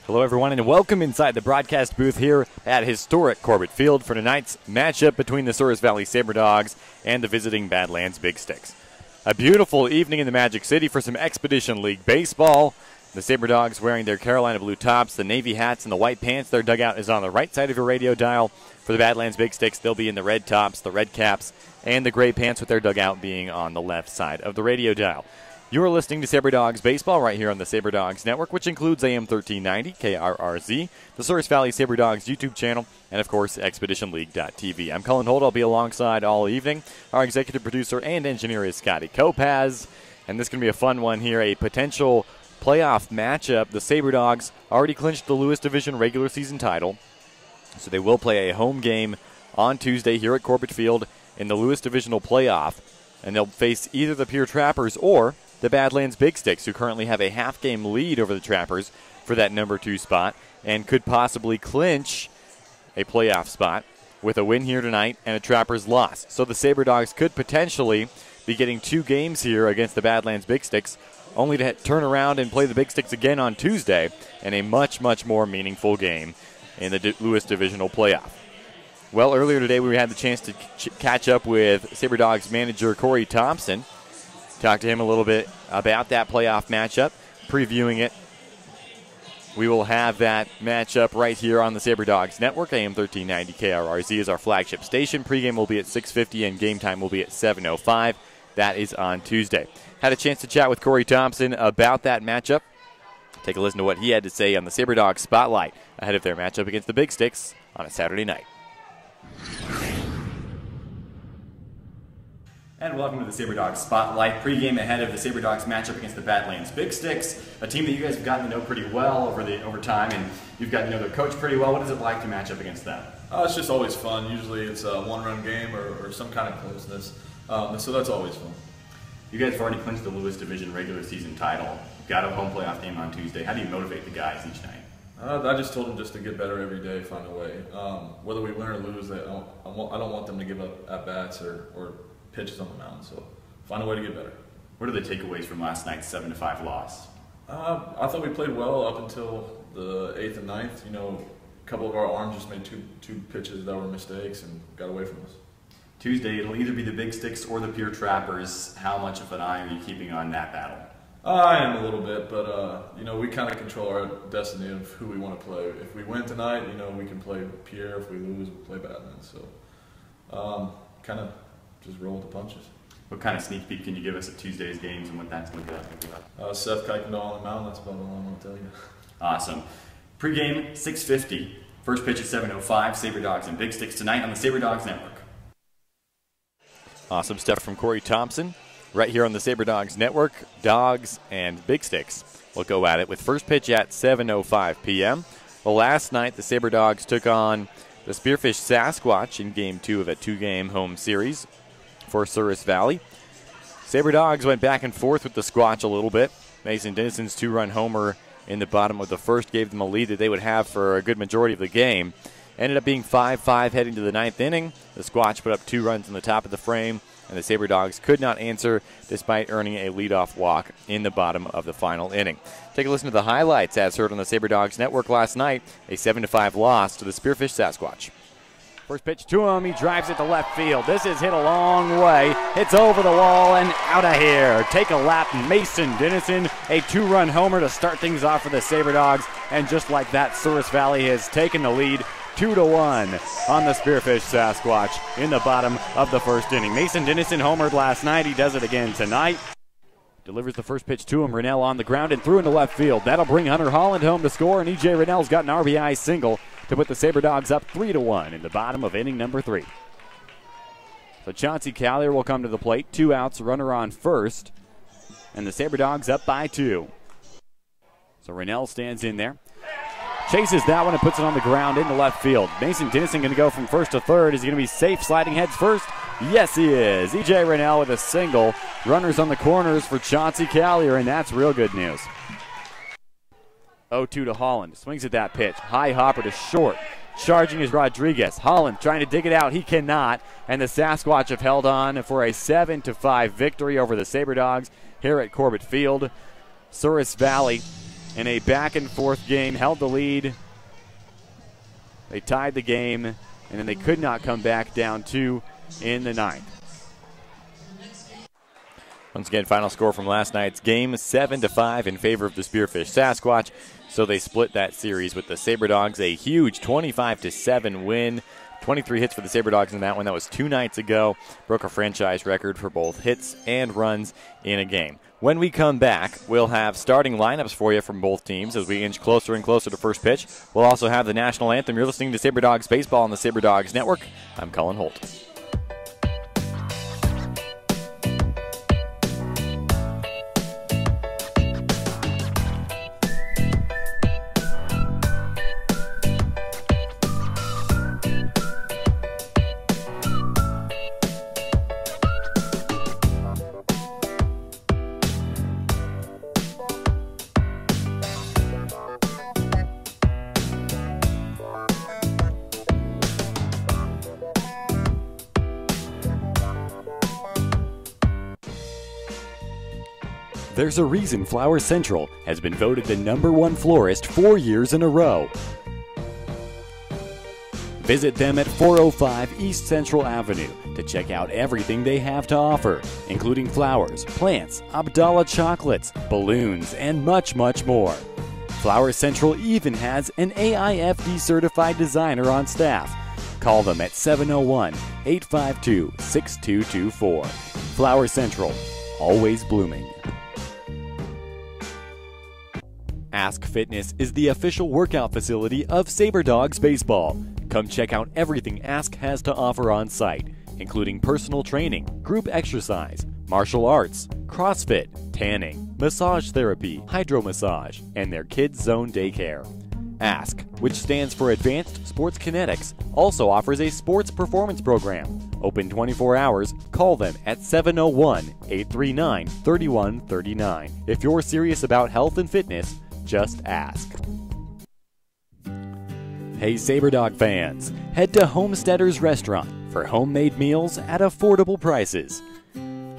Hello, everyone, and welcome inside the broadcast booth here at historic Corbett Field for tonight's matchup between the Souris Valley Sabre Dogs and the visiting Badlands Big Sticks. A beautiful evening in the Magic City for some Expedition League baseball. The Sabre Dogs wearing their Carolina blue tops, the navy hats, and the white pants. Their dugout is on the right side of your radio dial. For the Badlands Big Sticks, they'll be in the red tops, the red caps, and the gray pants, with their dugout being on the left side of the radio dial. You are listening to Sabre Dogs Baseball right here on the Sabre Dogs Network, which includes AM 1390, KRRZ, the Souris Valley Sabre Dogs YouTube channel, and, of course, ExpeditionLeague.tv. I'm Colin Holt. I'll be alongside all evening. Our executive producer and engineer is Scotty Kopaz, and this is going to be a fun one here, a potential playoff matchup. The Sabre Dogs already clinched the Lewis Division regular season title, so they will play a home game on Tuesday here at Corbett Field in the Lewis Divisional playoff, and they'll face either the Pure Trappers or the Badlands Big Sticks, who currently have a half-game lead over the Trappers for that number 2 spot and could possibly clinch a playoff spot with a win here tonight and a Trappers loss. So the Sabre Dogs could potentially be getting 2 games here against the Badlands Big Sticks, only to turn around and play the Big Sticks again on Tuesday in a much, much more meaningful game in the Lewis Divisional playoff. Well, earlier today we had the chance to catch up with Sabre Dogs manager Corey Thompson. Talk to him a little bit about that playoff matchup, previewing it. We will have that matchup right here on the Sabre Dogs Network. AM 1390 KRRZ is our flagship station. Pregame will be at 6:50 and game time will be at 7:05. That is on Tuesday. Had a chance to chat with Corey Thompson about that matchup. Take a listen to what he had to say on the Sabre Dogs Spotlight ahead of their matchup against the Big Sticks on a Saturday night. And welcome to the Sabre Dogs Spotlight, pregame ahead of the Sabre Dogs matchup against the Badlands Big Sticks, a team that you guys have gotten to know pretty well over time, and you've gotten to know their coach pretty well. What is it like to match up against them? It's just always fun. Usually it's a one-run game or some kind of closeness, so that's always fun. You guys have already clinched the Lewis Division regular season title. You've got a home playoff game on Tuesday. How do you motivate the guys each night? I just told them just to get better every day, find a way. Whether we win or lose, I don't want them to give up at-bats or pitches on the mound, so find a way to get better. What are the takeaways from last night's 7-5 loss? I thought we played well up until the 8th and 9th. You know, a couple of our arms just made two pitches that were mistakes and got away from us. Tuesday, it'll either be the Big Sticks or the Pure Trappers. How much of an eye are you keeping on that battle? I am a little bit, but you know, we kind of control our destiny of who we want to play. If we win tonight, you know, we can play Pure. If we lose, we play Badlands. So, kind of just roll with the punches. What kind of sneak peek can you give us at Tuesday's games and what that's going to be like? Seth Kuykendall on the mound, that's about all I'm going to tell you. Awesome. Pre-game, 6:50. First pitch at 7:05. Sabre Dogs and Big Sticks tonight on the Sabre Dogs Network. Awesome stuff from Corey Thompson right here on the Sabre Dogs Network. Dogs and Big Sticks will go at it with first pitch at 7:05 p.m. Well, last night the Sabre Dogs took on the Spearfish Sasquatch in Game 2 of a 2-game home series for Souris Valley. Sabre Dogs went back and forth with the Squatch a little bit. Mason Dennison's 2-run homer in the bottom of the first gave them a lead that they would have for a good majority of the game. Ended up being 5-5 heading to the 9th inning. The Squatch put up 2 runs in the top of the frame, and the Sabre Dogs could not answer despite earning a leadoff walk in the bottom of the final inning. Take a listen to the highlights as heard on the Sabre Dogs Network last night, a 7-5 loss to the Spearfish Sasquatch. First pitch to him, he drives it to left field. This is hit a long way. It's over the wall and out of here. Take a lap, Mason Dennison, a 2-run homer to start things off for the Sabre Dogs, and just like that, Souris Valley has taken the lead 2-1 on the Spearfish Sasquatch in the bottom of the first inning. Mason Dennison homered last night. He does it again tonight. Delivers the first pitch to him. Rennell on the ground and through into left field. That'll bring Hunter Holland home to score, and E.J. Rennell's got an RBI single to put the Sabre Dogs up 3-1 in the bottom of inning number 3. So Chauncey Callier will come to the plate. 2 outs, runner on first, and the Sabre Dogs up by 2. So Rennell stands in there. Chases that one and puts it on the ground into left field. Mason Dennison going to go from first to third. Is he going to be safe sliding heads first? Yes, he is. E.J. Rennell with a single. Runners on the corners for Chauncey Callier, and that's real good news. 0-2 to Holland. Swings at that pitch. High hopper to short. Charging is Rodriguez. Holland trying to dig it out. He cannot. And the Sasquatch have held on for a 7-5 victory over the Sabre Dogs here at Corbett Field. Souris Valley in a back-and-forth game, held the lead. They tied the game, and then they could not come back down 2 in the 9th. Once again, final score from last night's game, 7-5 in favor of the Spearfish Sasquatch. So they split that series with the Sabre Dogs, a huge 25-7 win. 23 hits for the Sabre Dogs in that one. That was 2 nights ago. Broke a franchise record for both hits and runs in a game. When we come back, we'll have starting lineups for you from both teams as we inch closer and closer to first pitch. We'll also have the national anthem. You're listening to Sabre Dogs Baseball on the Sabre Dogs Network. I'm Colin Holt. There's a reason Flower Central has been voted the #1 florist 4 years in a row. Visit them at 405 East Central Avenue to check out everything they have to offer, including flowers, plants, Abdallah chocolates, balloons, and much, much more. Flower Central even has an AIFD certified designer on staff. Call them at 701-852-6224. Flower Central, always blooming. Ask Fitness is the official workout facility of Sabre Dogs Baseball. Come check out everything Ask has to offer on site, including personal training, group exercise, martial arts, CrossFit, tanning, massage therapy, hydromassage, and their Kids Zone daycare. Ask, which stands for Advanced Sports Kinetics, also offers a sports performance program. Open 24 hours, call them at 701-839-3139. If you're serious about health and fitness, just ask. Hey Sabre Dog fans, head to Homesteaders Restaurant for homemade meals at affordable prices.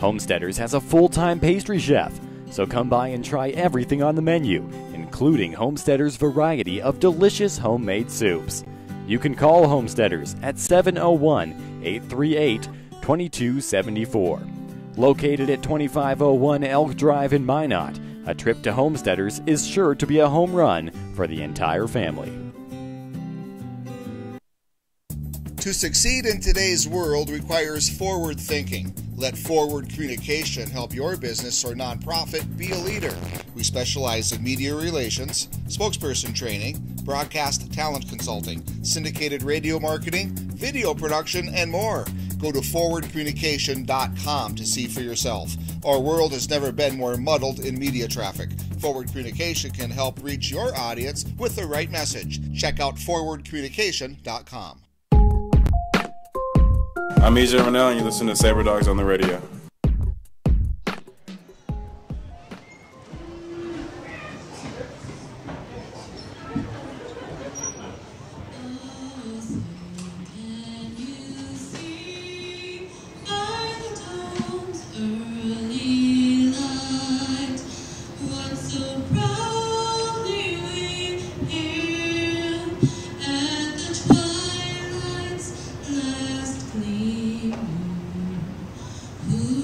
Homesteaders has a full-time pastry chef, so come by and try everything on the menu, including Homesteaders' variety of delicious homemade soups. You can call Homesteaders at 701-838-2274. Located at 2501 Elk Drive in Minot, a trip to Homesteaders is sure to be a home run for the entire family. To succeed in today's world requires forward thinking. Let Forward Communication help your business or nonprofit be a leader. We specialize in media relations, spokesperson training, broadcast talent consulting, syndicated radio marketing, video production, and more. Go to forwardcommunication.com to see for yourself. Our world has never been more muddled in media traffic. Forward Communication can help reach your audience with the right message. Check out forwardcommunication.com. I'm EJ Rennell, and you listen to Sabre Dogs on the radio. Ooh.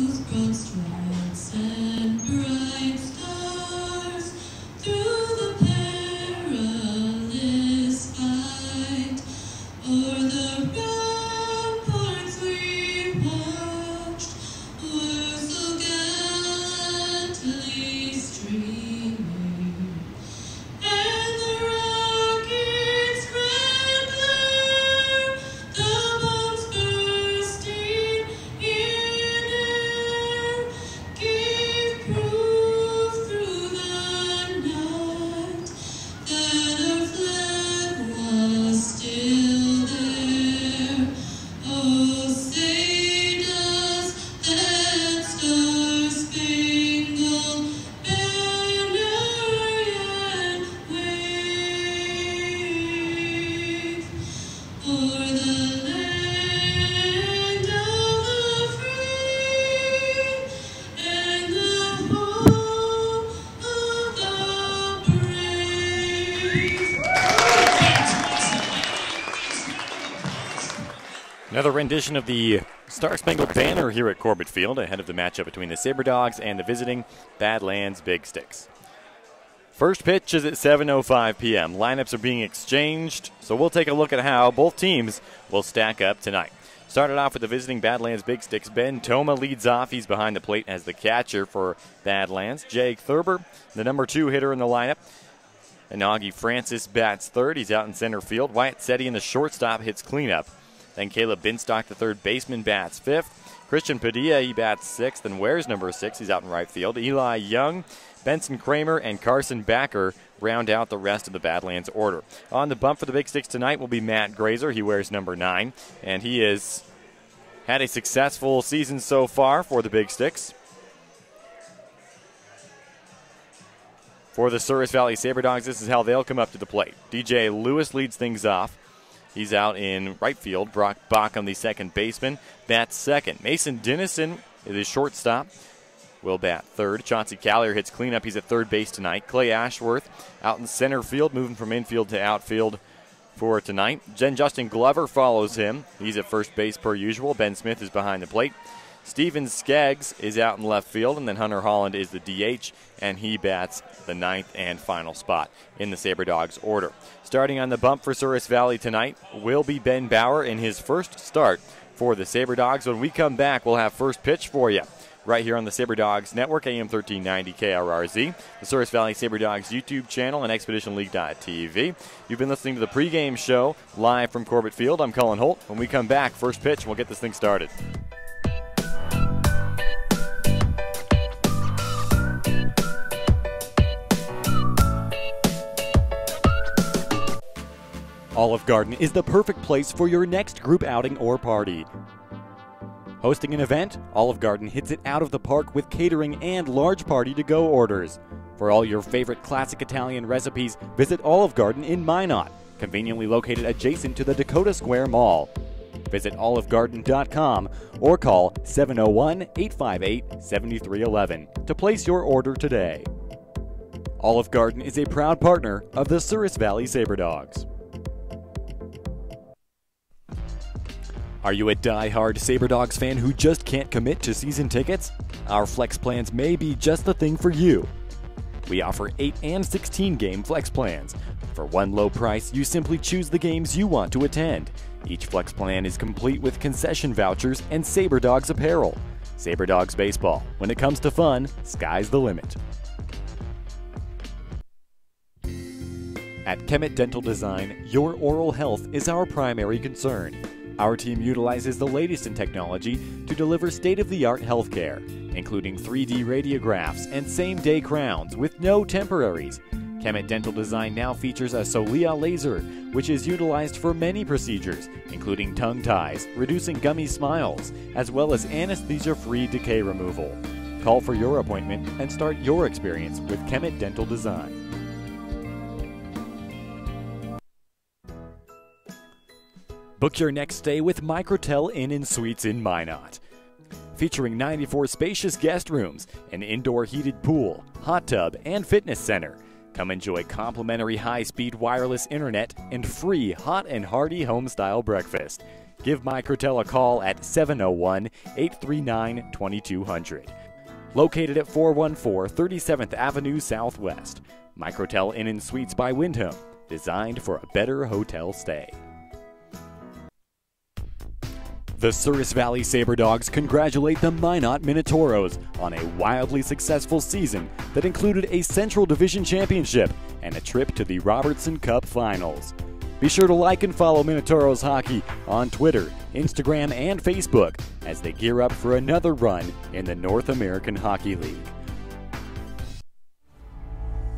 Another rendition of the Star Spangled Banner here at Corbett Field ahead of the matchup between the Sabre Dogs and the visiting Badlands Big Sticks. First pitch is at 7:05 p.m. Lineups are being exchanged, so we'll take a look at how both teams will stack up tonight. Started off with the visiting Badlands Big Sticks. Ben Toma leads off. He's behind the plate as the catcher for Badlands. Jake Thurber, the number 2 hitter in the lineup. Inagi Francis bats third. He's out in center field. Wyatt Setti in the shortstop hits cleanup. Then Caleb Binstock, the third baseman, bats fifth. Christian Padilla, he bats sixth and wears number 6. He's out in right field. Eli Young, Benson Kramer, and Carson Backer round out the rest of the Badlands order. On the bump for the Big Sticks tonight will be Matt Grazer. He wears number 9, and he has had a successful season so far for the Big Sticks. For the Souris Valley Sabre Dogs, this is how they'll come up to the plate. DJ Lewis leads things off. He's out in right field. Brock Bach on the second baseman bats second. Mason Dennison is his shortstop. Will bat third. Chauncey Callier hits cleanup. He's at third base tonight. Clay Ashworth out in center field, moving from infield to outfield for tonight. Justin Glover follows him. He's at first base per usual. Ben Smith is behind the plate. Steven Skaggs is out in left field, and then Hunter Holland is the DH, and he bats the 9th and final spot in the Sabre Dogs order. Starting on the bump for Souris Valley tonight will be Ben Bauer in his first start for the Sabre Dogs. When we come back, we'll have first pitch for you right here on the Sabre Dogs Network, AM 1390 KRRZ, the Souris Valley Sabre Dogs YouTube channel, and ExpeditionLeague.tv. You've been listening to the pregame show live from Corbett Field. I'm Colin Holt. When we come back, first pitch, and we'll get this thing started. Olive Garden is the perfect place for your next group outing or party. Hosting an event, Olive Garden hits it out of the park with catering and large party-to-go orders. For all your favorite classic Italian recipes, visit Olive Garden in Minot, conveniently located adjacent to the Dakota Square Mall. Visit olivegarden.com or call 701-858-7311 to place your order today. Olive Garden is a proud partner of the Souris Valley Sabre Dogs. Are you a die-hard Sabre Dogs fan who just can't commit to season tickets? Our Flex plans may be just the thing for you. We offer 8 and 16 game Flex plans. For one low price, you simply choose the games you want to attend. Each Flex plan is complete with concession vouchers and Sabre Dogs apparel. Sabre Dogs baseball. When it comes to fun, sky's the limit. At Kemet Dental Design, your oral health is our primary concern. Our team utilizes the latest in technology to deliver state-of-the-art healthcare, including 3D radiographs and same-day crowns with no temporaries. Kemet Dental Design now features a Solia laser, which is utilized for many procedures, including tongue ties, reducing gummy smiles, as well as anesthesia-free decay removal. Call for your appointment and start your experience with Kemet Dental Design. Book your next stay with Microtel Inn & Suites in Minot. Featuring 94 spacious guest rooms, an indoor heated pool, hot tub, and fitness center. Come enjoy complimentary high-speed wireless internet and free hot and hearty home-style breakfast. Give Microtel a call at 701-839-2200. Located at 414 37th Avenue Southwest. Microtel Inn & Suites by Wyndham. Designed for a better hotel stay. The Souris Valley Sabre Dogs congratulate the Minot Minotauros on a wildly successful season that included a Central Division Championship and a trip to the Robertson Cup Finals. Be sure to like and follow Minotauros Hockey on Twitter, Instagram, and Facebook as they gear up for another run in the North American Hockey League.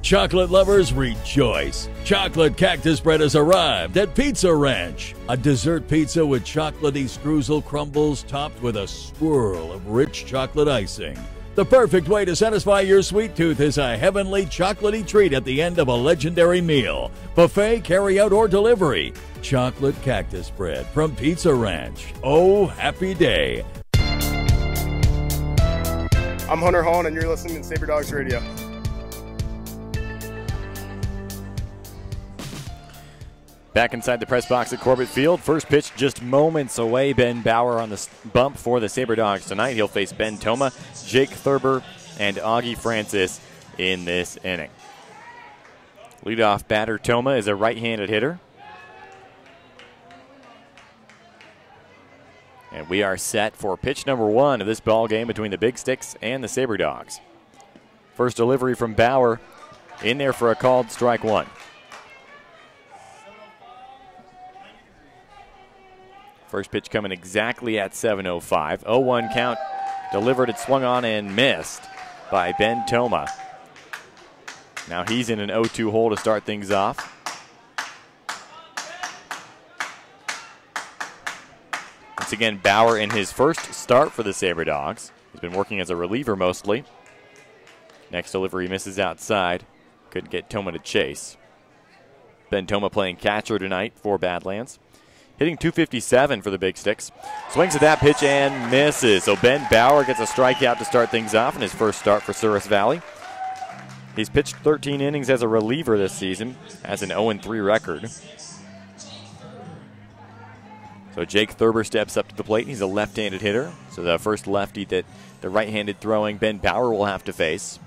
Chocolate lovers rejoice. Chocolate cactus bread has arrived at Pizza Ranch. A dessert pizza with chocolatey streusel crumbles topped with a swirl of rich chocolate icing. The perfect way to satisfy your sweet tooth is a heavenly chocolatey treat at the end of a legendary meal. Buffet, carry-out, or delivery. Chocolate cactus bread from Pizza Ranch. Oh, happy day. I'm Hunter Holland, and you're listening to Sabre Dogs Radio. Back inside the press box at Corbett Field. First pitch just moments away. Ben Bauer on the bump for the Sabre Dogs tonight. He'll face Ben Toma, Jake Thurber, and Augie Francis in this inning. Leadoff batter Toma is a right-handed hitter. And we are set for pitch number 1 of this ball game between the Big Sticks and the Sabre Dogs. First delivery from Bauer in there for a called strike 1. First pitch coming exactly at 7:05. 0-1 count, delivered, it swung on and missed by Ben Toma. Now he's in an 0-2 hole to start things off. Once again, Bauer in his first start for the Sabre Dogs. He's been working as a reliever mostly. Next delivery misses outside. Couldn't get Toma to chase. Ben Toma playing catcher tonight for Badlands. Hitting .257 for the Big Sticks. Swings at that pitch and misses. So Ben Bauer gets a strikeout to start things off in his first start for Souris Valley. He's pitched 13 innings as a reliever this season, has an 0-3 record. So Jake Thurber steps up to the plate. He's a left-handed hitter. So the first lefty that the right-handed throwing Ben Bauer will have to face.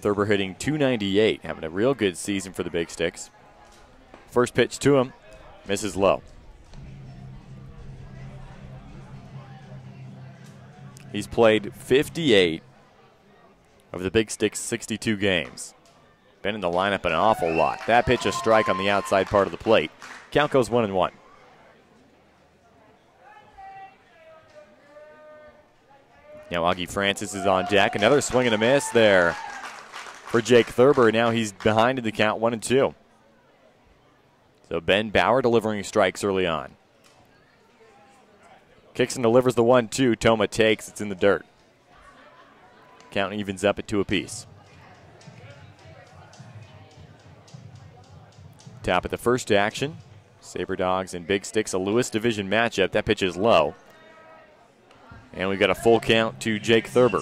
Thurber hitting .298, having a real good season for the Big Sticks. First pitch to him. Misses low. He's played 58 of the Big Sticks' 62 games. Been in the lineup an awful lot. That pitch a strike on the outside part of the plate. Count goes 1-1. Now Augie Francis is on deck. Another swing and a miss there for Jake Thurber. Now he's behind in the count 1-2. So Ben Bauer delivering strikes early on. Kicks and delivers the 1-2. Toma takes. It's in the dirt. Count evens up at 2 apiece. Top of the first action. Sabre Dogs and Big Sticks, a Lewis Division matchup. That pitch is low. And we've got a full count to Jake Thurber.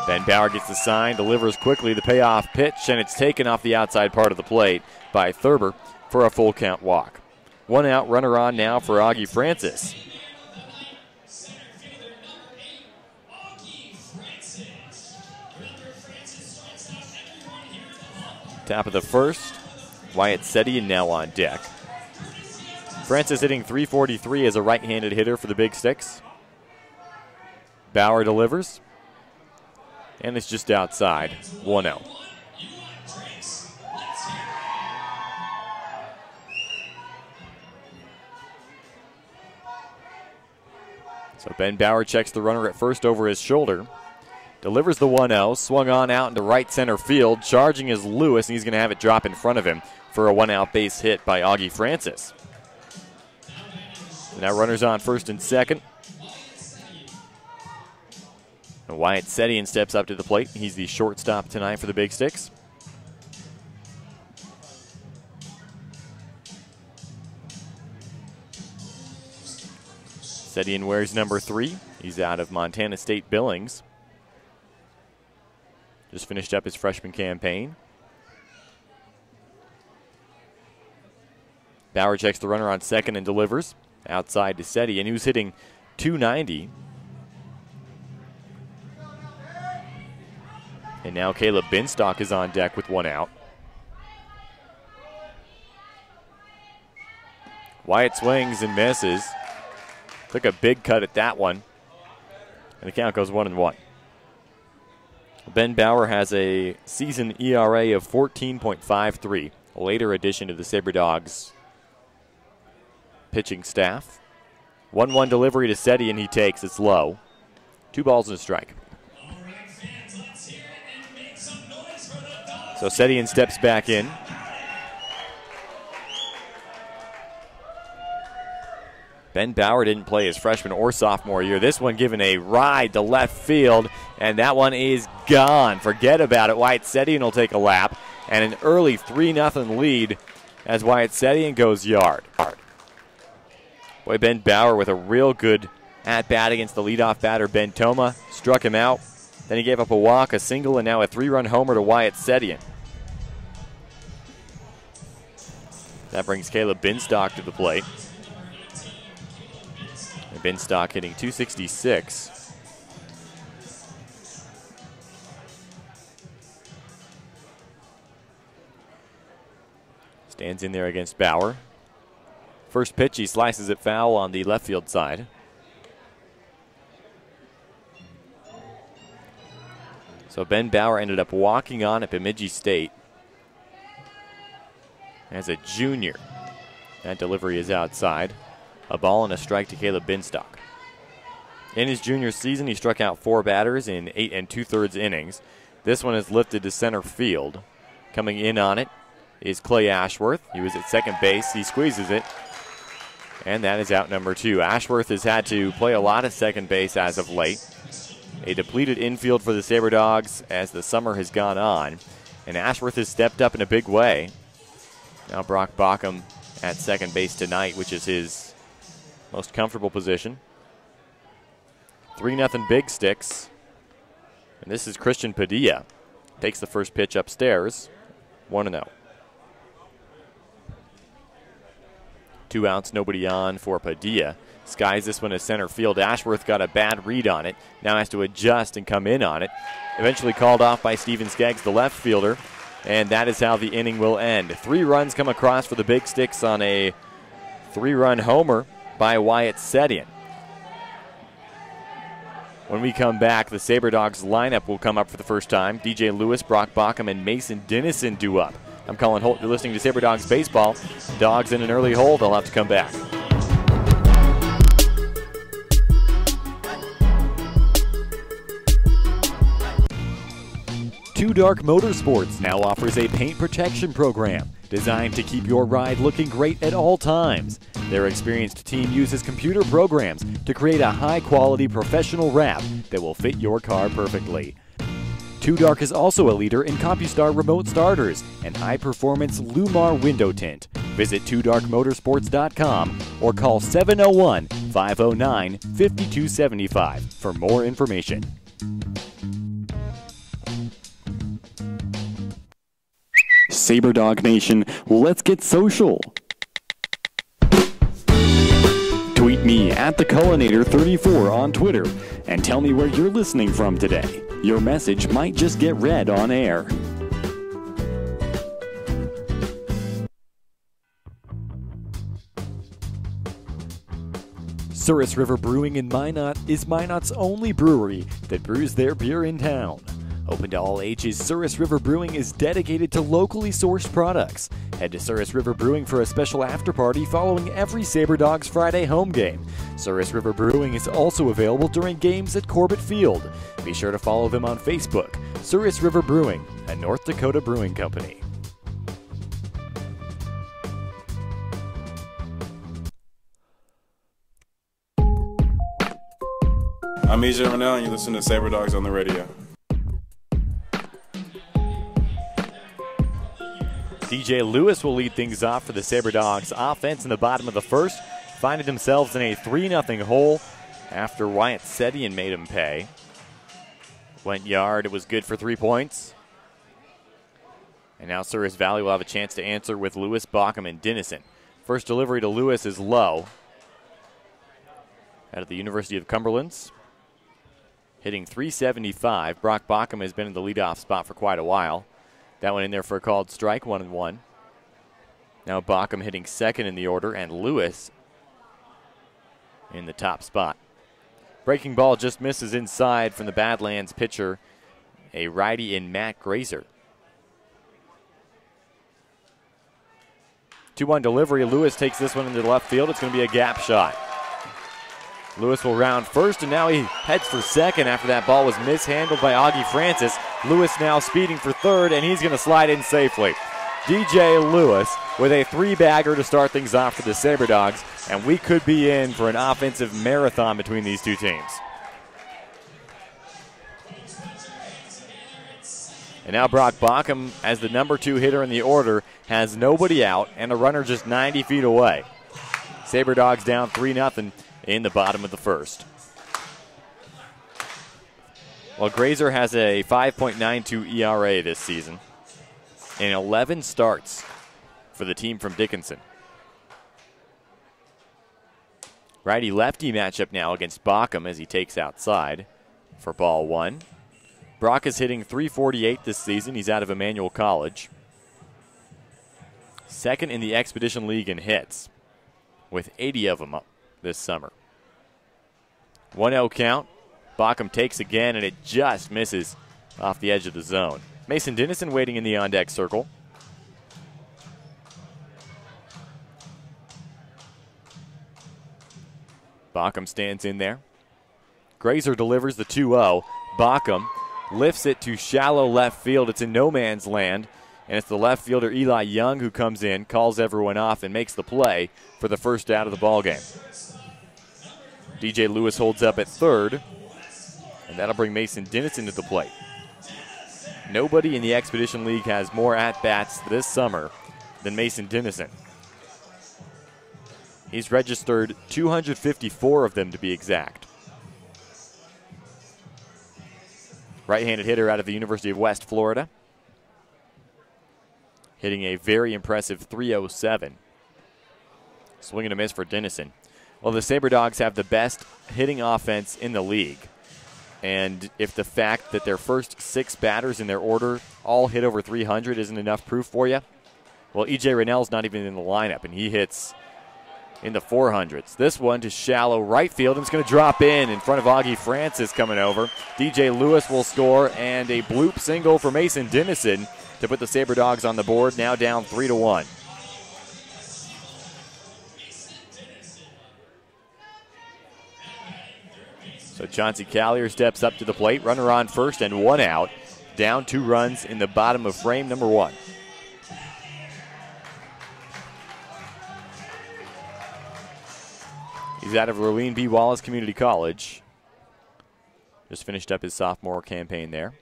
Ben Bauer gets the sign, delivers quickly the payoff pitch, and it's taken off the outside part of the plate by Thurber for a full count walk. 1 out, runner on now for Augie Francis. Top of the first, Wyatt Sedian now on deck. Francis hitting .343 as a right-handed hitter for the Big Sticks. Bauer delivers. And it's just outside, 1-0. So Ben Bauer checks the runner at first over his shoulder. Delivers the 1-0, swung on out into right center field. Charging is Lewis, and he's going to have it drop in front of him for a 1-out base hit by Augie Francis. So now runners on first and second. And Wyatt Sedian steps up to the plate. He's the shortstop tonight for the Big Sticks. Sedian wears number 3. He's out of Montana State Billings. Just finished up his freshman campaign. Bauer checks the runner on second and delivers. Outside to Sedian, who's hitting .290. And now Caleb Binstock is on deck with 1 out. Wyatt swings and misses. Took a big cut at that one. And the count goes 1-1. Ben Bauer has a season ERA of 14.53. A later addition to the Sabre Dogs pitching staff. 1-1 delivery to Sedian, he takes. It's low. 2 balls and a strike. So Sedian steps back in. Ben Bauer didn't play his freshman or sophomore year. This one given a ride to left field, and that one is gone. Forget about it. Wyatt Sedian will take a lap, and an early 3-0 lead as Wyatt Sedian goes yard. Boy, Ben Bauer with a real good at-bat against the leadoff batter, Ben Toma. Struck him out. Then he gave up a walk, a single, and now a 3-run homer to Wyatt Sedian. That brings Caleb Binstock to the plate. And Binstock hitting .266. Stands in there against Bauer. First pitch, he slices it foul on the left field side. So Ben Bauer ended up walking on at Bemidji State as a junior. That delivery is outside. A ball and a strike to Caleb Binstock. In his junior season, he struck out 4 batters in 8 2/3 innings. This one is lifted to center field. Coming in on it is Clay Ashworth. He was at second base. He squeezes it, and that is out number 2. Ashworth has had to play a lot of second base as of late. A depleted infield for the Sabre Dogs as the summer has gone on, and Ashworth has stepped up in a big way. Now Brock Bockham at second base tonight, which is his most comfortable position. 3-0 Big Sticks, and this is Christian Padilla. Takes the first pitch upstairs, 1-0. 2 outs, nobody on for Padilla. Skies this one to center field. Ashworth got a bad read on it. Now has to adjust and come in on it. Eventually called off by Steven Skaggs, the left fielder. And that is how the inning will end. 3 runs come across for the Big Sticks on a 3-run homer by Wyatt Sedian. When we come back, the Sabre Dogs lineup will come up for the first time. DJ Lewis, Brock Bockham, and Mason Dennison do up. I'm Colin Holt. You're listening to Sabre Dogs Baseball. Dogs in an early hole. They'll have to come back. Two Dark Motorsports now offers a paint protection program designed to keep your ride looking great at all times. Their experienced team uses computer programs to create a high-quality professional wrap that will fit your car perfectly. Two Dark is also a leader in CompuStar remote starters and high-performance Lumar window tint. Visit twodarkmotorsports.com or call 701-509-5275 for more information. Sabre Dog Nation, let's get social. Tweet me at TheCullinator34 on Twitter and tell me where you're listening from today. Your message might just get read on air. Souris River Brewing in Minot is Minot's only brewery that brews their beer in town. Open to all ages, Souris River Brewing is dedicated to locally sourced products. Head to Souris River Brewing for a special after-party following every Sabre Dogs Friday home game. Souris River Brewing is also available during games at Corbett Field. Be sure to follow them on Facebook. Souris River Brewing, a North Dakota brewing company. I'm EJ Rennell, and you listen to Sabre Dogs on the radio. DJ Lewis will lead things off for the Sabre Dogs offense in the bottom of the first, finding themselves in a 3-0 hole after Wyatt Sedian made him pay. Went yard, it was good for 3 points. And now Souris Valley will have a chance to answer with Lewis, Bockham, and Dennison. First delivery to Lewis is low. Out of the University of Cumberland's. Hitting .375. Brock Bockham has been in the leadoff spot for quite a while. That one in there for a called strike, 1-1. Now Bockham hitting second in the order, and Lewis in the top spot. Breaking ball just misses inside from the Badlands pitcher, a righty in Matt Grazer. 2-1 delivery. Lewis takes this one into the left field. It's going to be a gap shot. Lewis will round first, and now he heads for second after that ball was mishandled by Augie Francis. Lewis now speeding for third, and he's going to slide in safely. DJ Lewis with a 3-bagger to start things off for the Sabre Dogs, and we could be in for an offensive marathon between these two teams. And now Brock Bockham, as the number 2 hitter in the order, has nobody out and a runner just 90 feet away. Sabre Dogs down 3-0 in the bottom of the first. Well, Grazer has a 5.92 ERA this season and 11 starts for the team from Dickinson. Righty-lefty matchup now against Bockham as he takes outside for ball one. Brock is hitting .348 this season. He's out of Emmanuel College. Second in the Expedition League in hits, with 80 of them up this summer. 1-0 count. Bockham takes again, and it just misses off the edge of the zone. Mason Dennison waiting in the on-deck circle. Bockham stands in there. Grazer delivers the 2-0. Bockham lifts it to shallow left field. It's in no man's land, and it's the left fielder Eli Young who comes in, calls everyone off, and makes the play for the first out of the ballgame. DJ Lewis holds up at third, and that'll bring Mason Dennison to the plate. Nobody in the Expedition League has more at-bats this summer than Mason Dennison. He's registered 254 of them to be exact. Right-handed hitter out of the University of West Florida. Hitting a very impressive 307. Swing and a miss for Dennison. Well, the Sabre Dogs have the best hitting offense in the league. And if the fact that their first 6 batters in their order all hit over 300 isn't enough proof for you, well, E.J. Rennell's not even in the lineup, and he hits in the 400s. This one to shallow right field, and it's going to drop in front of Augie Francis coming over. DJ Lewis will score, and a bloop single for Mason Dennison to put the Sabre Dogs on the board, now down 3-1. So Chauncey Callier steps up to the plate, runner on first and 1 out, down 2 runs in the bottom of frame number 1. He's out of Rowene B. Wallace Community College. Just finished up his sophomore campaign there.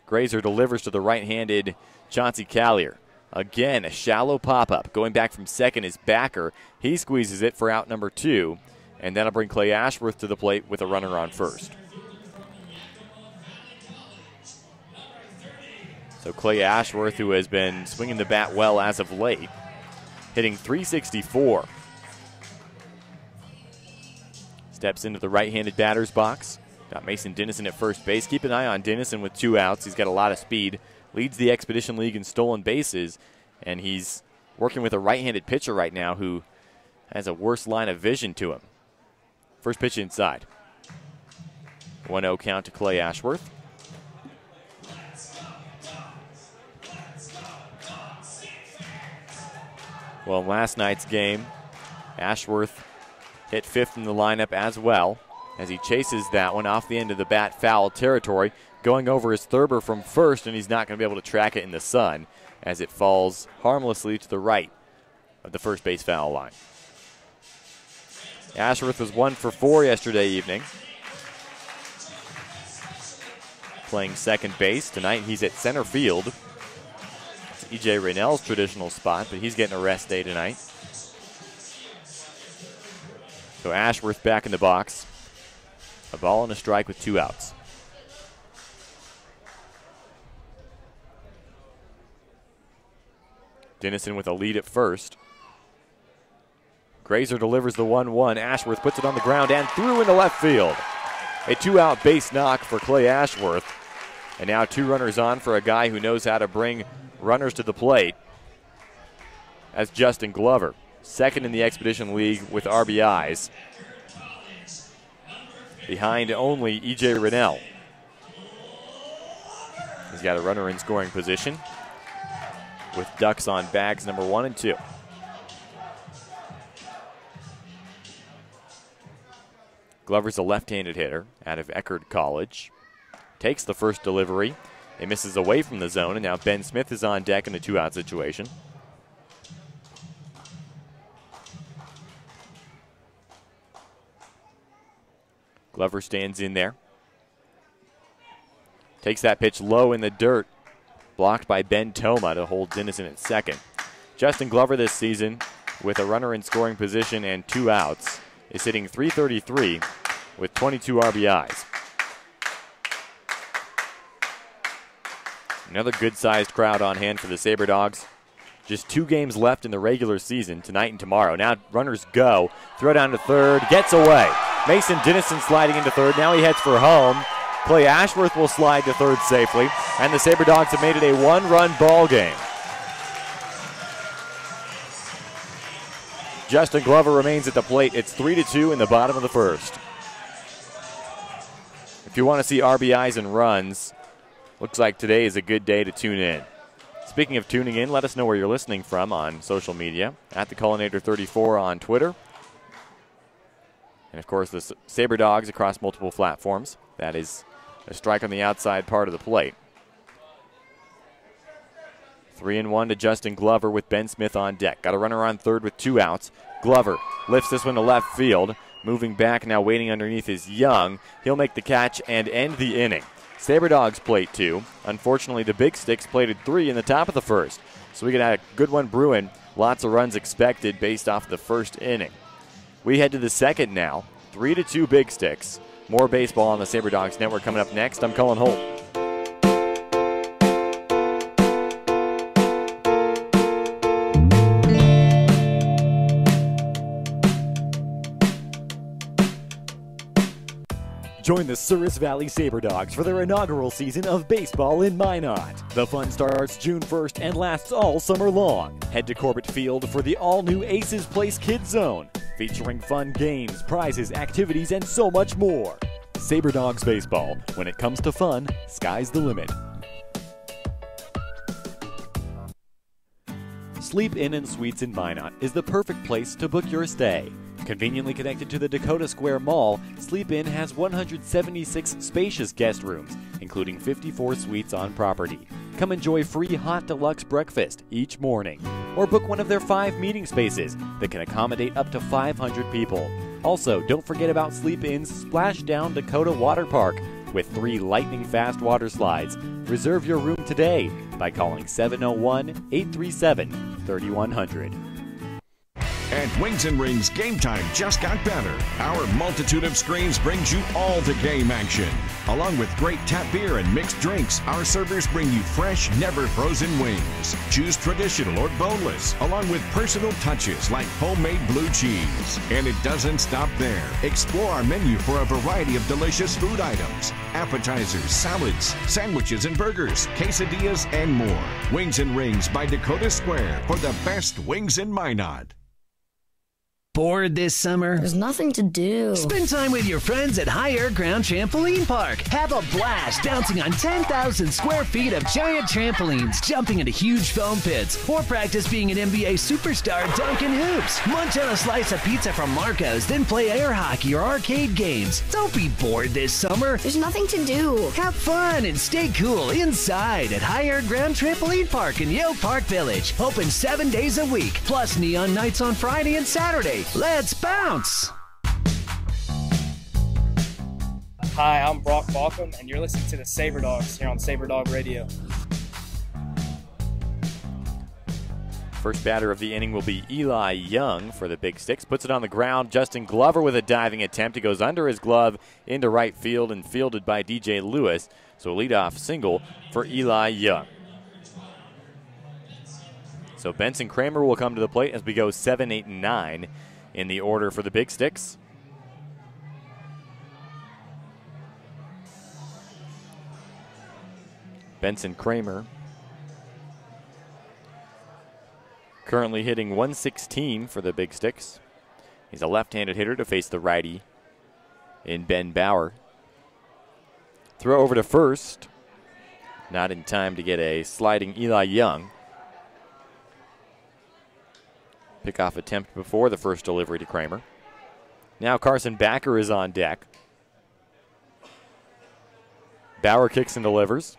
Grazer delivers to the right-handed Chauncey Callier. Again, a shallow pop-up. Going back from second is Backer. He squeezes it for out number 2, and that'll bring Clay Ashworth to the plate with a runner on first. So Clay Ashworth, who has been swinging the bat well as of late, hitting .364. Steps into the right-handed batter's box. Got Mason Dennison at first base. Keep an eye on Dennison with 2 outs. He's got a lot of speed. Leads the Expedition League in stolen bases. And he's working with a right-handed pitcher right now who has a worse line of vision to him. First pitch inside. 1-0 count to Clay Ashworth. Well, in last night's game, Ashworth hit 5th in the lineup as well as he chases that one off the end of the bat, foul territory, going over his Thurber from first, and he's not going to be able to track it in the sun as it falls harmlessly to the right of the first base foul line. Ashworth was 1 for 4 yesterday evening, playing second base. Tonight he's at center field. It's E.J. Rennell's traditional spot, but he's getting a rest day tonight. So Ashworth back in the box. A ball and a strike with 2 outs. Dennison with a lead at first. Grazer delivers the 1-1. Ashworth puts it on the ground and through into left field. A 2-out base knock for Clay Ashworth. And now 2 runners on for a guy who knows how to bring runners to the plate. As Justin Glover, second in the Expedition League with RBIs. Behind only E.J. Rennell. He's got a runner in scoring position with ducks on bags number 1 and 2. Glover's a left-handed hitter out of Eckerd College. Takes the first delivery. It misses away from the zone, and now Ben Smith is on deck in a 2-out situation. Glover stands in there. Takes that pitch low in the dirt. Blocked by Ben Toma to hold Dennison at second. Justin Glover this season, with a runner in scoring position and 2 outs, is hitting .333 with 22 RBIs. Another good-sized crowd on hand for the Sabre Dogs. Just 2 games left in the regular season, tonight and tomorrow. Now runners go. Throw down to third. Gets away. Mason Dennison sliding into third. Now he heads for home. Clay Ashworth will slide to third safely. And the Sabre Dogs have made it a 1-run ball game. Justin Glover remains at the plate. It's 3-2 in the bottom of the first. If you want to see RBIs and runs, looks like today is a good day to tune in. Speaking of tuning in, let us know where you're listening from on social media. At the Cullinator34 on Twitter. And, of course, the Sabre Dogs across multiple platforms. That is a strike on the outside part of the plate. 3-1 to Justin Glover with Ben Smith on deck. Got a runner on third with 2 outs. Glover lifts this one to left field. Moving back now, waiting underneath is Young. He'll make the catch and end the inning. Sabre Dogs plate 2. Unfortunately, the Big Sticks plated 3 in the top of the first. So we could have a good one brewing. Lots of runs expected based off the first inning. We head to the second now. 3-2 Big Sticks. More baseball on the Sabre Dogs Network coming up next. I'm Cullen Holt. Join the Souris Valley Sabre Dogs for their inaugural season of baseball in Minot. The fun starts June 1st and lasts all summer long. Head to Corbett Field for the all-new Aces Place Kids Zone, featuring fun games, prizes, activities, and so much more. Sabre Dogs Baseball. When it comes to fun, sky's the limit. Sleep Inn and Suites in Minot is the perfect place to book your stay. Conveniently connected to the Dakota Square Mall, Sleep Inn has 176 spacious guest rooms, including 54 suites on property. Come enjoy free hot deluxe breakfast each morning, or book one of their 5 meeting spaces that can accommodate up to 500 people. Also, don't forget about Sleep Inn's Splashdown Dakota Water Park with 3 lightning-fast water slides. Reserve your room today by calling 701-837-3100. At Wings and Rings, game time just got better. Our multitude of screens brings you all the game action. Along with great tap beer and mixed drinks, our servers bring you fresh, never frozen wings. Choose traditional or boneless, along with personal touches like homemade blue cheese. And it doesn't stop there. Explore our menu for a variety of delicious food items, appetizers, salads, sandwiches and burgers, quesadillas, and more. Wings and Rings by Dakota Square for the best wings in Minot. Bored this summer? There's nothing to do. Spend time with your friends at High Air Ground Trampoline Park. Have a blast bouncing on 10,000 square feet of giant trampolines, jumping into huge foam pits, or practice being an NBA superstar dunking hoops. Munch on a slice of pizza from Marco's, then play air hockey or arcade games. Don't be bored this summer. There's nothing to do. Have fun and stay cool inside at High Air Ground Trampoline Park in Yale Park Village. Open 7 days a week, plus neon nights on Friday and Saturday. Let's bounce! Hi, I'm Brock Balcom, and you're listening to the Sabre Dogs here on Sabre Dog Radio. First batter of the inning will be Eli Young for the Big Sticks. Puts it on the ground. Justin Glover with a diving attempt. He goes under his glove into right field and fielded by DJ Lewis. So a leadoff single for Eli Young. So Benson Kramer will come to the plate as we go 7, 8, and 9 in the order for the Big Sticks. Benson Kramer currently hitting .116 for the Big Sticks. He's a left-handed hitter to face the righty in Ben Bauer. Throw over to first. Not in time to get a sliding Eli Young. Pickoff attempt before the first delivery to Kramer. Now Carson Backer is on deck. Bauer kicks and delivers.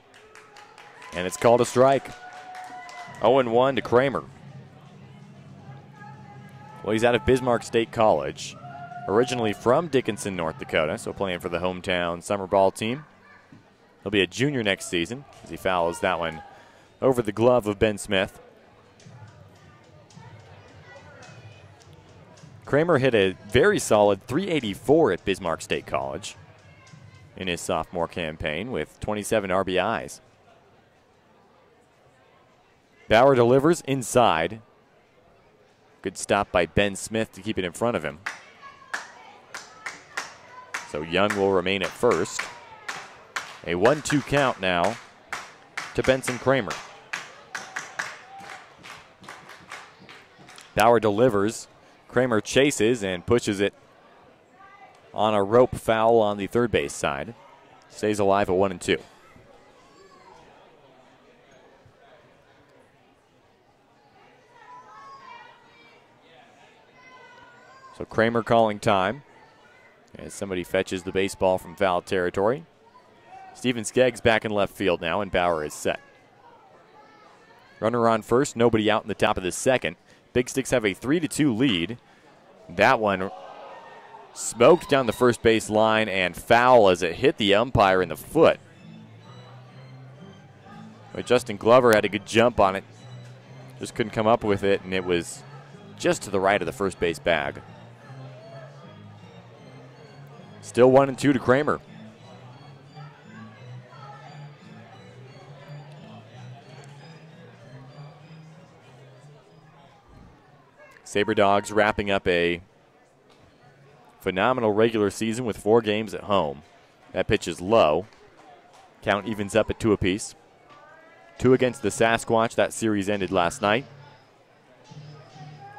And it's called a strike. 0-1 to Kramer. Well, he's out of Bismarck State College. Originally from Dickinson, North Dakota, so playing for the hometown summer ball team. He'll be a junior next season as he fouls that one over the glove of Ben Smith. Kramer hit a very solid .384 at Bismarck State College in his sophomore campaign with 27 RBIs. Bauer delivers inside. Good stop by Ben Smith to keep it in front of him. So Young will remain at first. A 1-2 count now to Benson Kramer. Bauer delivers. Kramer chases and pushes it on a rope foul on the third base side. Stays alive at 1-2. So Kramer calling time as somebody fetches the baseball from foul territory. Steven Skeggs back in left field now, and Bauer is set. Runner on first, nobody out in the top of the second. Big Sticks have a 3-2 lead. That one smoked down the first base line and foul as it hit the umpire in the foot. But Justin Glover had a good jump on it. Just couldn't come up with it, and it was just to the right of the first base bag. Still 1-2 to Kramer. Sabre Dogs wrapping up a phenomenal regular season with 4 games at home. That pitch is low. Count evens up at 2 apiece. 2 against the Sasquatch. That series ended last night.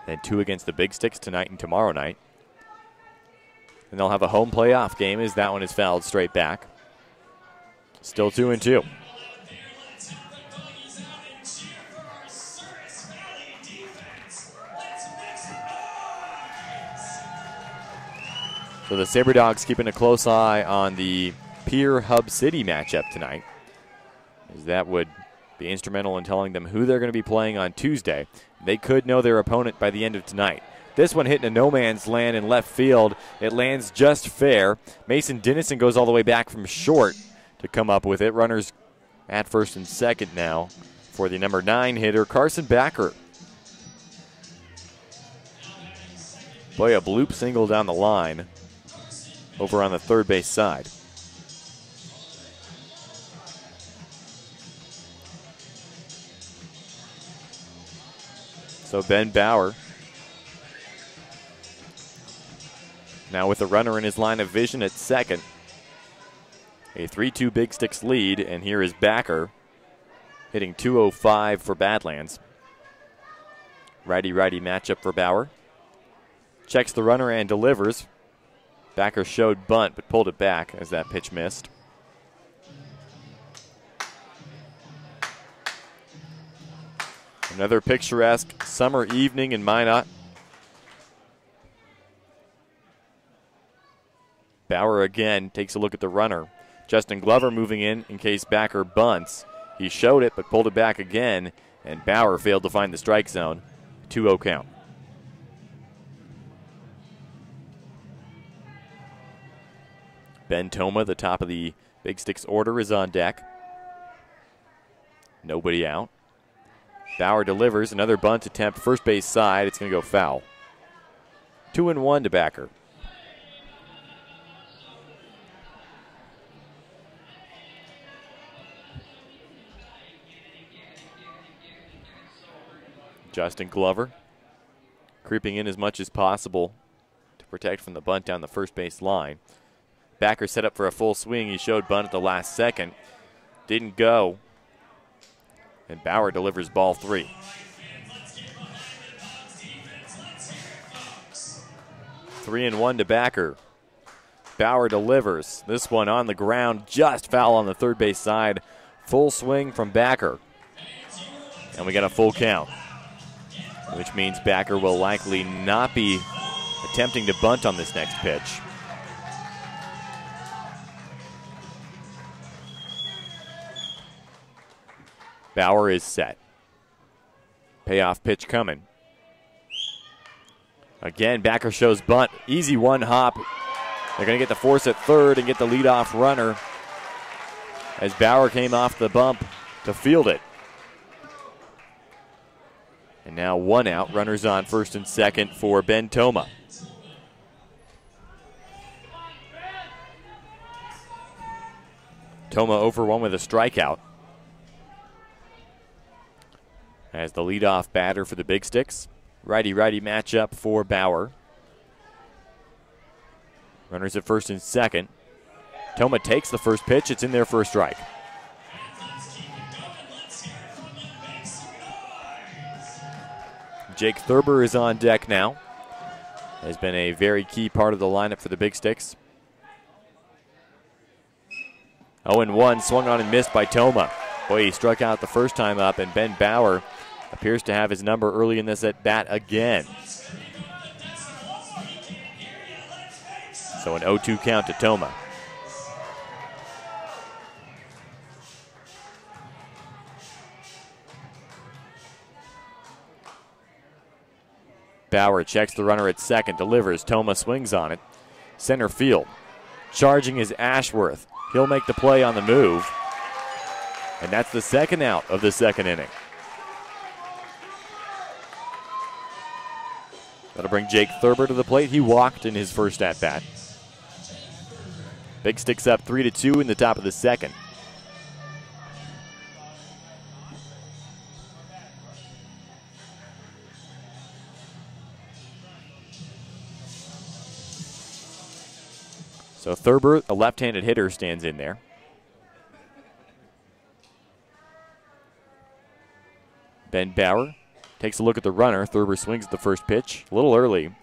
Then 2 against the Big Sticks tonight and tomorrow night. And they'll have a home playoff game as that one is fouled straight back. Still 2-2. So the Sabre Dogs keeping a close eye on the Pier Hub City matchup tonight, as that would be instrumental in telling them who they're going to be playing on Tuesday. They could know their opponent by the end of tonight. This one hitting a no man's land in left field. It lands just fair. Mason Dennison goes all the way back from short to come up with it. Runners at first and second now for the number 9 hitter, Carson Backer. Boy, a bloop single down the line over on the third base side. So Ben Bauer now with a runner in his line of vision at second. A 3-2 Big Sticks lead, and here is Backer hitting .205 for Badlands. Righty-righty matchup for Bauer. Checks the runner and delivers. Backer showed bunt but pulled it back as that pitch missed. Another picturesque summer evening in Minot. Bauer again takes a look at the runner. Justin Glover moving in case Backer bunts. He showed it but pulled it back again, and Bauer failed to find the strike zone. 2-0 count. Ben Toma, the top of the Big Sticks order, is on deck. Nobody out. Bauer delivers another bunt attempt, first base side. It's going to go foul. 2-1 to Backer. Justin Glover creeping in as much as possible to protect from the bunt down the first base line. Backer set up for a full swing. He showed bunt at the last second. Didn't go. And Bauer delivers ball 3. Three and 1 to Backer. Bauer delivers. This one on the ground, just foul on the third base side. Full swing from Backer. And we got a full count, which means Backer will likely not be attempting to bunt on this next pitch. Bauer is set. Payoff pitch coming. Again, Backer shows bunt. Easy one hop. They're going to get the force at third and get the leadoff runner as Bauer came off the bump to field it. And now 1 out. Runners on first and second for Ben Toma. Toma over 1 with a strikeout. as the leadoff batter for the Big Sticks. Righty-righty matchup for Bauer. Runners at first and second. Toma takes the first pitch. It's in there for a strike. Jake Thurber is on deck now. Has been a very key part of the lineup for the Big Sticks. 0-1, swung on and missed by Toma. Boy, he struck out the first time up, and Ben Bauer appears to have his number early in this at bat again. So an 0-2 count to Toma. Bauer checks the runner at second, delivers. Toma swings on it. Center field. Charging is Ashworth. He'll make the play on the move. And that's the second out of the second inning. That'll bring Jake Thurber to the plate. He walked in his first at-bat. Big Sticks up 3-2 in the top of the second. So Thurber, a left-handed hitter, stands in there. Ben Bauer takes a look at the runner. Thurber swings at the first pitch a little early.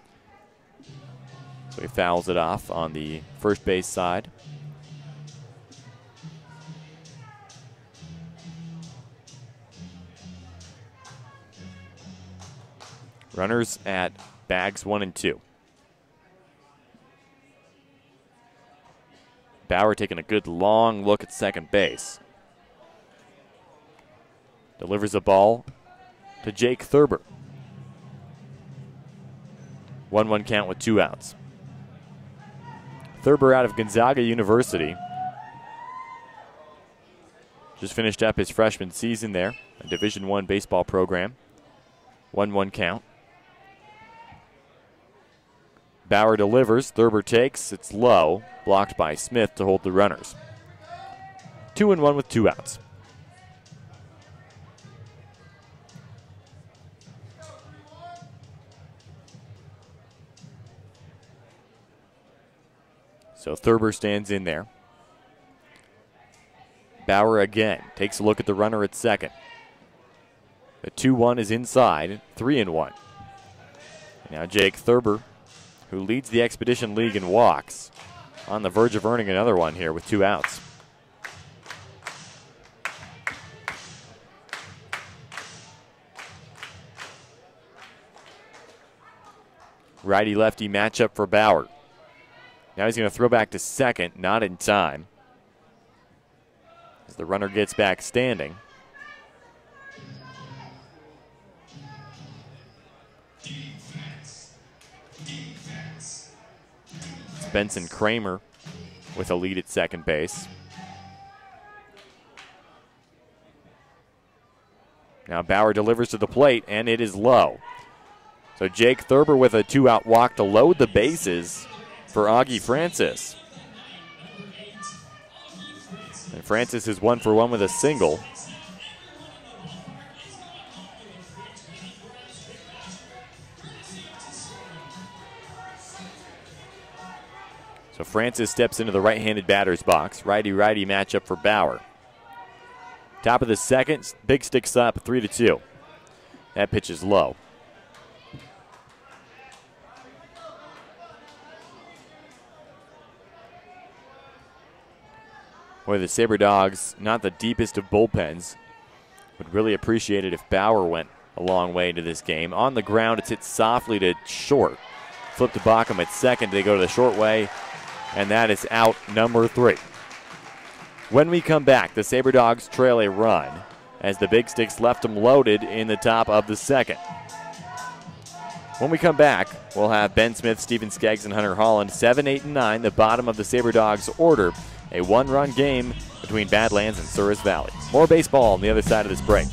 So he fouls it off on the first base side. Runners at bags 1 and 2. Bauer taking a good long look at second base. Delivers a ball to Jake Thurber. 1-1 count with 2 outs. Thurber out of Gonzaga University. Just finished up his freshman season there, a Division I baseball program. 1-1 count. Bauer delivers, Thurber takes, it's low, blocked by Smith to hold the runners. 2-1 with 2 outs. So Thurber stands in there. Bauer again takes a look at the runner at second. The 2-1 is inside, 3-1. Now Jake Thurber, who leads the Expedition League in walks, on the verge of earning another one here with 2 outs. Righty-lefty matchup for Bauer. Now he's going to throw back to second, not in time, as the runner gets back standing. Benson Kramer with a lead at second base. Now Bauer delivers to the plate, and it is low. So Jake Thurber with a 2-out walk to load the bases for Augie Francis. And Francis is 1 for 1 with a single. So Francis steps into the right-handed batter's box. Righty-righty matchup for Bauer. Top of the second, Big Sticks up 3-2. That pitch is low. Boy, the Sabre Dogs, not the deepest of bullpens. Would really appreciate it if Bauer went a long way into this game. On the ground, it's hit softly to short. Flip to Bauckham at second. They go to the short way. And that is out number 3. When we come back, the Sabre Dogs trail a run as the Big Sticks left them loaded in the top of the second. When we come back, we'll have Ben Smith, Steven Skeggs, and Hunter Holland. 7, 8, and 9, the bottom of the Sabre Dogs order. A 1-run game between Badlands and Souris Valley. More baseball on the other side of this break.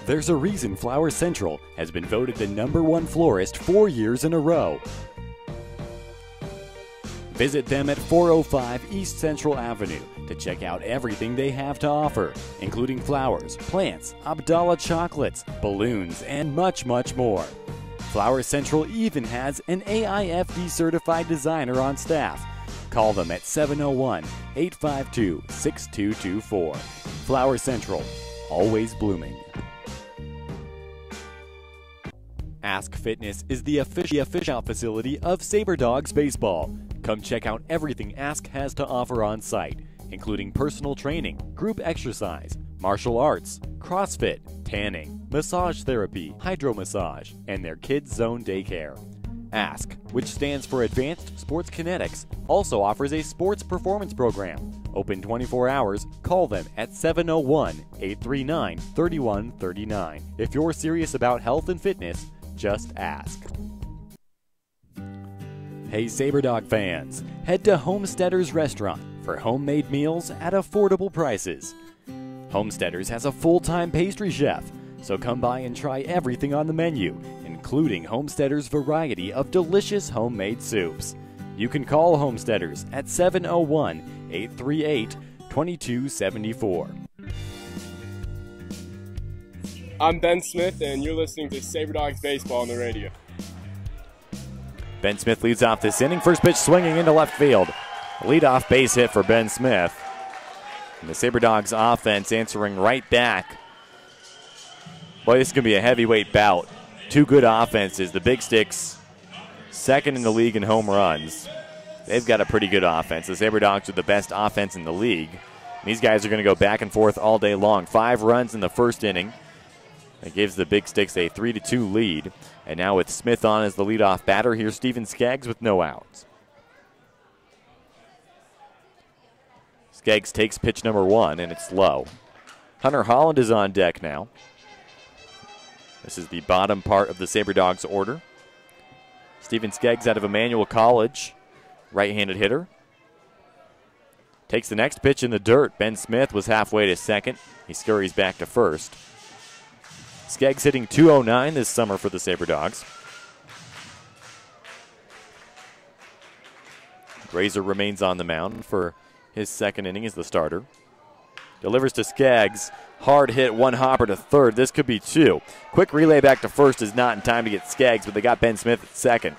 There's a reason Flower Central has been voted the #1 florist 4 years in a row. Visit them at 405 East Central Avenue to check out everything they have to offer, including flowers, plants, Abdallah chocolates, balloons, and much, much more. Flower Central even has an AIFD certified designer on staff. Call them at 701-852-6224. Flower Central, always blooming. Ask Fitness is the official facility of Sabre Dogs Baseball. Come check out everything Ask has to offer on site, including personal training, group exercise, martial arts, CrossFit, tanning, massage therapy, hydromassage, and their Kids Zone daycare. Ask, which stands for Advanced Sports Kinetics, also offers a sports performance program. Open 24 hours, call them at 701-839-3139. If you're serious about health and fitness, just ask. Hey Sabre Dog fans, head to Homesteaders Restaurant for homemade meals at affordable prices. Homesteaders has a full-time pastry chef, so come by and try everything on the menu, including Homesteaders' variety of delicious homemade soups. You can call Homesteaders at 701-838-2274. I'm Ben Smith, and you're listening to Sabre Dogs Baseball on the radio. Ben Smith leads off this inning. First pitch swinging into left field. Leadoff base hit for Ben Smith. And the Sabre Dogs offense answering right back. Boy, this is going to be a heavyweight bout. Two good offenses. The Big Sticks, second in the league in home runs. They've got a pretty good offense. The Sabre Dogs are the best offense in the league. And these guys are going to go back and forth all day long. 5 runs in the first inning. That gives the Big Sticks a 3-2 lead. And now with Smith on as the leadoff batter, here's Steven Skaggs with no outs. Skaggs takes pitch number 1, and it's low. Hunter Holland is on deck now. This is the bottom part of the Sabre Dogs order. Steven Skaggs out of Emmanuel College, right-handed hitter. Takes the next pitch in the dirt. Ben Smith was halfway to second. He scurries back to first. Skaggs hitting .209 this summer for the Sabre Dogs. Grazer remains on the mound for his second inning as the starter. Delivers to Skaggs. Hard hit, one hopper to third. This could be 2. Quick relay back to first is not in time to get Skaggs, but they got Ben Smith at second.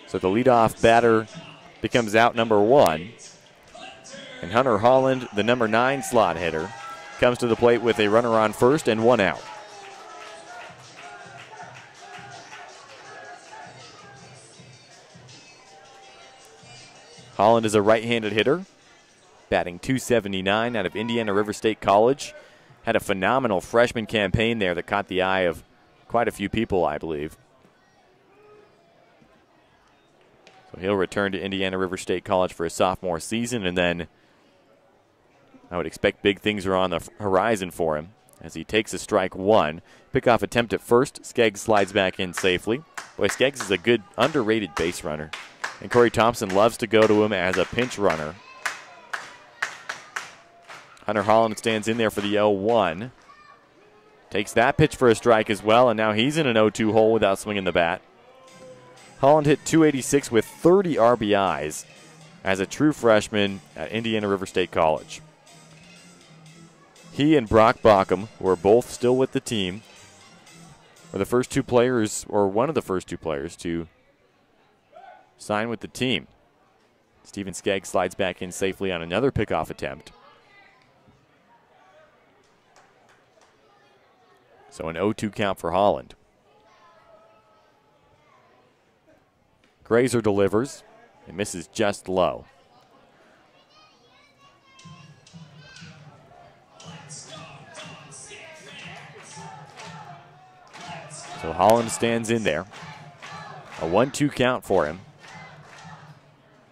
So the leadoff batter becomes out number 1. And Hunter Holland, the number 9 slot hitter, comes to the plate with a runner on first and 1 out. Holland is a right-handed hitter, batting .279 out of Indiana River State College. Had a phenomenal freshman campaign there that caught the eye of quite a few people, I believe. So he'll return to Indiana River State College for his sophomore season, and then I would expect big things are on the horizon for him as he takes a strike 1. Pickoff attempt at first. Skaggs slides back in safely. Boy, Skaggs is a good, underrated base runner. And Corey Thompson loves to go to him as a pinch runner. Hunter Holland stands in there for the 0-1. Takes that pitch for a strike as well, and now he's in an 0-2 hole without swinging the bat. Holland hit .286 with 30 RBIs as a true freshman at Indiana River State College. He and Brock Baucom, who are both still with the team, were the first 2 players, or one of the first 2 players, to sign with the team. Steven Skaggs slides back in safely on another pickoff attempt. So an 0-2 count for Holland. Grazer delivers and misses just low. So Holland stands in there. A 1-2 count for him.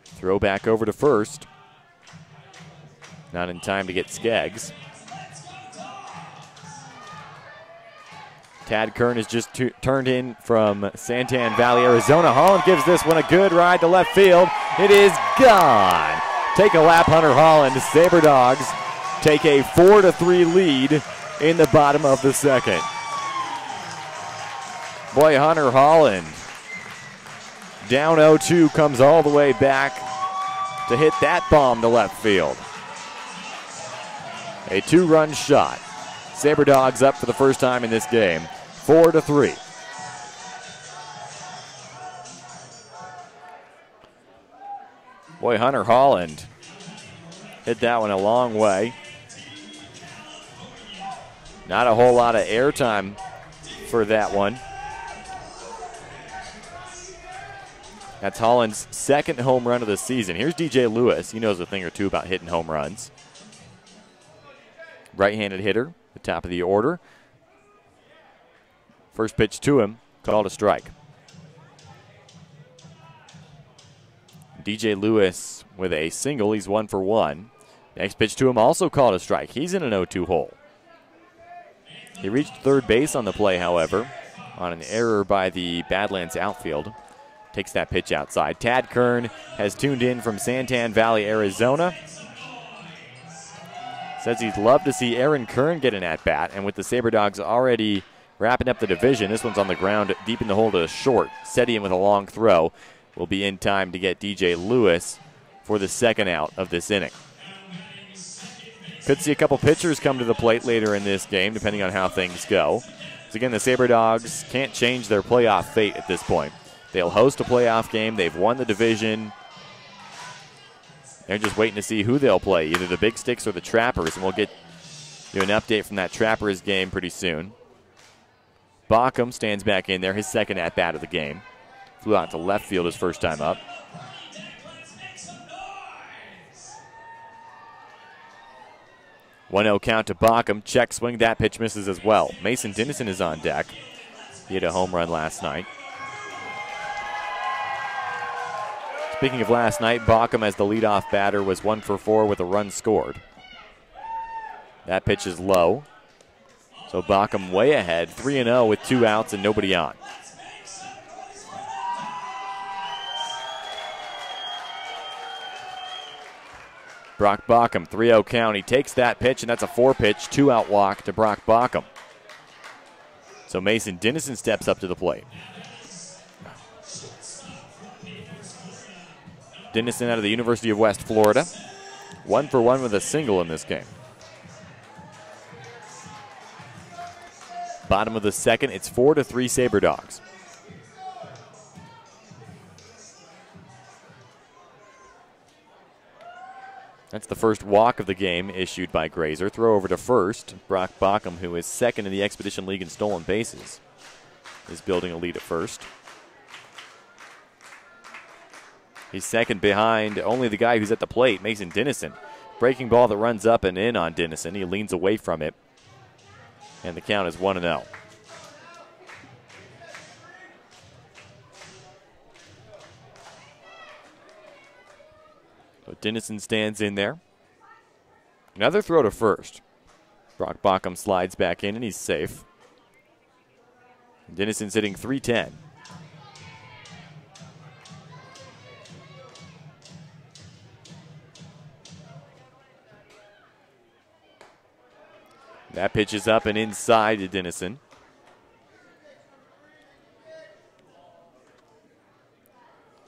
Throw back over to first. Not in time to get Skaggs. Tad Kern is just turned in from Santan Valley, Arizona. Holland gives this one a good ride to left field. It is gone. Take a lap, Hunter Holland. Sabre Dogs take a 4-3 lead in the bottom of the second. Boy, Hunter Holland down 0-2, comes all the way back to hit that bomb to left field. A 2-run shot. Sabre Dogs up for the first time in this game, 4-3. Boy, Hunter Holland hit that one a long way. Not a whole lot of airtime for that one. That's Holland's second home run of the season. Here's DJ Lewis. He knows a thing or two about hitting home runs. Right-handed hitter, the top of the order. First pitch to him, called a strike. DJ Lewis with a single. He's 1 for 1. Next pitch to him, also called a strike. He's in an 0-2 hole. He reached third base on the play, however, on an error by the Badlands outfield. Takes that pitch outside. Tad Kern has tuned in from Santan Valley, Arizona. Says he'd love to see Aaron Kern get an at-bat, and with the Sabre Dogs already wrapping up the division, this one's on the ground deep in the hole to short. Setting with a long throw. Will be in time to get DJ Lewis for the second out of this inning. Could see a couple pitchers come to the plate later in this game, depending on how things go. So again, the Sabre Dogs can't change their playoff fate at this point. They'll host a playoff game. They've won the division. They're just waiting to see who they'll play, either the Big Sticks or the Trappers, and we'll get you an update from that Trappers game pretty soon. Bauckham stands back in there, his second at-bat of the game. Flew out to left field his first time up. One-0 count to Bauckham. Check swing. That pitch misses as well. Mason Dennison is on deck. He hit a home run last night. Speaking of last night, Bauckham as the leadoff batter was 1 for 4 with a run scored. That pitch is low. So Bauckham way ahead, 3-0 with 2 outs and nobody on. Brock Bauckham, 3-0 count. He takes that pitch, and that's a 4-pitch, 2-out walk to Brock Bauckham. So Mason Dennison steps up to the plate. Dennison out of the University of West Florida. 1 for 1 with a single in this game. Bottom of the second, it's 4-3 Sabre Dogs. That's the first walk of the game issued by Grazer. Throw over to first. Brock Bauckham, who is second in the Expedition League in stolen bases, is building a lead at first. He's second behind only the guy who's at the plate, Mason Dennison. Breaking ball that runs up and in on Dennison. He leans away from it, and the count is 1-0. So Dennison stands in there. Another throw to first. Brock Bauckham slides back in, and he's safe. Dennison's hitting .310. That pitch is up and inside to Dennison.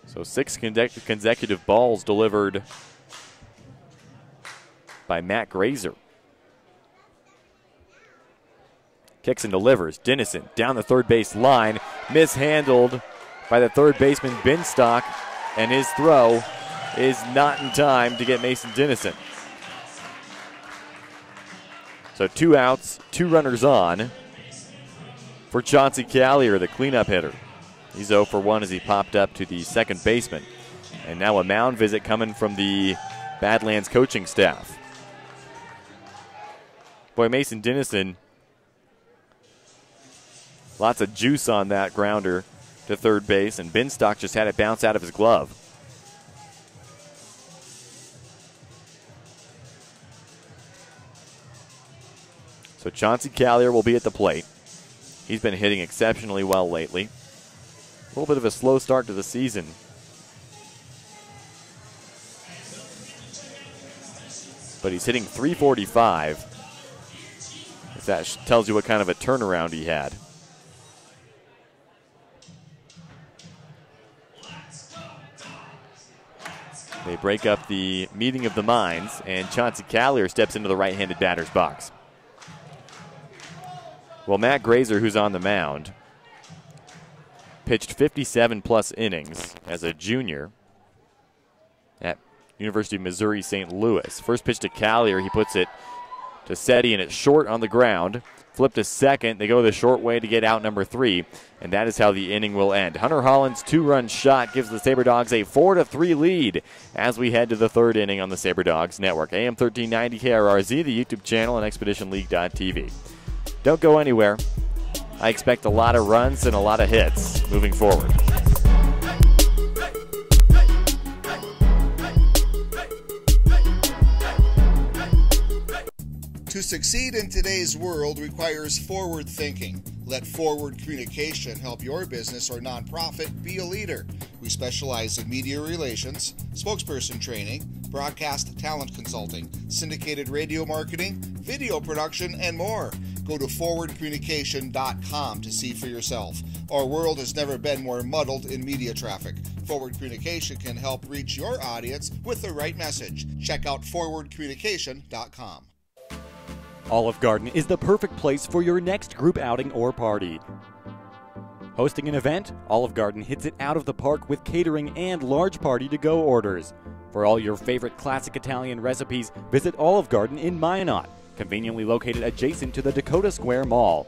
So 6 consecutive balls delivered by Matt Grazer. Kicks and delivers. Dennison down the third base line. Mishandled by the third baseman Binstock, and his throw is not in time to get Mason Dennison. So 2 outs, 2 runners on for Chauncey Callier, the cleanup hitter. He's 0 for 1 as he popped up to the second baseman. And now a mound visit coming from the Badlands coaching staff. Boy, Mason Dennison, lots of juice on that grounder to third base, and Binstock just had it bounce out of his glove. So Chauncey Callier will be at the plate. He's been hitting exceptionally well lately. A little bit of a slow start to the season. But he's hitting .345. If that tells you what kind of a turnaround he had. They break up the meeting of the minds, and Chauncey Callier steps into the right-handed batter's box. Well, Matt Grazer, who's on the mound, pitched 57-plus innings as a junior at University of Missouri St. Louis. First pitch to Callier, he puts it to Seti, and it's short on the ground. Flip to second. They go the short way to get out number 3, and that is how the inning will end. Hunter Holland's 2-run shot gives the SaberDogs a 4-3 lead as we head to the third inning on the SaberDogs Network. AM 1390 KRRZ, the YouTube channel, and ExpeditionLeague.tv. Don't go anywhere. I expect a lot of runs and a lot of hits moving forward. To succeed in today's world requires forward thinking. Let Forward Communication help your business or nonprofit be a leader. We specialize in media relations, spokesperson training, broadcast talent consulting, syndicated radio marketing, video production, and more. Go to forwardcommunication.com to see for yourself. Our world has never been more muddled in media traffic. Forward Communication can help reach your audience with the right message. Check out forwardcommunication.com. Olive Garden is the perfect place for your next group outing or party. Hosting an event, Olive Garden hits it out of the park with catering and large party-to-go orders. For all your favorite classic Italian recipes, visit Olive Garden in Minot, conveniently located adjacent to the Dakota Square Mall.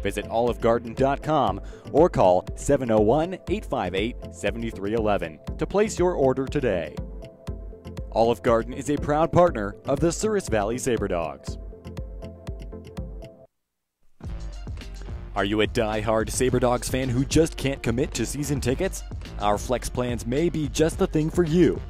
Visit olivegarden.com or call 701-858-7311 to place your order today. Olive Garden is a proud partner of the Souris Valley SaberDogs. Are you a die-hard SaberDogs fan who just can't commit to season tickets? Our flex plans may be just the thing for you.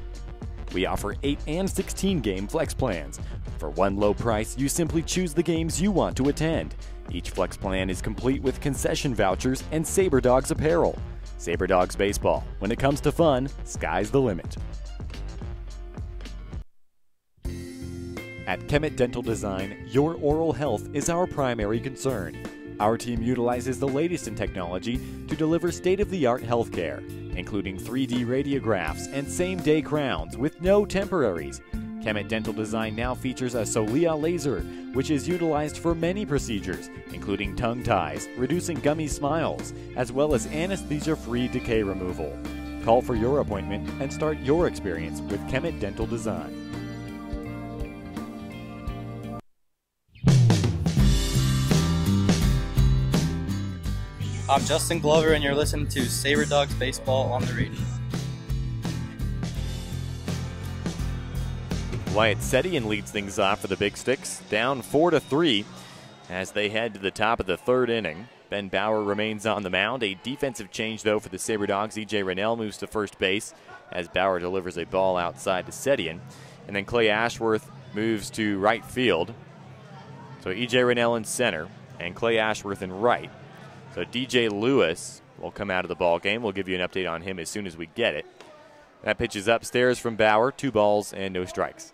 We offer 8 and 16 game flex plans. For one low price, you simply choose the games you want to attend. Each flex plan is complete with concession vouchers and SaberDogs apparel. SaberDogs Baseball. When it comes to fun, sky's the limit. At Kemet Dental Design, your oral health is our primary concern. Our team utilizes the latest in technology to deliver state-of-the-art healthcare, including 3D radiographs and same-day crowns with no temporaries. Kemet Dental Design now features a Solia laser, which is utilized for many procedures, including tongue ties, reducing gummy smiles, as well as anesthesia-free decay removal. Call for your appointment and start your experience with Kemet Dental Design. I'm Justin Glover, and you're listening to SaberDogs Baseball on the radio. Wyatt Setian leads things off for the Big Sticks, down 4-3 as they head to the top of the third inning. Ben Bauer remains on the mound. A defensive change, though, for the SaberDogs. E.J. Rennell moves to first base as Bauer delivers a ball outside to Setian. And then Clay Ashworth moves to right field. So E.J. Rennell in center and Clay Ashworth in right. So DJ Lewis will come out of the ball game. We'll give you an update on him as soon as we get it. That pitch is upstairs from Bauer. 2 balls and no strikes.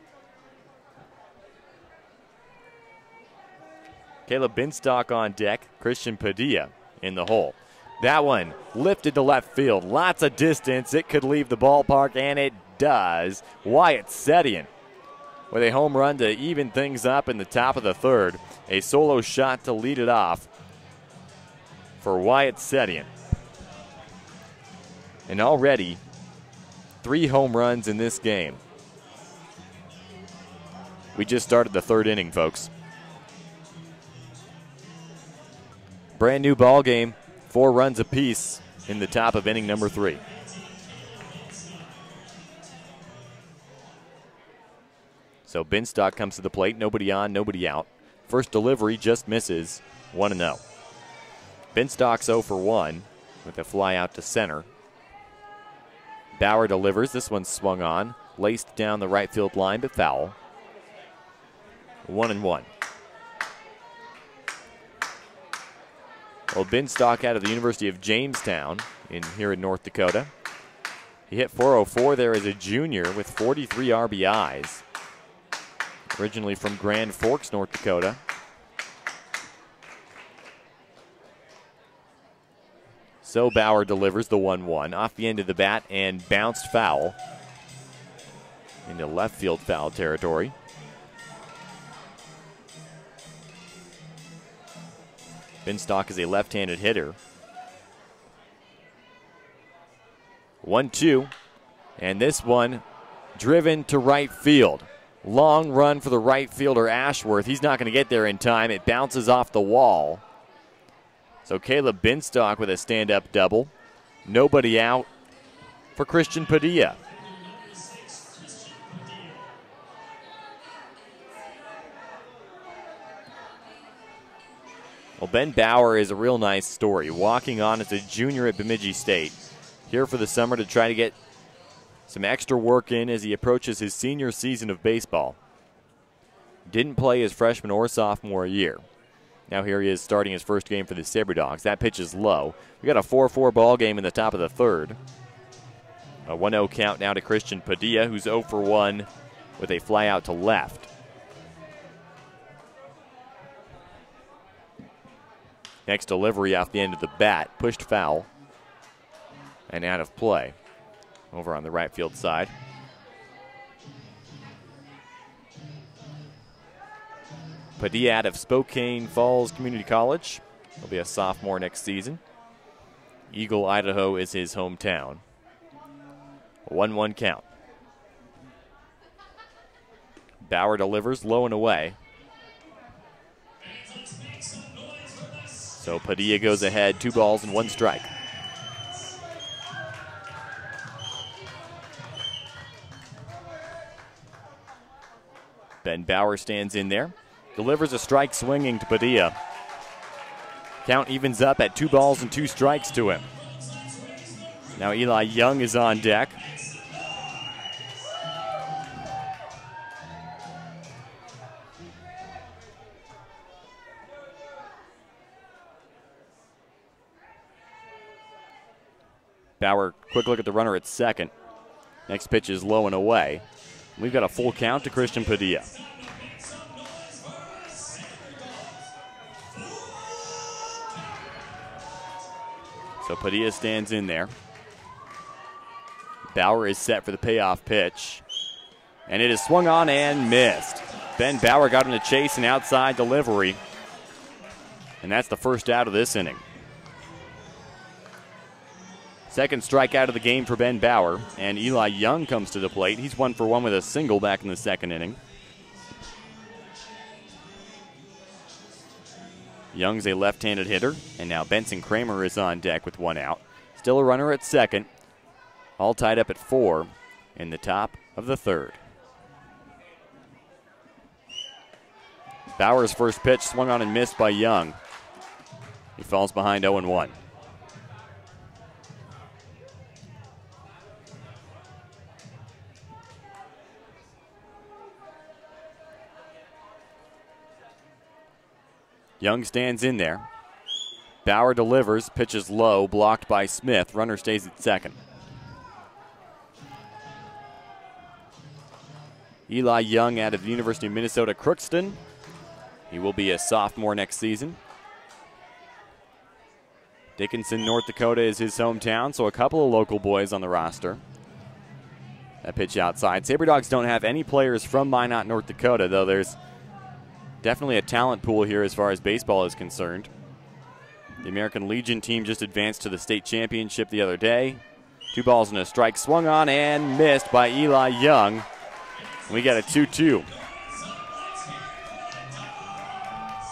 Caleb Binstock on deck. Christian Padilla in the hole. That one lifted to left field. Lots of distance. It could leave the ballpark, and it does. Wyatt Setian with a home run to even things up in the top of the third. A solo shot to lead it off for Wyatt Setian. And already 3 home runs in this game. We just started the third inning, folks. Brand new ball game, 4 runs apiece in the top of inning number 3. So Binstock comes to the plate, nobody on, nobody out. First delivery just misses, 1-0. Binstock's 0 for 1 with a fly out to center. Bauer delivers. This one's swung on, laced down the right field line, but foul. 1-1. Well, Binstock out of the University of Jamestown here in North Dakota. He hit .404 there as a junior with 43 RBIs. Originally from Grand Forks, North Dakota. So Bauer delivers the 1-1 off the end of the bat and bounced foul. into left field foul territory. Binstock is a left-handed hitter. 1-2, and this one driven to right field. Long run for the right fielder Ashworth. He's not going to get there in time. It bounces off the wall. So Caleb Binstock with a stand-up double. Nobody out for Christian Padilla. Well, Ben Bauer is a real nice story. Walking on as a junior at Bemidji State. Here for the summer to try to get some extra work in as he approaches his senior season of baseball. Didn't play his freshman or sophomore year. Now here he is starting his first game for the Sabre Dogs. That pitch is low. We got a 4-4 ball game in the top of the third. A 1-0 count now to Christian Padilla, who's 0 for 1 with a fly out to left. Next delivery off the end of the bat, pushed foul and out of play over on the right field side. Padilla out of Spokane Falls Community College. He'll be a sophomore next season. Eagle, Idaho is his hometown. 1-1 count. Bauer delivers low and away. So Padilla goes ahead, 2 balls and 1 strike. Ben Bauer stands in there, delivers a strike swinging to Padilla. Count evens up at 2 balls and 2 strikes to him. Now Eli Young is on deck. Bauer, quick look at the runner at second. Next pitch is low and away. We've got a full count to Christian Padilla. So Padilla stands in there. Bauer is set for the payoff pitch. And it is swung on and missed. Ben Bauer got in a chase and outside delivery. And that's the first out of this inning. Second strikeout of the game for Ben Bauer, and Eli Young comes to the plate. He's 1 for 1 with a single back in the second inning. Young's a left-handed hitter, and now Benson Kramer is on deck with 1 out. Still a runner at second, all tied up at 4 in the top of the third. Bauer's first pitch swung on and missed by Young. He falls behind 0-1. Young stands in there. Bauer delivers, pitches low, blocked by Smith. Runner stays at second. Eli Young out of the University of Minnesota Crookston. He will be a sophomore next season. Dickinson, North Dakota is his hometown, so a couple of local boys on the roster. That pitch outside. Sabre Dogs don't have any players from Minot, North Dakota, though there's definitely a talent pool here as far as baseball is concerned. The American Legion team just advanced to the state championship the other day. 2 balls and a strike swung on and missed by Eli Young. We got a 2-2.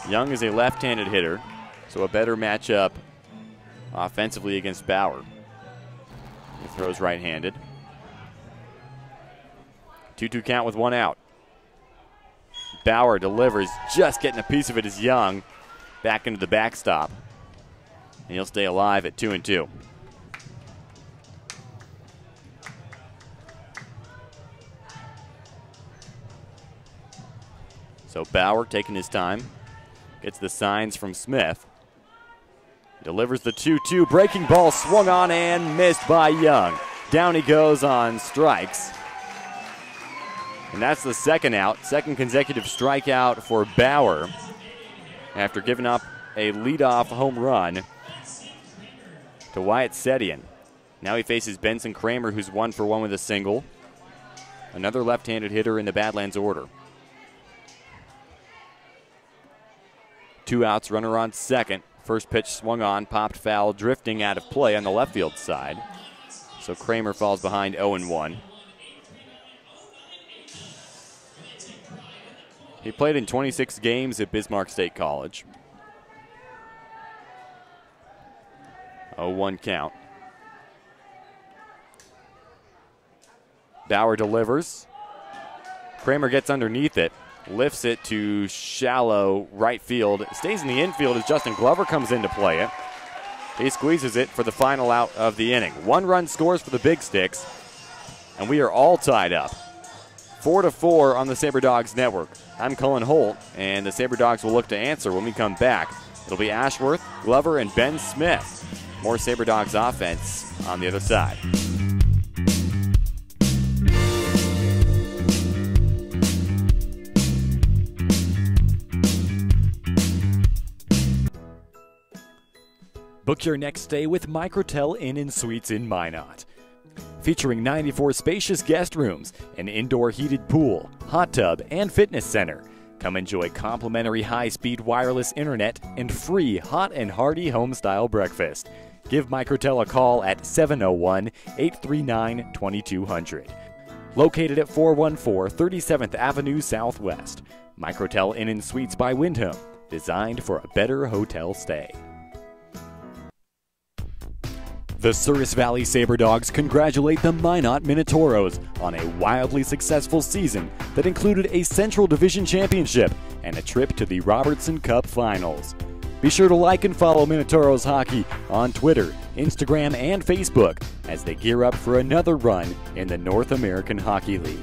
Young is a left-handed hitter, so a better matchup offensively against Bauer. He throws right-handed. 2-2 count with 1 out. Bauer delivers, just getting a piece of it is Young. Back into the backstop. And he'll stay alive at 2-2. So Bauer taking his time. Gets the signs from Smith. Delivers the 2-2. Breaking ball swung on and missed by Young. Down he goes on strikes. And that's the second out, second consecutive strikeout for Bauer after giving up a leadoff home run to Wyatt Sedian. Now he faces Benson Kramer, who's 1 for 1 with a single. another left-handed hitter in the Badlands order. 2 outs, runner on second. First pitch swung on, popped foul, drifting out of play on the left field side. So Kramer falls behind 0-1. He played in 26 games at Bismarck State College. 0-1 count. Bauer delivers. Kramer gets underneath it. Lifts it to shallow right field. Stays in the infield as Justin Glover comes in to play it. He squeezes it for the final out of the inning. 1 run scores for the Big Sticks, and we are all tied up. 4-4 on the Sabre Dogs Network. I'm Cullen Holt, and the Sabre Dogs will look to answer when we come back. It'll be Ashworth, Glover, and Ben Smith. More Sabre Dogs offense on the other side. Book your next stay with Microtel Inn & Suites in Minot. Featuring 94 spacious guest rooms, an indoor heated pool, hot tub, and fitness center. Come enjoy complimentary high-speed wireless internet and free hot and hearty home-style breakfast. Give Microtel a call at 701-839-2200. Located at 414 37th Avenue Southwest. Microtel Inn & Suites by Wyndham. Designed for a better hotel stay. The Souris Valley Sabre Dogs congratulate the Minot Minotauros on a wildly successful season that included a Central Division Championship and a trip to the Robertson Cup Finals. Be sure to like and follow Minotauros Hockey on Twitter, Instagram, and Facebook as they gear up for another run in the North American Hockey League.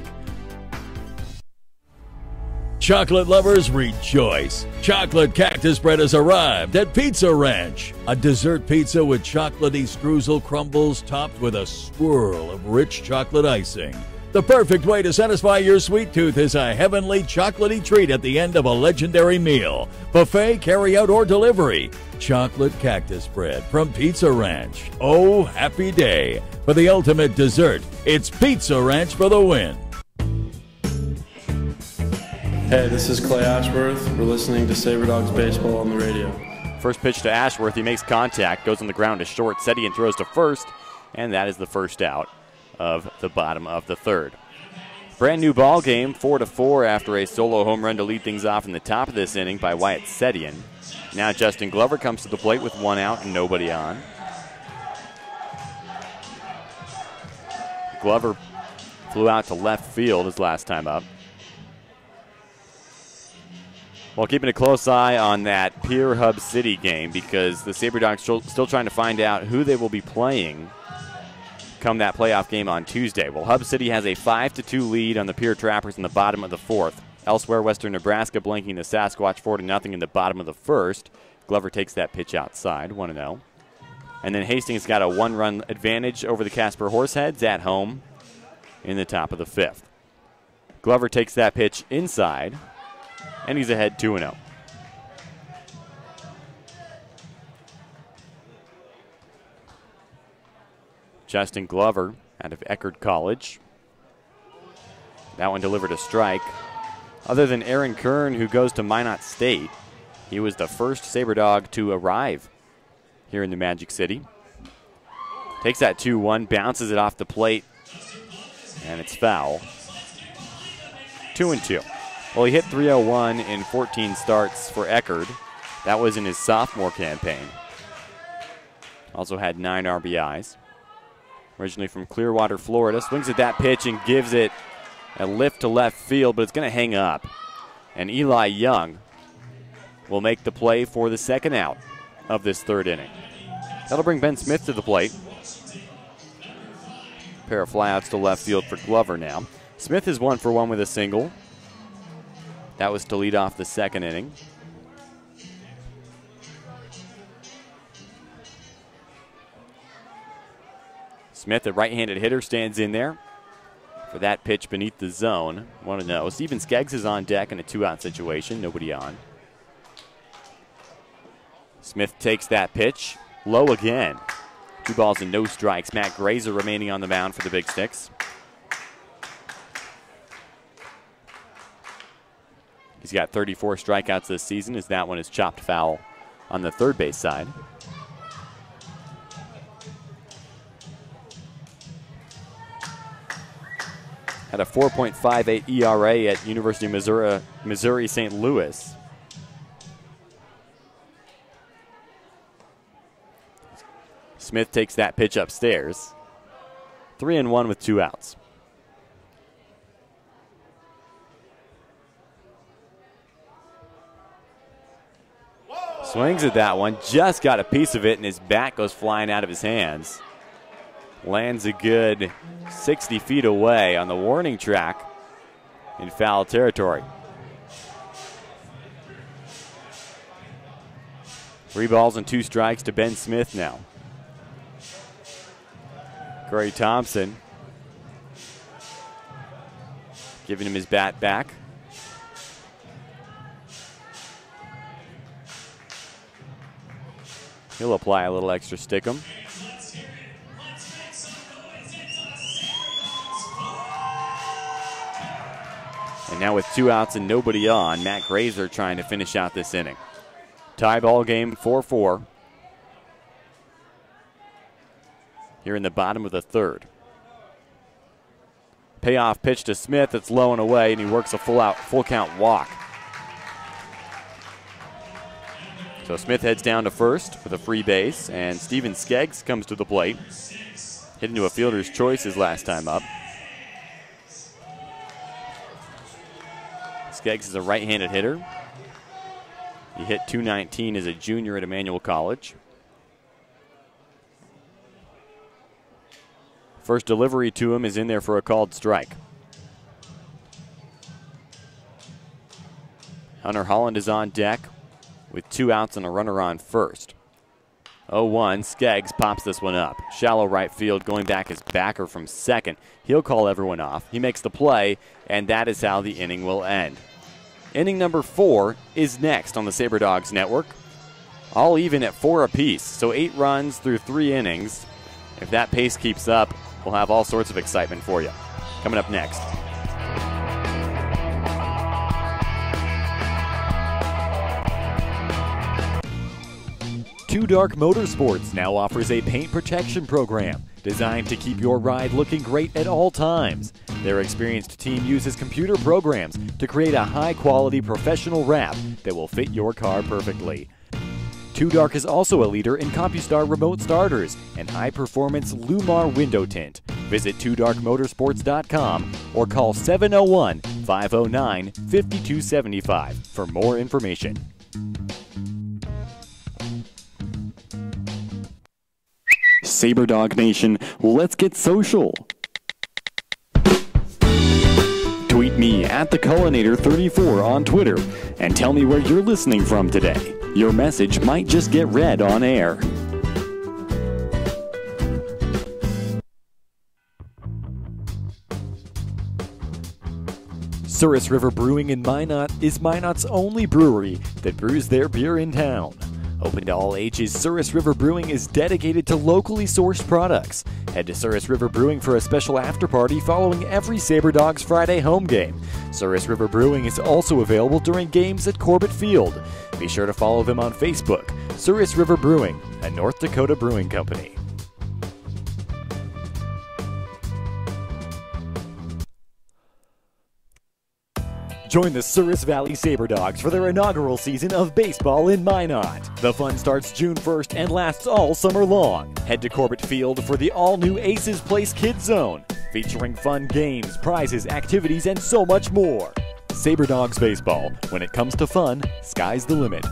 Chocolate lovers rejoice. Chocolate Cactus Bread has arrived at Pizza Ranch. A dessert pizza with chocolatey streusel crumbles topped with a swirl of rich chocolate icing. The perfect way to satisfy your sweet tooth is a heavenly chocolatey treat at the end of a legendary meal. Buffet, carry-out, or delivery. Chocolate Cactus Bread from Pizza Ranch. Oh, happy day. For the ultimate dessert, it's Pizza Ranch for the win. Hey, this is Clay Ashworth. We're listening to Sabre Dogs Baseball on the radio. First pitch to Ashworth. He makes contact, goes on the ground to short. Setian throws to first, and that is the first out of the bottom of the third. Brand new ball game, 4-4 after a solo home run to lead things off in the top of this inning by Wyatt Setian. Now Justin Glover comes to the plate with 1 out and nobody on. Glover flew out to left field his last time up. Well, keeping a close eye on that Pier Hub City game because the Sabre Dogs still trying to find out who they will be playing come that playoff game on Tuesday. Well, Hub City has a 5-2 lead on the Pier Trappers in the bottom of the fourth. Elsewhere, Western Nebraska blanking the Sasquatch 4-0 in the bottom of the first. Glover takes that pitch outside, 1-0. And then Hastings got a 1-run advantage over the Casper Horseheads at home in the top of the fifth. Glover takes that pitch inside, and he's ahead 2-0. Justin Glover out of Eckerd College. That one delivered a strike. Other than Aaron Kern, who goes to Minot State, he was the first Sabre Dog to arrive here in the Magic City. Takes that 2-1, bounces it off the plate, and it's foul. 2-2. Well, he hit .301 in 14 starts for Eckerd. That was in his sophomore campaign. Also had 9 RBIs. Originally from Clearwater, Florida. Swings at that pitch and gives it a lift to left field, but it's going to hang up. And Eli Young will make the play for the second out of this third inning. That'll bring Ben Smith to the plate. Pair of flyouts to left field for Glover now. Smith is 1 for 1 with a single. That was to lead off the second inning. Smith, a right-handed hitter, stands in there for that pitch beneath the zone. 1-0. Steven Skeggs is on deck in a 2-out situation. Nobody on. Smith takes that pitch. Low again. 2 balls and no strikes. Matt Grazer remaining on the mound for the Big Sticks. He's got 34 strikeouts this season, as that one is chopped foul on the third base side. Had a 4.58 ERA at University of Missouri St. Louis. Smith takes that pitch upstairs. 3-1 with 2 outs. Swings at that one, just got a piece of it, and his bat goes flying out of his hands. Lands a good 60 feet away on the warning track in foul territory. 3 balls and 2 strikes to Ben Smith now. Corey Thompson giving him his bat back. He'll apply a little extra stickum. And now with 2 outs and nobody on, Matt Grazer trying to finish out this inning. Tie ball game, 4-4. Here in the bottom of the third. Payoff pitch to Smith that's low and away, and he works a full count walk. So Smith heads down to first with a free base, and Steven Skeggs comes to the plate. Hit into a fielder's choice his last time up. Skeggs is a right-handed hitter. He hit .219 as a junior at Emmanuel College. First delivery to him is in there for a called strike. Hunter Holland is on deck with 2 outs and a runner on first. 0-1, Skeggs pops this one up. Shallow right field, going back as backer from second. He'll call everyone off. He makes the play, and that is how the inning will end. Inning number 4 is next on the Sabre Dogs Network. All even at 4 apiece, so 8 runs through 3 innings. If that pace keeps up, we'll have all sorts of excitement for you. Coming up next. Two Dark Motorsports now offers a paint protection program designed to keep your ride looking great at all times. Their experienced team uses computer programs to create a high-quality professional wrap that will fit your car perfectly. Two Dark is also a leader in CompuStar remote starters and high-performance Lumar window tint. Visit twodarkmotorsports.com or call 701-509-5275 for more information. Sabre Dog Nation, let's get social. Tweet me at @thecullinator34 on Twitter and tell me where you're listening from today. Your message might just get read on air. Souris River Brewing in Minot is Minot's only brewery that brews their beer in town. Open to all ages, Souris River Brewing is dedicated to locally sourced products. Head to Souris River Brewing for a special after-party following every Sabre Dogs Friday home game. Souris River Brewing is also available during games at Corbett Field. Be sure to follow them on Facebook. Souris River Brewing, a North Dakota brewing company. Join the Souris Valley Sabre Dogs for their inaugural season of baseball in Minot. The fun starts June 1st and lasts all summer long. Head to Corbett Field for the all-new Aces Place Kids Zone, featuring fun games, prizes, activities, and so much more. Sabre Dogs Baseball. When it comes to fun, sky's the limit.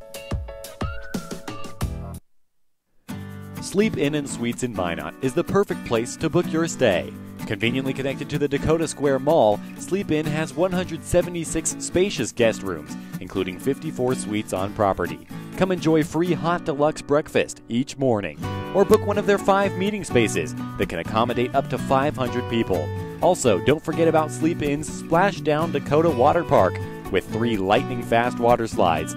Sleep Inn and Suites in Minot is the perfect place to book your stay. Conveniently connected to the Dakota Square Mall, Sleep Inn has 176 spacious guest rooms, including 54 suites on property. Come enjoy free hot deluxe breakfast each morning, or book one of their 5 meeting spaces that can accommodate up to 500 people. Also, don't forget about Sleep Inn's Splashdown Dakota Water Park with 3 lightning-fast water slides.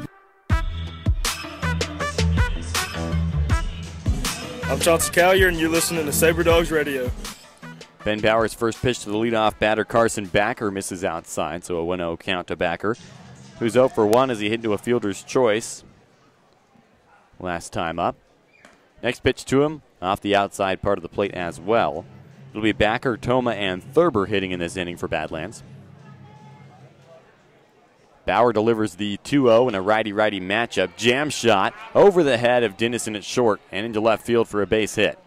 I'm Chauncey Collier, and you're listening to Sabre Dogs Radio. Ben Bauer's first pitch to the leadoff batter, Carson Backer, misses outside, so a 1-0 count to Backer. who's 0 for 1 as he hit into a fielder's choice last time up. Next pitch to him, off the outside part of the plate as well. It'll be Backer, Toma, and Thurber hitting in this inning for Badlands. Bauer delivers the 2-0 in a righty-righty matchup. Jam shot over the head of Dennison at short and into left field for a base hit.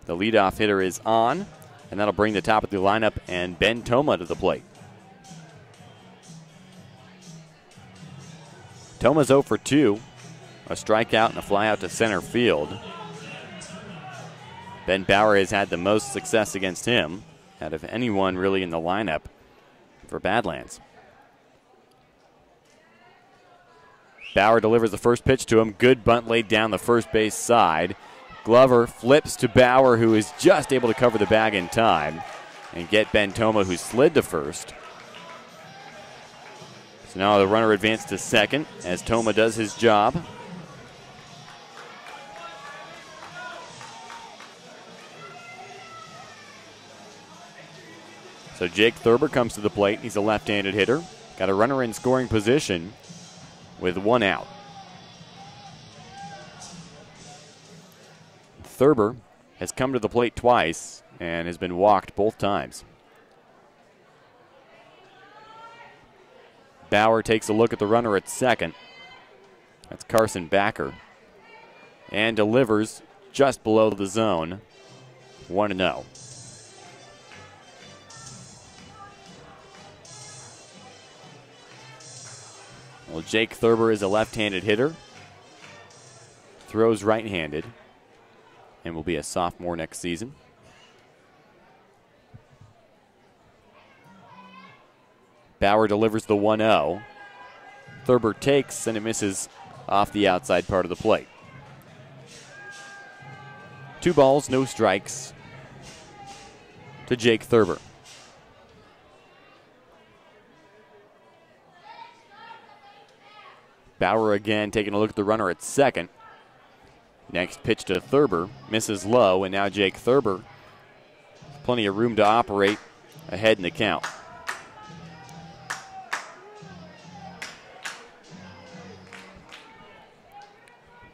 The leadoff hitter is on, and that'll bring the top of the lineup and Ben Toma to the plate. Toma's 0 for 2, a strikeout and a flyout to center field. Ben Bauer has had the most success against him out of anyone really in the lineup for Badlands. Bauer delivers the first pitch to him. Good bunt laid down the first base side. Glover flips to Bauer, who is just able to cover the bag in time and get Ben Toma, who slid to first. So now the runner advanced to second as Toma does his job. So Jake Thurber comes to the plate. He's a left-handed hitter. Got a runner in scoring position with 1 out. Thurber has come to the plate twice and has been walked both times. Bauer takes a look at the runner at second. That's Carson Backer. And delivers just below the zone. 1-0. Well, Jake Thurber is a left-handed hitter. Throws right-handed. And will be a sophomore next season. Bauer delivers the 1-0. Thurber takes, and it misses off the outside part of the plate. 2 balls, no strikes to Jake Thurber. Bauer again taking a look at the runner at second. Next pitch to Thurber, misses low, and now Jake Thurber. Plenty of room to operate ahead in the count.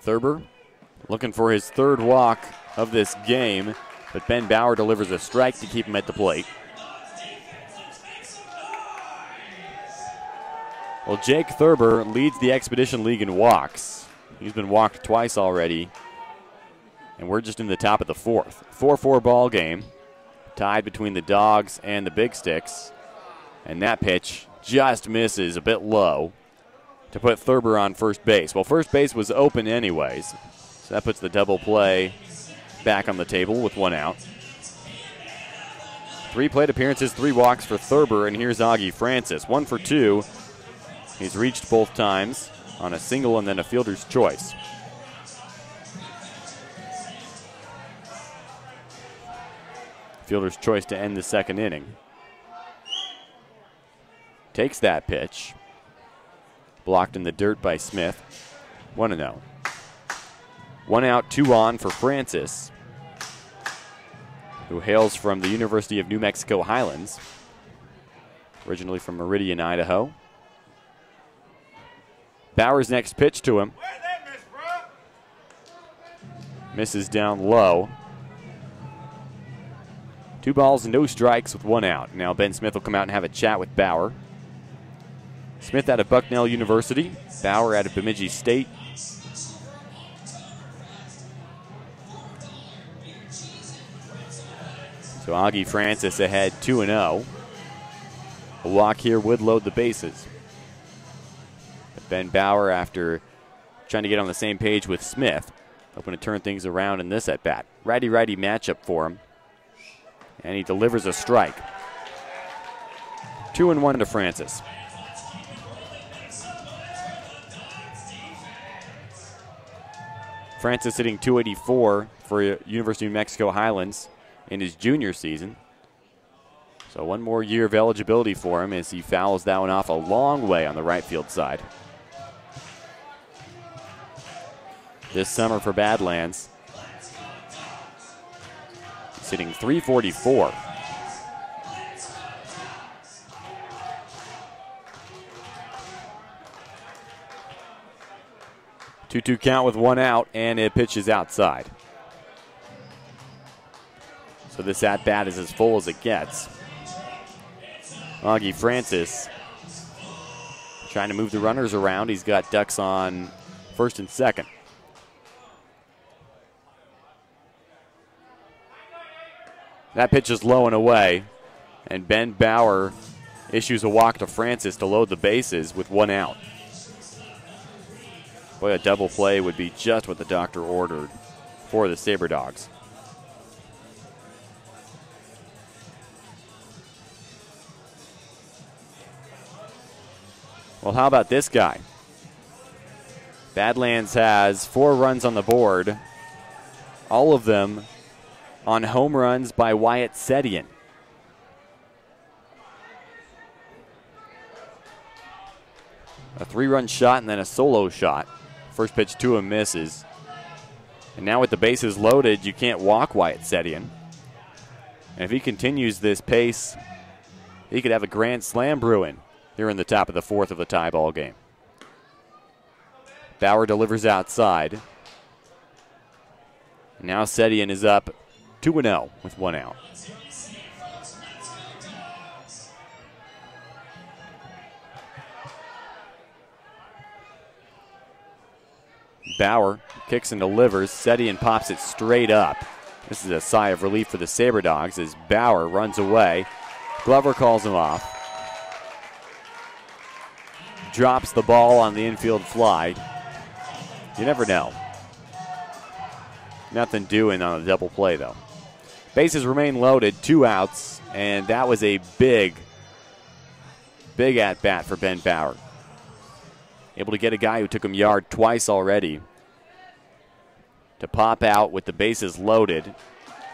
Thurber looking for his 3rd walk of this game, but Ben Bauer delivers a strike to keep him at the plate. Well, Jake Thurber leads the Expedition League in walks. He's been walked twice already, and we're just in the top of the 4th. 4-4 ball game, tied between the Dogs and the Big Sticks, and that pitch just misses a bit low to put Thurber on first base. Well, first base was open anyways, so that puts the double play back on the table with 1 out. 3 plate appearances, 3 walks for Thurber, and here's Augie Francis. 1 for 2. He's reached both times on a single and then a fielder's choice. Fielder's choice to end the 2nd inning. Takes that pitch. Blocked in the dirt by Smith. 1-0. 1 out, 2 on for Francis, who hails from the University of New Mexico Highlands, originally from Meridian, Idaho. Bauer's next pitch to him. Misses down low. 2 balls, no strikes with 1 out. Now Ben Smith will come out and have a chat with Bauer. Smith out of Bucknell University. Bauer out of Bemidji State. So Augie Francis ahead 2-0. A walk here would load the bases. But Ben Bauer, after trying to get on the same page with Smith, hoping to turn things around in this at-bat. Righty-righty matchup for him. And he delivers a strike. 2-1 to Francis. Francis hitting .284 for University of New Mexico Highlands in his junior season. So 1 more year of eligibility for him as he fouls that one off a long way on the right field side. This summer for Badlands, he's hitting .344. 2-2 count with 1 out, and it pitches outside. So this at-bat is as full as it gets. Augie Francis trying to move the runners around. He's got ducks on first and second. That pitch is low and away, and Ben Bauer issues a walk to Francis to load the bases with 1 out. Boy, a double play would be just what the doctor ordered for the Sabre Dogs. Well, how about this guy? Badlands has 4 runs on the board, all of them on home runs by Wyatt Sedian. A 3-run shot and then a solo shot. First pitch to him misses. And now with the bases loaded, you can't walk Wyatt Sedian. And if he continues this pace, he could have a grand slam brewing here in the top of the 4th of the tie ball game. Bauer delivers outside. And now Sedian is up 2-0 with 1 out. Bauer kicks and delivers. Sedian pops it straight up. This is a sigh of relief for the Sabre Dogs as Bauer runs away. Glover calls him off. Drops the ball on the infield fly. You never know. Nothing doing on a double play, though. Bases remain loaded, 2 outs, and that was a big at-bat for Ben Bauer. Able to get a guy who took him yard twice already to pop out with the bases loaded.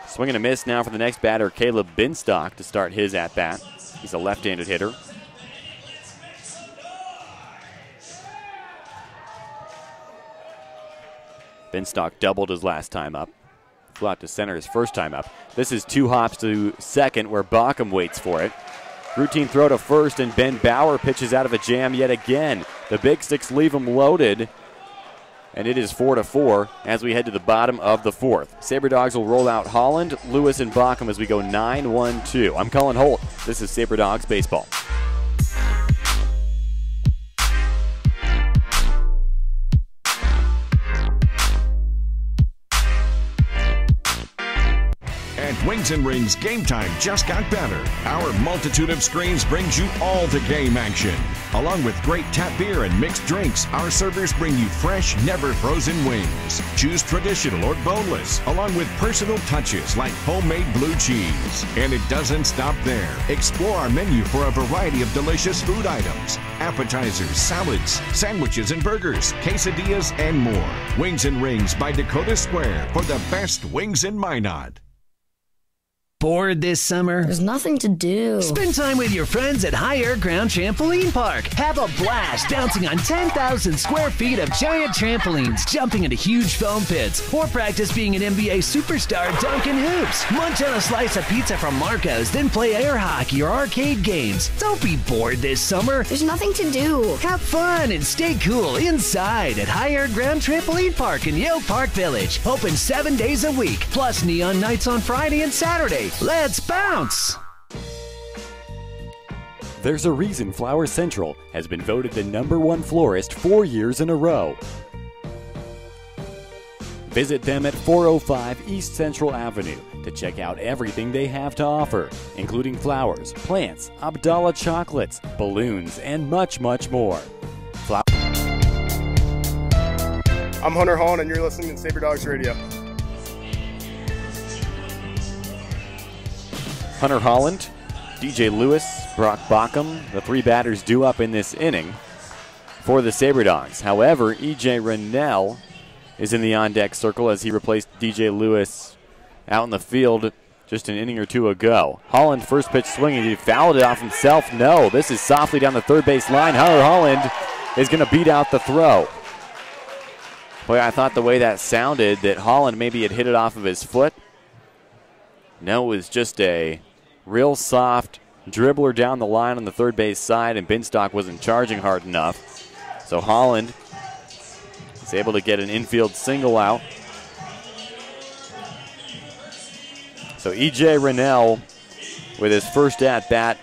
Swing and a miss now for the next batter, Caleb Binstock, to start his at-bat. He's a left-handed hitter. Binstock doubled his last time up. Flew out to center his first time up. This is 2 hops to second where Baucom waits for it. Routine throw to first, and Ben Bauer pitches out of a jam yet again. The Big Sticks leave him loaded, and it is 4-4 as we head to the bottom of the 4th. Sabre Dogs will roll out Holland, Lewis, and Baucom as we go 9-1-2. I'm Colin Holt. This is Sabre Dogs Baseball. Wings and Rings Game Time just got better. Our multitude of screens brings you all the game action. Along with great tap beer and mixed drinks, our servers bring you fresh, never frozen wings. Choose traditional or boneless, along with personal touches like homemade blue cheese. And it doesn't stop there. Explore our menu for a variety of delicious food items, appetizers, salads, sandwiches and burgers, quesadillas, and more. Wings and Rings by Dakota Square for the best wings in Minot. Bored this summer? There's nothing to do. Spend time with your friends at High Air Ground Trampoline Park. Have a blast bouncing on 10,000 square feet of giant trampolines, jumping into huge foam pits, or practice being an NBA superstar dunking hoops. Munch on a slice of pizza from Marco's, then play air hockey or arcade games. Don't be bored this summer. There's nothing to do. Have fun and stay cool inside at High Air Ground Trampoline Park in Yale Park Village. Open 7 days a week, plus neon nights on Friday and Saturday. Let's bounce! There's a reason Flower Central has been voted the #1 florist 4 years in a row. Visit them at 405 East Central Avenue to check out everything they have to offer, including flowers, plants, Abdallah chocolates, balloons, and much, much more. I'm Hunter Holland, and you're listening to Sabre Dogs Radio. Hunter Holland, DJ Lewis, Brock Baucom, the 3 batters due up in this inning for the Sabre Dogs. However, E.J. Rennell is in the on-deck circle as he replaced DJ Lewis out in the field just an inning or 2 ago. Holland, first pitch swinging. He fouled it off himself. No, this is softly down the third base line. Hunter Holland is going to beat out the throw. Boy, I thought the way that sounded that Holland maybe had hit it off of his foot. No, it was just a real soft dribbler down the line on the third base side, and Binstock wasn't charging hard enough. So Holland He's able to get an infield single out. So E.J. Rennell with his first at-bat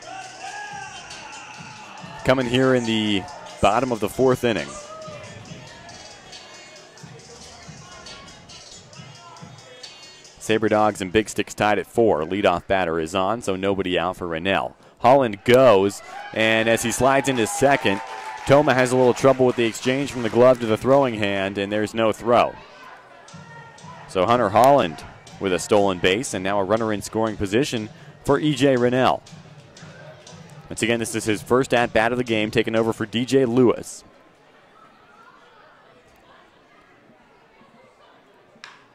coming here in the bottom of the 4th inning. Sabre Dogs and Big Sticks tied at 4. Leadoff batter is on, so nobody out for Rennell. Holland goes, and as he slides into second, Toma has a little trouble with the exchange from the glove to the throwing hand, and there's no throw. So Hunter Holland with a stolen base, and now a runner in scoring position for E.J. Rennell. Once again, this is his first at-bat of the game, taking over for DJ Lewis.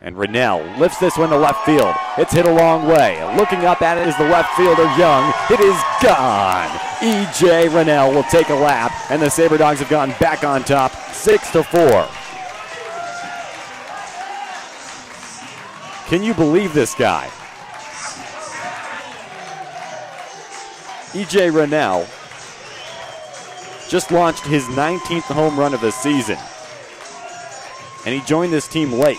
And Rennell lifts this one to left field. It's hit a long way. Looking up at it is the left fielder, Young. It is gone. E.J. Rennell will take a lap, and the Sabre Dogs have gone back on top, 6-4. Can you believe this guy? E.J. Rennell just launched his 19th home run of the season, and he joined this team late.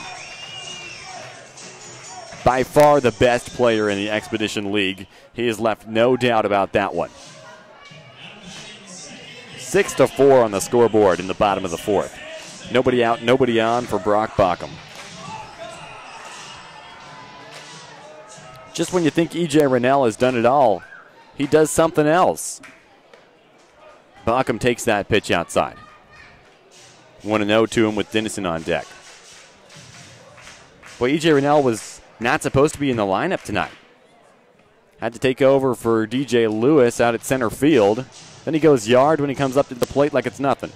By far the best player in the Expedition League. He has left no doubt about that one. 6-4 on the scoreboard in the bottom of the 4th. Nobody out, nobody on for Brock Bockham. Just when you think E.J. Rennell has done it all, he does something else. Bockham takes that pitch outside. 1-0 to him with Dennison on deck. Well, E.J. Rennell was not supposed to be in the lineup tonight. Had to take over for DJ Lewis out at center field. Then he goes yard when he comes up to the plate like it's nothing.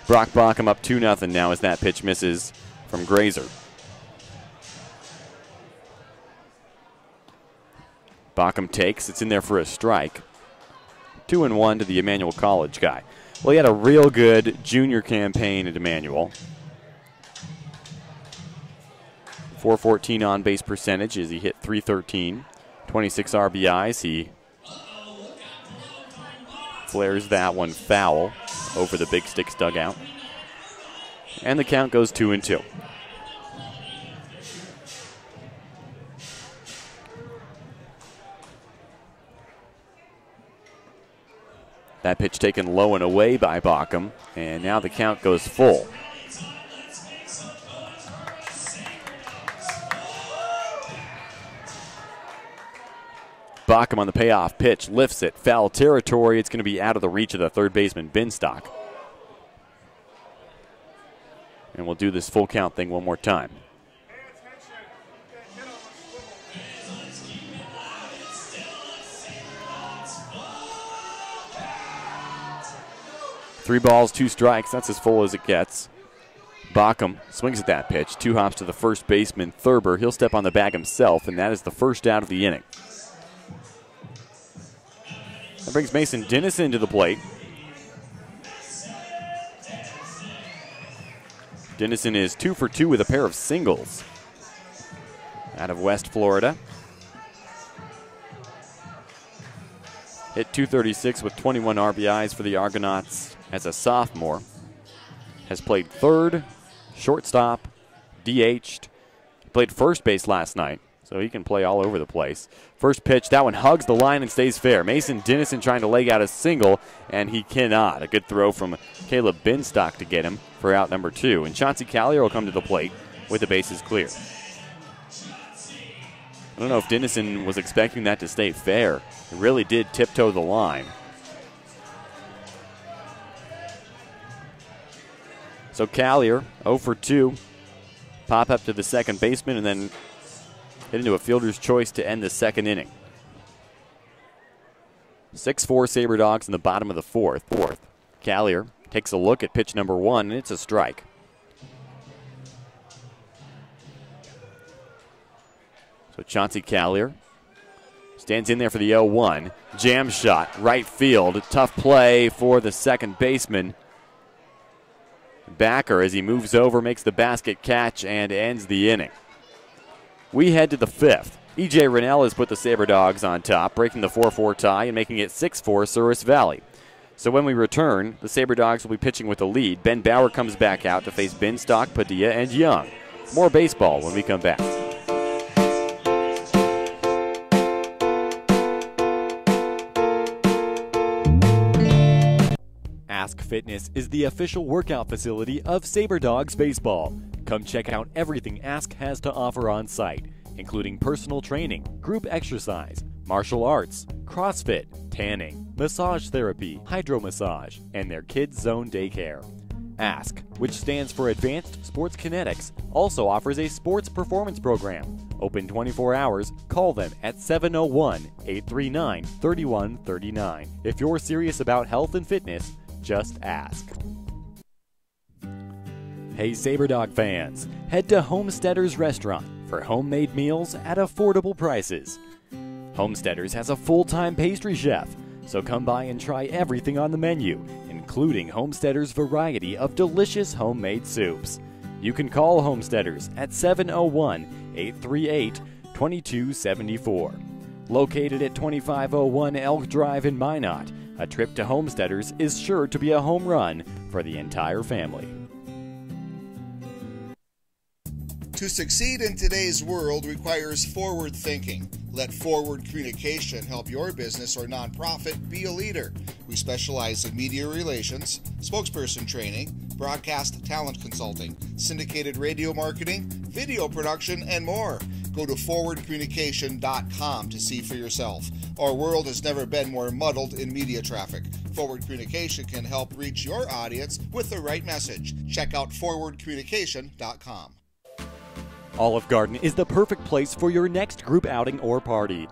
Brock Bockham up 2-0 now as that pitch misses from Grazer. Bockham takes. It's in there for a strike. 2-1 to the Emmanuel College guy. Well, he had a real good junior campaign at Emmanuel. .414 on-base percentage as he hit .313. 26 RBIs. He flares that one foul over the Big Sticks dugout. And the count goes 2-2. That pitch taken low and away by Bockham, and now the count goes full. Bockham on the payoff pitch, lifts it, foul territory. It's going to be out of the reach of the third baseman, Binstock. And we'll do this full count thing one more time. Three balls, two strikes. That's as full as it gets. Bockham swings at that pitch. 2 hops to the first baseman, Thurber. He'll step on the bag himself, and that is the first out of the inning. That brings Mason Dennison to the plate. Dennison is 2 for 2 with a pair of singles out of West Florida. Hit .236 with 21 RBIs for the Argonauts as a sophomore. Has played third, shortstop, DH'd. Played first base last night, so he can play all over the place. First pitch, that one hugs the line and stays fair. Mason Dennison trying to leg out a single, and he cannot. A good throw from Caleb Binstock to get him for out number 2. And Chauncey Callier will come to the plate with the bases clear. I don't know if Dennison was expecting that to stay fair. He really did tiptoe the line. So Callier, 0 for 2. Pop up to the second baseman and then hit into a fielder's choice to end the second inning. 6-4 Sabre Dogs in the bottom of the fourth. Callier takes a look at pitch number 1, and it's a strike. So Chauncey Callier stands in there for the 0-1. Jam shot, right field. Tough play for the second baseman. Backer, as he moves over, makes the basket catch and ends the inning. We head to the 5th. E.J. Rennell has put the Sabre Dogs on top, breaking the 4-4 tie and making it 6-4 Souris Valley. So when we return, the Sabre Dogs will be pitching with a lead. Ben Bauer comes back out to face Binstock, Padilla, and Young. More baseball when we come back. Ask Fitness is the official workout facility of Sabre Dogs Baseball. Come check out everything Ask has to offer on site, including personal training, group exercise, martial arts, CrossFit, tanning, massage therapy, hydromassage, and their Kids Zone daycare. Ask, which stands for Advanced Sports Kinetics, also offers a sports performance program. Open 24 hours, call them at 701-839-3139. If you're serious about health and fitness, just ask. Hey Sabre Dog fans, head to Homesteaders Restaurant for homemade meals at affordable prices. Homesteaders has a full-time pastry chef, so come by and try everything on the menu, including Homesteaders' variety of delicious homemade soups. You can call Homesteaders at 701-838-2274. Located at 2501 Elk Drive in Minot, a trip to Homesteaders is sure to be a home run for the entire family. To succeed in today's world requires forward thinking. Let Forward Communication help your business or nonprofit be a leader. We specialize in media relations, spokesperson training, broadcast talent consulting, syndicated radio marketing, video production, and more. Go to forwardcommunication.com to see for yourself. Our world has never been more muddled in media traffic. Forward Communication can help reach your audience with the right message. Check out forwardcommunication.com. Olive Garden is the perfect place for your next group outing or party.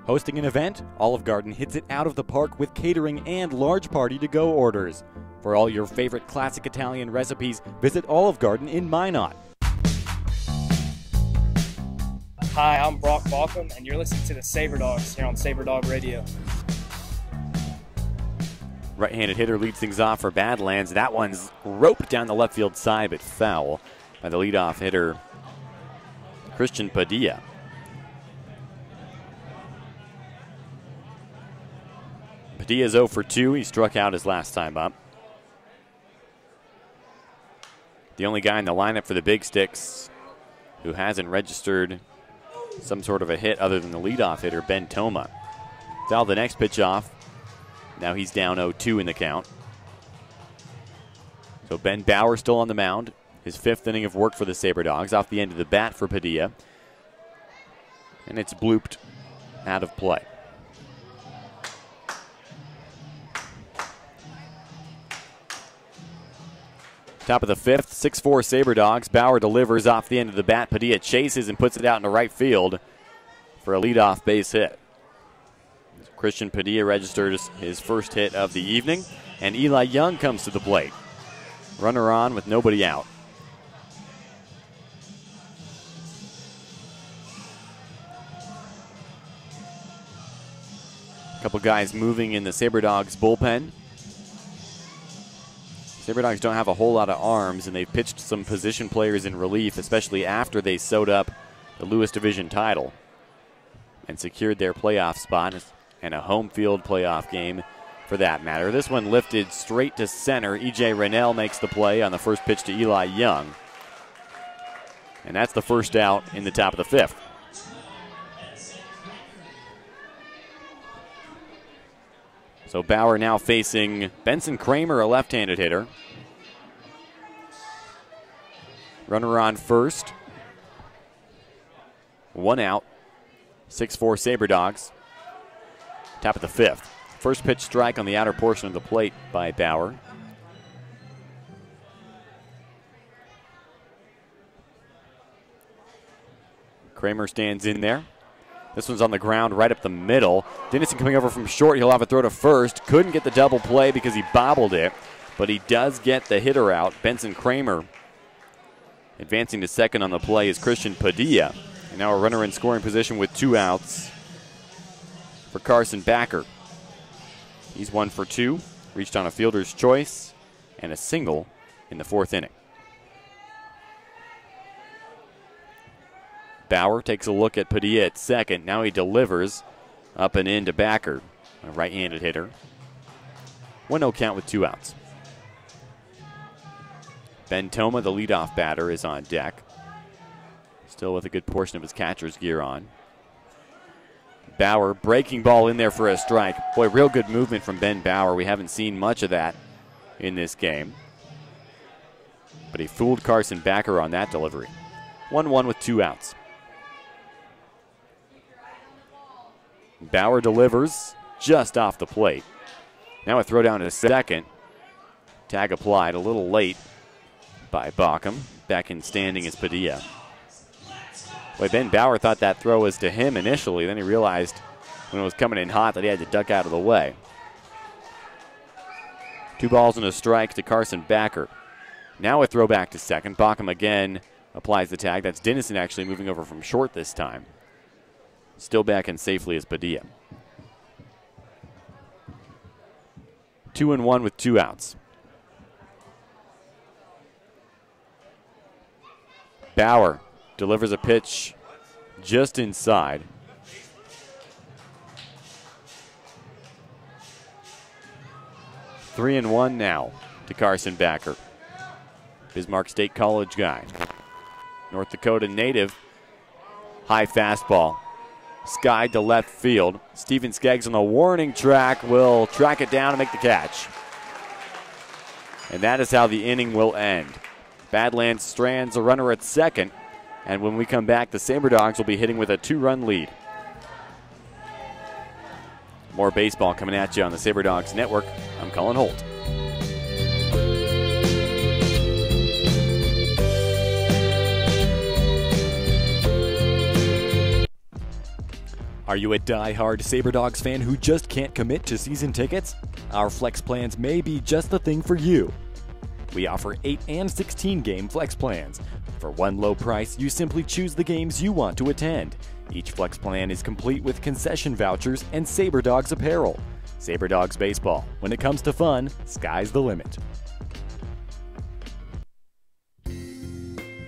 Hosting an event, Olive Garden hits it out of the park with catering and large party-to-go orders. For all your favorite classic Italian recipes, visit Olive Garden in Minot. Hi, I'm Brock Balkum, and you're listening to the Sabre Dogs here on Sabre Dog Radio. Right-handed hitter leads things off for Badlands. That one's roped down the left field side, but foul by the leadoff hitter, Christian Padilla. Padilla's 0 for 2. He struck out his last time up. The only guy in the lineup for the Big Sticks who hasn't registered some sort of a hit other than the leadoff hitter, Ben Toma. Fouled the next pitch off. Now he's down 0-2 in the count. So Ben Bauer still on the mound. His fifth inning of work for the Sabre Dogs, off the end of the bat for Padilla. And it's blooped out of play. Top of the fifth, 6-4 Sabre Dogs. Bauer delivers off the end of the bat. Padilla chases and puts it out into right field for a leadoff base hit. Christian Padilla registers his first hit of the evening, and Eli Young comes to the plate. Runner on with nobody out. A couple guys moving in the Sabre Dogs bullpen. Sabre Dogs don't have a whole lot of arms, and they've pitched some position players in relief, especially after they sewed up the Lewis Division title and secured their playoff spot and a home field playoff game for that matter. This one lifted straight to center. E.J. Rennell makes the play on the first pitch to Eli Young. And that's the first out in the top of the fifth. So Bauer now facing Benson Kramer, a left-handed hitter. Runner on first. One out. 6-4 Sabre Dogs. Top of the fifth. First pitch strike on the outer portion of the plate by Bauer. Kramer stands in there. This one's on the ground right up the middle. Dennison coming over from short. He'll have a throw to first. Couldn't get the double play because he bobbled it, but he does get the hitter out. Benson Kramer advancing to second on the play is Christian Padilla. And now a runner in scoring position with 2 outs for Carson Backer. He's 1 for 2. Reached on a fielder's choice and a single in the fourth inning. Bauer takes a look at Padilla at second. Now he delivers up and in to Backer, a right-handed hitter. 1-0 count with 2 outs. Ben Toma, the leadoff batter, is on deck. Still with a good portion of his catcher's gear on. Bauer, breaking ball in there for a strike. Boy, real good movement from Ben Bauer. We haven't seen much of that in this game. But he fooled Carson Backer on that delivery. 1-1 with 2 outs. Bauer delivers just off the plate. Now a throw down to second. Tag applied a little late by Baucom. Back in standing is Padilla. Boy, Ben Bauer thought that throw was to him initially. Then he realized when it was coming in hot that he had to duck out of the way. 2 balls and a strike to Carson Backer. Now a throw back to second. Baucom again applies the tag. That's Dennison actually moving over from short this time. Still back in safely as Padilla. 2-1 with 2 outs. Bauer delivers a pitch just inside. Three and 1 now to Carson Backer. Bismarck State College guy. North Dakota native. High fastball. Skied to left field. Steven Skeggs on the warning track will track it down and make the catch. And that is how the inning will end. Badlands strands a runner at second. And when we come back, the Sabre Dogs will be hitting with a 2-run lead. More baseball coming at you on the Sabre Dogs Network. I'm Colin Holt. Are you a die-hard Sabre Dogs fan who just can't commit to season tickets? Our flex plans may be just the thing for you. We offer 8 and 16 game flex plans. For one low price, you simply choose the games you want to attend. Each flex plan is complete with concession vouchers and Sabre Dogs apparel. Sabre Dogs Baseball. When it comes to fun, sky's the limit.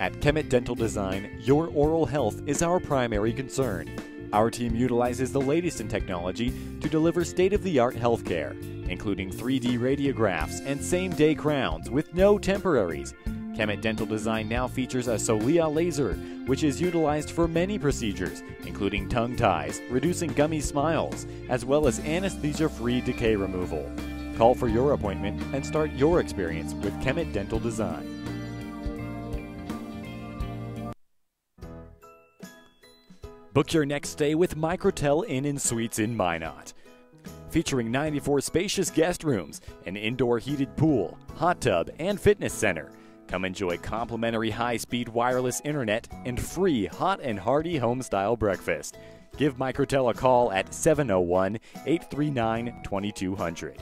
At Kemet Dental Design, your oral health is our primary concern. Our team utilizes the latest in technology to deliver state-of-the-art healthcare, including 3D radiographs and same-day crowns with no temporaries. Kemet Dental Design now features a Solia laser, which is utilized for many procedures, including tongue ties, reducing gummy smiles, as well as anesthesia-free decay removal. Call for your appointment and start your experience with Kemet Dental Design. Book your next stay with Microtel Inn & Suites in Minot. Featuring 94 spacious guest rooms, an indoor heated pool, hot tub, and fitness center. Come enjoy complimentary high-speed wireless internet and free hot and hearty home-style breakfast. Give Microtel a call at 701-839-2200.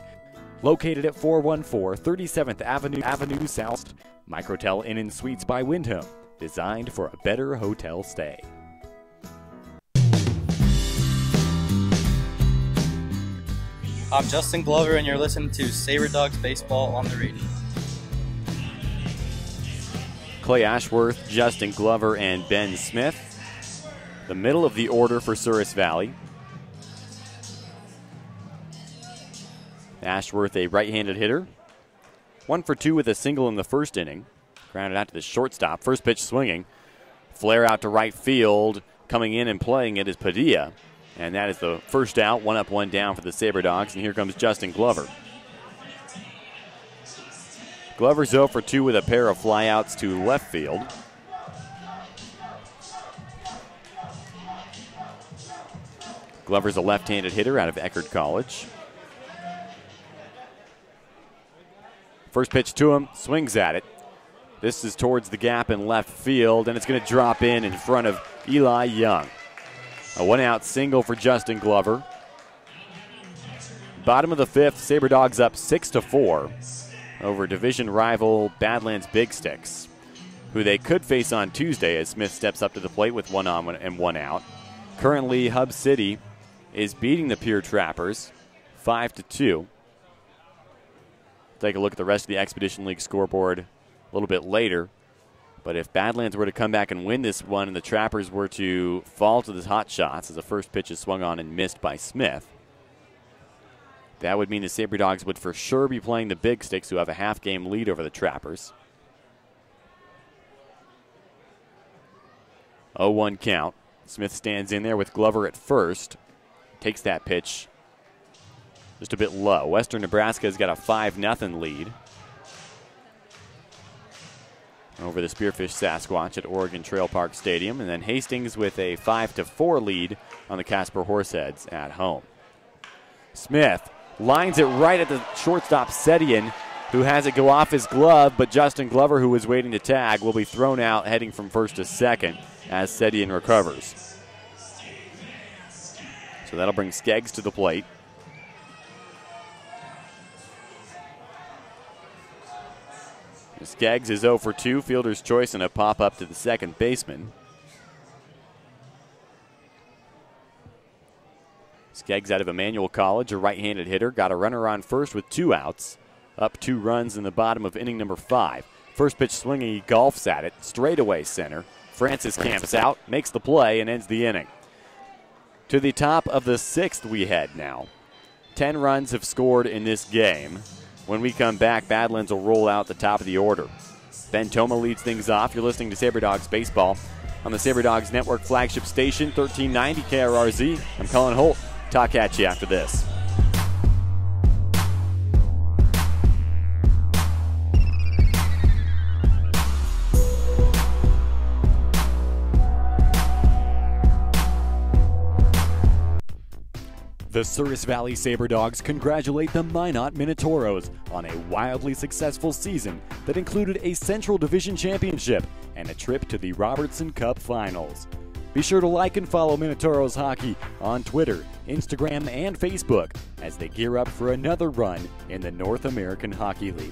Located at 414 37th Avenue South, Microtel Inn & Suites by Wyndham. Designed for a better hotel stay. I'm Justin Glover, and you're listening to Sabre Dogs Baseball on the radio. Clay Ashworth, Justin Glover, and Ben Smith. The middle of the order for Souris Valley. Ashworth, a right-handed hitter. 1 for 2 with a single in the first inning. Grounded out to the shortstop. First pitch swinging. Flare out to right field. Coming in and playing it is Padilla. And that is the first out, 1 up, 1 down for the Sabre Dogs. And here comes Justin Glover. Glover's 0 for 2 with a pair of flyouts to left field. Glover's a left-handed hitter out of Eckerd College. First pitch to him, swings at it. This is towards the gap in left field, and it's going to drop in front of Eli Young. A 1-out single for Justin Glover. Bottom of the 5th, Sabre Dogs up 6-4 over division rival Badlands Big Sticks, who they could face on Tuesday as Smith steps up to the plate with 1 on and 1 out. Currently, Hub City is beating the Pure Trappers 5-2. Take a look at the rest of the Expedition League scoreboard a little bit later. But if Badlands were to come back and win this one and the Trappers were to fall to the hot shots as the first pitch is swung on and missed by Smith, That would mean the Sabre Dogs would for sure be playing the Big Sticks, who have a half-game lead over the Trappers. 0-1 count. Smith stands in there with Glover at first. Takes that pitch just a bit low. Western Nebraska's got a 5-0 lead over the Spearfish Sasquatch at Oregon Trail Park Stadium. And then Hastings with a 5-4 lead on the Casper Horseheads at home. Smith lines it right at the shortstop, Sedian, who has it go off his glove, but Justin Glover, who was waiting to tag, will be thrown out heading from first to second as Sedian recovers. So that'll bring Skeggs to the plate. Skeggs is 0 for 2, fielder's choice, and a pop-up to the second baseman. Skeggs out of Emmanuel College, a right-handed hitter, got a runner on first with 2 outs. Up 2 runs in the bottom of inning number 5. First pitch swinging, he golfs at it, straightaway center. Francis camps out, makes the play, and ends the inning. To the top of the 6th we head now. 10 runs have scored in this game. When we come back, Badlands will roll out the top of the order. Ben Toma leads things off. You're listening to Sabre Dogs Baseball on the Sabre Dogs Network flagship station, 1390 KRRZ. I'm Colin Holt. Talk at you after this. The Souris Valley Sabre Dogs congratulate the Minot Minotauros on a wildly successful season that included a Central Division Championship and a trip to the Robertson Cup Finals. Be sure to like and follow Minotauros Hockey on Twitter, Instagram, and Facebook as they gear up for another run in the North American Hockey League.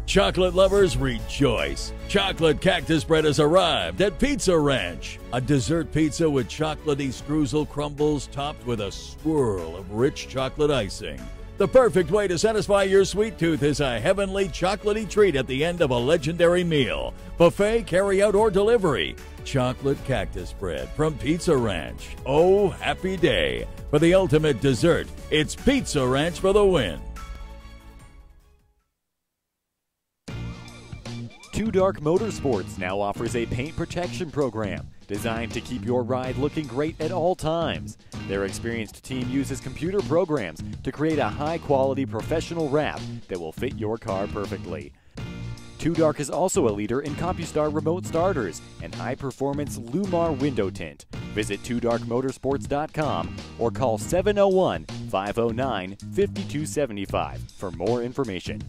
Chocolate lovers rejoice. Chocolate cactus bread has arrived at Pizza Ranch. A dessert pizza with chocolatey streusel crumbles topped with a swirl of rich chocolate icing. The perfect way to satisfy your sweet tooth is a heavenly chocolatey treat at the end of a legendary meal. Buffet, carry-out, or delivery. Chocolate cactus bread from Pizza Ranch. Oh, happy day. For the ultimate dessert, it's Pizza Ranch for the win. Two Dark Motorsports now offers a paint protection program designed to keep your ride looking great at all times. Their experienced team uses computer programs to create a high-quality professional wrap that will fit your car perfectly. Two Dark is also a leader in CompuStar remote starters and high-performance Lumar window tint. Visit twodarkmotorsports.com or call 701-509-5275 for more information.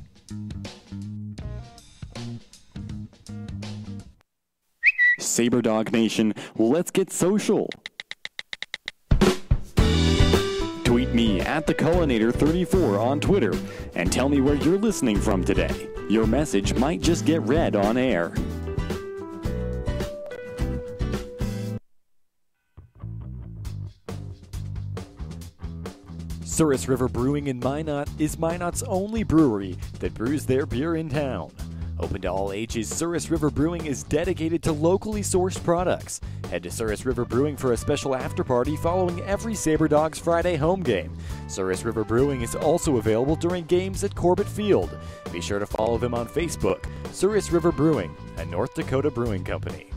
Sabre Dog Nation, let's get social. Tweet me at TheCullinator34 on Twitter and tell me where you're listening from today. Your message might just get read on air. Souris River Brewing in Minot is Minot's only brewery that brews their beer in town. Open to all ages, Souris River Brewing is dedicated to locally sourced products. Head to Souris River Brewing for a special after-party following every Sabre Dogs Friday home game. Souris River Brewing is also available during games at Corbett Field. Be sure to follow them on Facebook. Souris River Brewing, a North Dakota brewing company.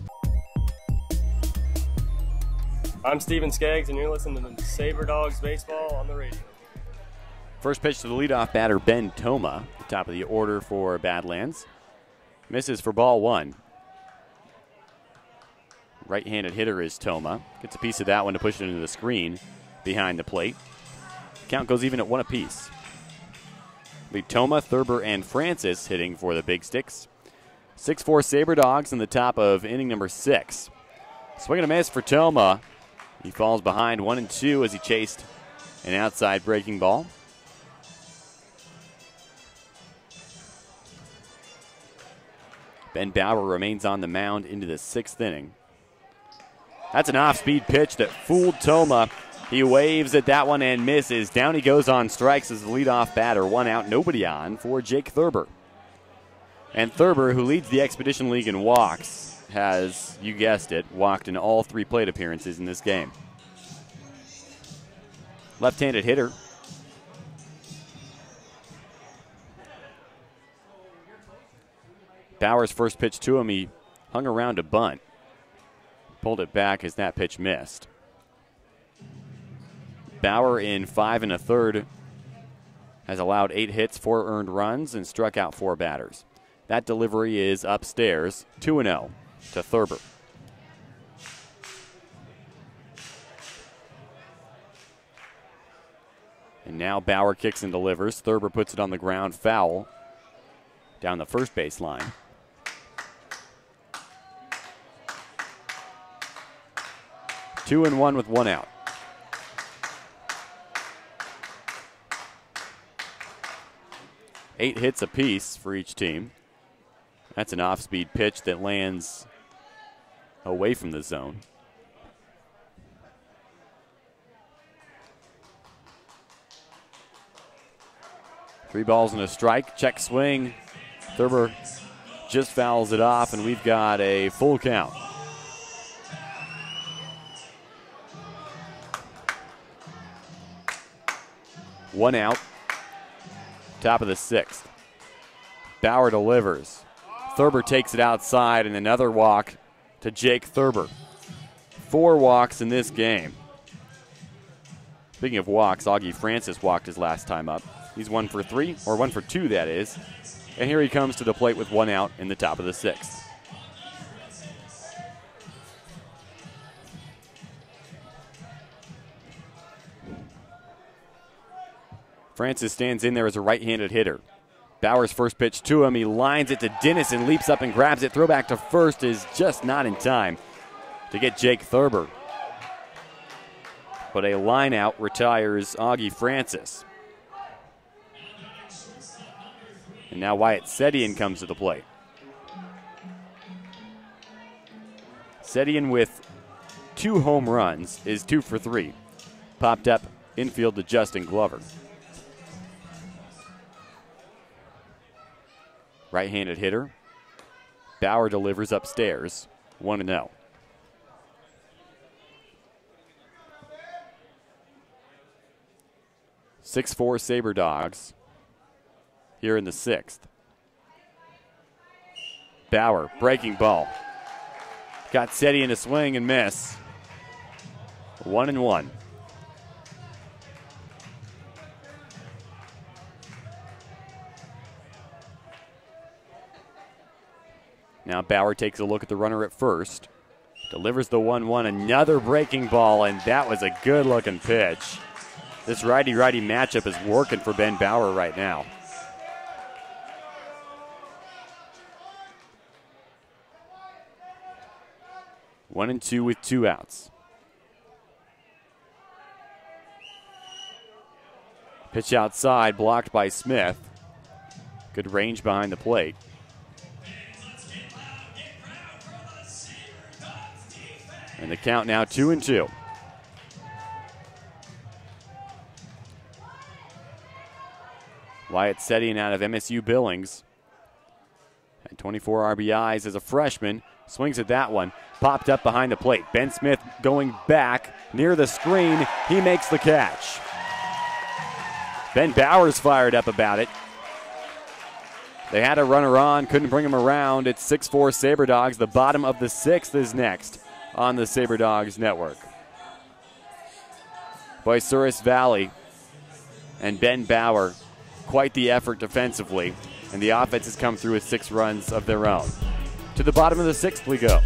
I'm Steven Skeggs, and you're listening to Sabre Dogs Baseball on the radio. First pitch to the leadoff batter, Ben Toma, the top of the order for Badlands. Misses for ball 1. Right-handed hitter is Toma. Gets a piece of that one to push it into the screen behind the plate. Count goes even at 1 apiece. Lead Toma, Thurber, and Francis hitting for the Big Sticks. 6-4 Sabre Dogs in the top of inning number 6. Swing and a miss for Toma. He falls behind 1-2 as he chased an outside breaking ball. Ben Bauer remains on the mound into the 6th inning. That's an off-speed pitch that fooled Toma. He waves at that one and misses. Down he goes on strikes as the leadoff batter. 1 out, nobody on for Jake Thurber. And Thurber, who leads the Expedition League in walks, has, you guessed it, walked in all 3 plate appearances in this game. Left-handed hitter. Bauer's first pitch to him, he hung around to bunt. Pulled it back as that pitch missed. Bauer in 5 1/3 has allowed 8 hits, 4 earned runs, and struck out 4 batters. That delivery is upstairs, 2-0 to Thurber. And now Bauer kicks and delivers. Thurber puts it on the ground, foul down the first base line. Two and one with 1 out. Eight hits apiece for each team. That's an off-speed pitch that lands away from the zone. Three balls and a strike. Check swing. Thurber just fouls it off, and we've got a full count. One out. Top of the 6th. Bauer delivers. Thurber takes it outside, and another walk to Jake Thurber. 4 walks in this game. Speaking of walks, Augie Francis walked his last time up. He's 1 for 3, or 1 for 2, that is. And here he comes to the plate with 1 out in the top of the 6th. Francis stands in there as a right-handed hitter. Bauer's first pitch to him. He lines it to Dennis and leaps up and grabs it. Throwback to first is just not in time to get Jake Thurber. But a line out retires Augie Francis. And now Wyatt Sedian comes to the plate. Sedian with 2 home runs is 2 for 3. Popped up infield to Justin Glover. Right-handed hitter. Bauer delivers upstairs, 1-0. Six-4 Sabre Dogs here in the 6th. Bauer, breaking ball. Got Sedian to swing and miss. 1-1. Now Bauer takes a look at the runner at first. Delivers the 1-1, another breaking ball, and that was a good-looking pitch. This righty-righty matchup is working for Ben Bauer right now. One and two with 2 outs. Pitch outside, blocked by Smith. Good range behind the plate. And the count now 2-2. Wyatt Sedian out of MSU Billings. Had 24 RBIs as a freshman. Swings at that one. Popped up behind the plate. Ben Smith going back near the screen. He makes the catch. Ben Bauer's fired up about it. They had a runner on, couldn't bring him around. It's 6-4 Sabre Dogs. The bottom of the 6th is next on the Sabre Dogs Network. Boy, Souris Valley and Ben Bauer, quite the effort defensively, and the offense has come through with 6 runs of their own. To the bottom of the 6th we go.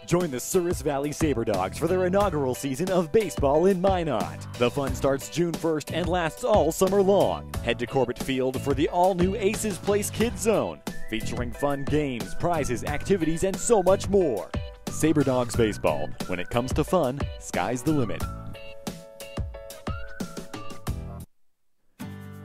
Join the Souris Valley Sabre Dogs for their inaugural season of baseball in Minot. The fun starts June 1st and lasts all summer long. Head to Corbett Field for the all-new Aces Place Kids Zone, featuring fun games, prizes, activities, and so much more. Sabre Dogs Baseball. When it comes to fun, sky's the limit.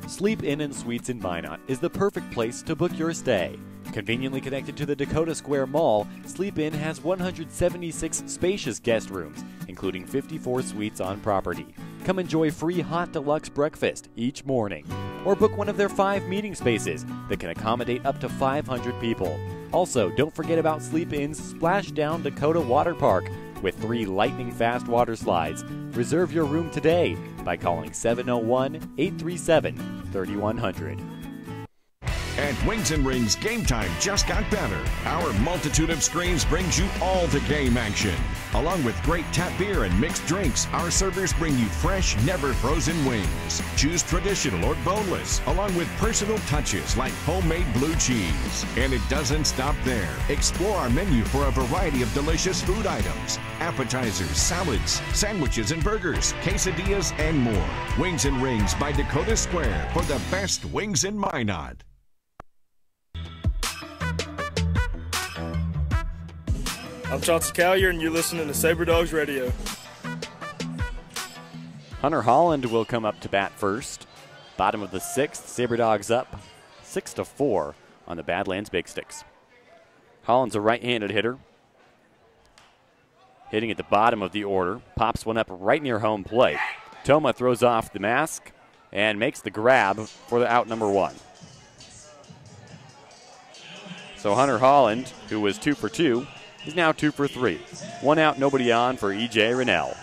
Sleep Inn and Suites in Minot is the perfect place to book your stay. Conveniently connected to the Dakota Square Mall, Sleep Inn has 176 spacious guest rooms, including 54 suites on property. Come enjoy free hot deluxe breakfast each morning, or book one of their 5 meeting spaces that can accommodate up to 500 people. Also, don't forget about Sleep Inn's Splashdown Dakota Water Park, with 3 lightning-fast water slides. Reserve your room today by calling 701-837-3100. At Wings and Rings, game time just got better. Our multitude of screens brings you all the game action. Along with great tap beer and mixed drinks, our servers bring you fresh, never frozen wings. Choose traditional or boneless, along with personal touches like homemade blue cheese. And it doesn't stop there. Explore our menu for a variety of delicious food items, appetizers, salads, sandwiches and burgers, quesadillas, and more. Wings and Rings by Dakota Square for the best wings in Minot. I'm Chauncey Collier, and you're listening to Sabre Dogs Radio. Hunter Holland will come up to bat first. Bottom of the 6th, Sabre Dogs up 6-4 on the Badlands Big Sticks. Holland's a right-handed hitter. Hitting at the bottom of the order. Pops one up right near home plate. Toma throws off the mask and makes the grab for the out number 1. So Hunter Holland, who was 2 for 2, is now 2 for 3. 1 out, nobody on for E.J. Rennell.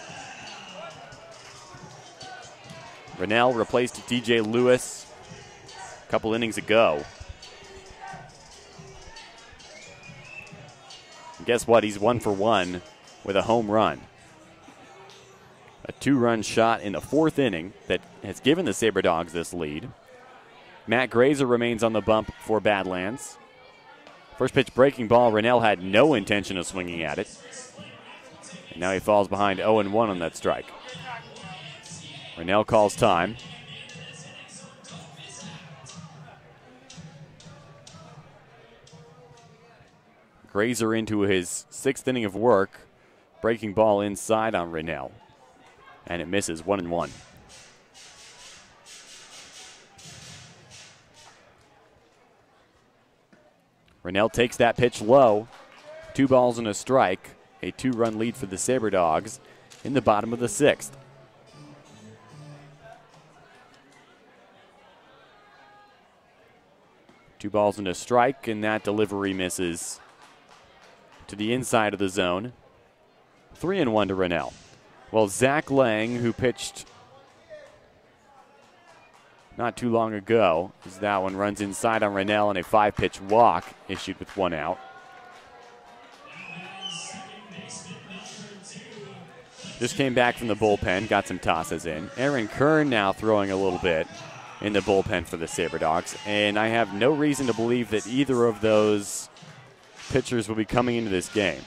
Rennell replaced D.J. Lewis a couple innings ago. And guess what? He's 1 for 1 with a home run. A 2-run shot in the 4th inning that has given the Sabre Dogs this lead. Matt Grazer remains on the bump for Badlands. First pitch breaking ball, Rennell had no intention of swinging at it. And now he falls behind 0-1 on that strike. Rennell calls time. Grazer into his 6th inning of work. Breaking ball inside on Rennell. And it misses 1-1. Rennell takes that pitch low. 2 balls and a strike. A 2-run lead for the Sabre Dogs in the bottom of the 6th. Two balls and a strike, and that delivery misses to the inside of the zone. 3-1 to Rennell. Well, Zach Lang, who pitched not too long ago, as that one runs inside on Rennell and a 5-pitch walk issued with 1 out. Just came back from the bullpen, got some tosses in. Aaron Kern now throwing a little bit in the bullpen for the Sabre Dogs, and I have no reason to believe that either of those pitchers will be coming into this game.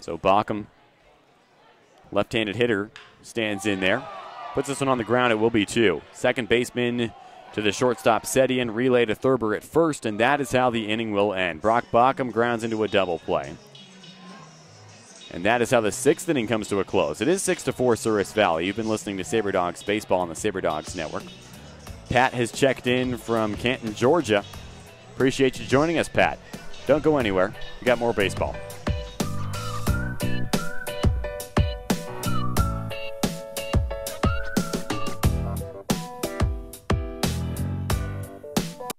So Bauckham, left-handed hitter, stands in there. Puts this one on the ground. It will be 2. Second baseman to the shortstop, Sedian, relay to Thurber at first, and that is how the inning will end. Brock Bauckham grounds into a double play. And that is how the 6th inning comes to a close. It is 6-4 Souris Valley. You've been listening to Sabre Dogs Baseball on the Sabre Dogs Network. Pat has checked in from Canton, Georgia. Appreciate you joining us, Pat. Don't go anywhere. We got more baseball.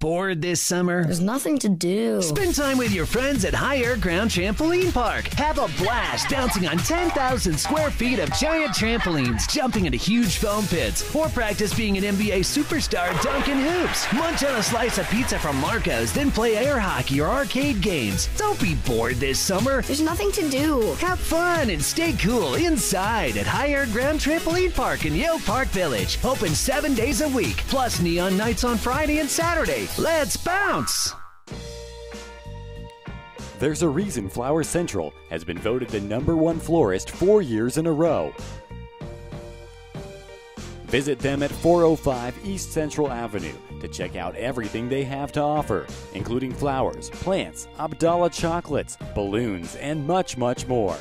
Bored this summer? There's nothing to do. Spend time with your friends at High Air Ground Trampoline Park. Have a blast bouncing on 10,000 square feet of giant trampolines, jumping into huge foam pits, or practice being an NBA superstar dunking hoops. Munch on a slice of pizza from Marco's, then play air hockey or arcade games. Don't be bored this summer. There's nothing to do. Have fun and stay cool inside at High Air Ground Trampoline Park in Yale Park Village. Open 7 days a week, plus neon nights on Friday and Saturday. Let's bounce! There's a reason Flower Central has been voted the #1 florist 4 years in a row. Visit them at 405 East Central Avenue to check out everything they have to offer, including flowers, plants, Abdallah chocolates, balloons, and much, much more.